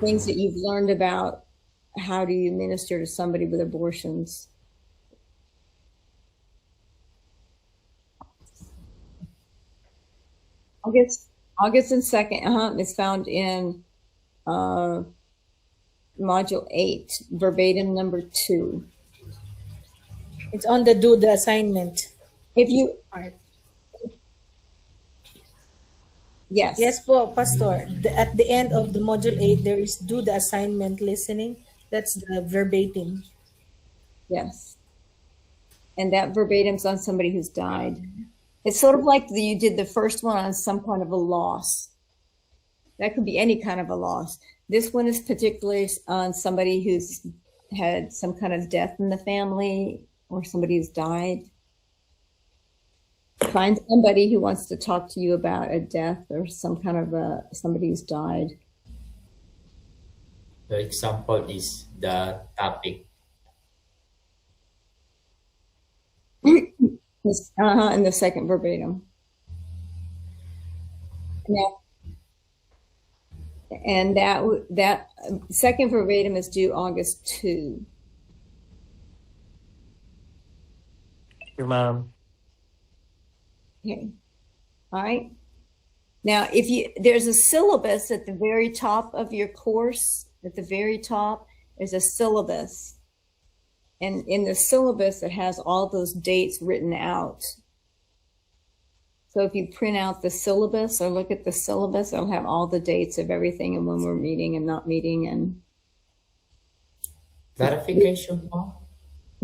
things that you've learned about how do you minister to somebody with abortions. August and 2nd, is found in module 8, verbatim number 2. It's on the do the assignment. If you part. Yes. Yes, po, Pastor. At the end of the module 8, there is do the assignment listening. That's the verbatim. Yes. And that verbatim's on somebody who's died. It's sort of like you did the first one on some kind of a loss. That could be any kind of a loss. This one is particularly on somebody who's had some kind of death in the family or somebody who's died. Find somebody who wants to talk to you about a death or some kind of somebody who's died. The example is the topic. In the second verbatim. And that second verbatim is due August 2. Your mom. Okay. All right. Now, there's a syllabus at the very top of your course, at the very top, there's a syllabus. And in the syllabus, it has all those dates written out. So if you print out the syllabus or look at the syllabus, it'll have all the dates of everything and when we're meeting and not meeting. And Clarification, Mom,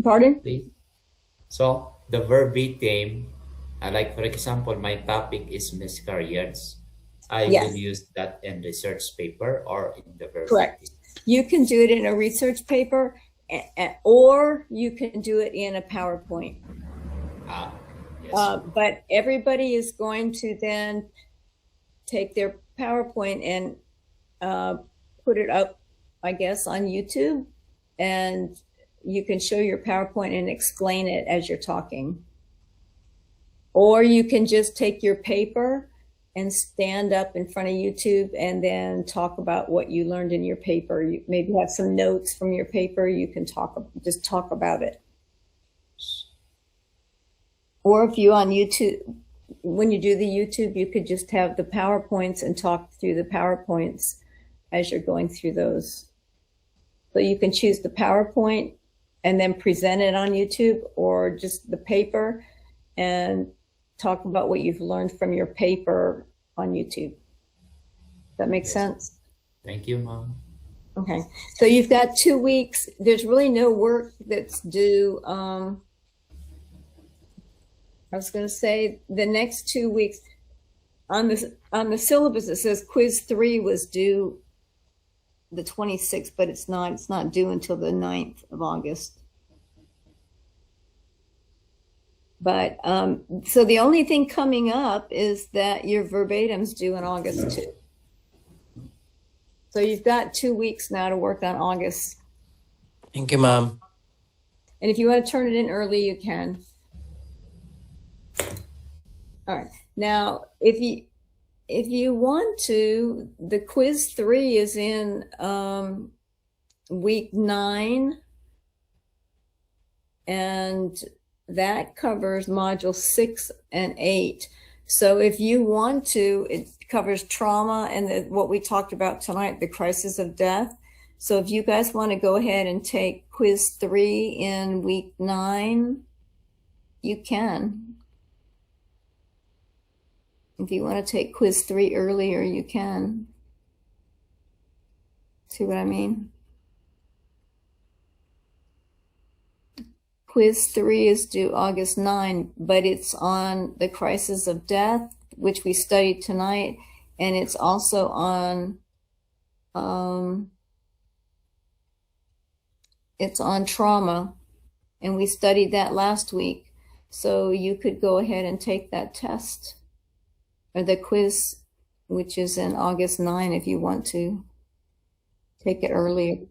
pardon? please. So the verbatim, like for example, my topic is miscarriage. I Yes. will use that in research paper or in the verbatim. Correct. You can do it in a research paper, or you can do it in a PowerPoint. Yes. But everybody is going to then take their PowerPoint and put it up, I guess, on YouTube, and you can show your PowerPoint and explain it as you're talking. Or you can just take your paper and stand up in front of YouTube and then talk about what you learned in your paper. You maybe have some notes from your paper. You can just talk about it. Or if you on YouTube, when you do the YouTube, you could just have the PowerPoints and talk through the PowerPoints as you're going through those. So you can choose the PowerPoint and then present it on YouTube, or just the paper and talk about what you've learned from your paper on YouTube. That makes sense? Thank you, Mom. Okay, so you've got 2 weeks. There's really no work that's due. I was going to say the next 2 weeks on the syllabus, it says quiz 3 was due the 26th, but it's not due until the 9th of August. But so the only thing coming up is that your verbatim's due in August 2. So you've got 2 weeks now to work on August. Thank you, Mom. And if you want to turn it in early, you can. All right. Now, if you want to, the quiz 3 is in week 9, and that covers module 6 and 8. So if you want to, it covers trauma and what we talked about tonight, the crisis of death. So if you guys want to go ahead and take quiz 3 in week 9, you can. If you want to take quiz 3 earlier, you can. See what I mean? Quiz 3 is due August 9, but it's on the crisis of death, which we studied tonight, and it's also on trauma, and we studied that last week. So you could go ahead and take that test, or the quiz, which is in August 9, if you want to take it earlier.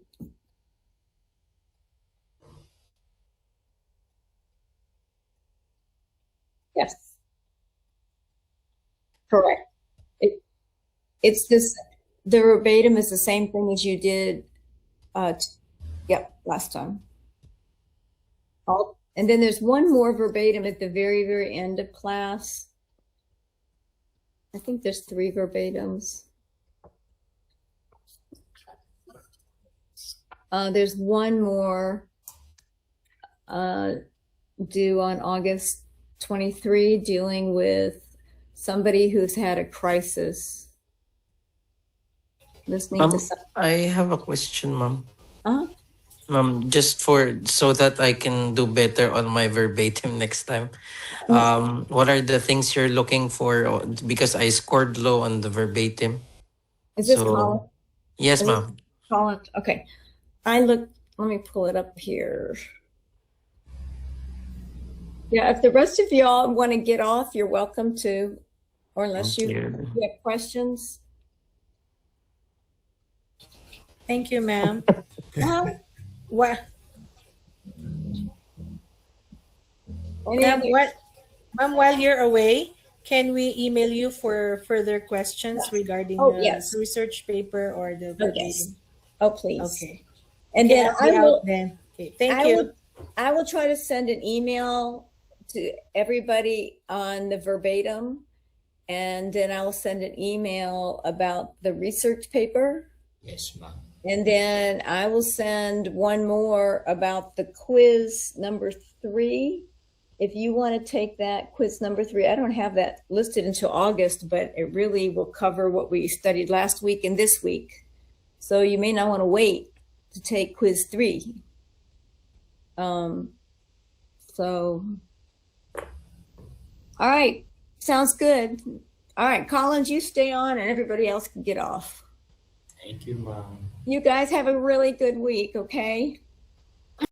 Yes. Correct. It's this, the verbatim is the same thing as you did, last time. And then there's one more verbatim at the very, very end of class. I think there's 3 verbatims. There's one more due on August 23, dealing with somebody who's had a crisis. Listening to some. I have a question, Mom. Uh-huh. Just so that I can do better on my verbatim next time. What are the things you're looking for? Because I scored low on the verbatim. Is this Colin? Yes, Mom. Colin, okay. Let me pull it up here. Yeah, if the rest of y'all want to get off, you're welcome to, or unless you have questions. Thank you, ma'am. What? Ma'am, while you're away, can we email you for further questions regarding Oh, the yes. research paper or the Oh, yes. verbatim? Oh, please. Okay. And Okay, then I'll be out then. Okay, thank you. I will try to send an email to everybody on the verbatim, and then I will send an email about the research paper. Yes, ma'am. And then I will send one more about the quiz number 3. If you want to take that quiz number 3, I don't have that listed until August, but it really will cover what we studied last week and this week. So you may not want to wait to take quiz 3. So, all right, sounds good. All right, Collins, you stay on and everybody else can get off. Thank you, ma'am. You guys have a really good week, okay?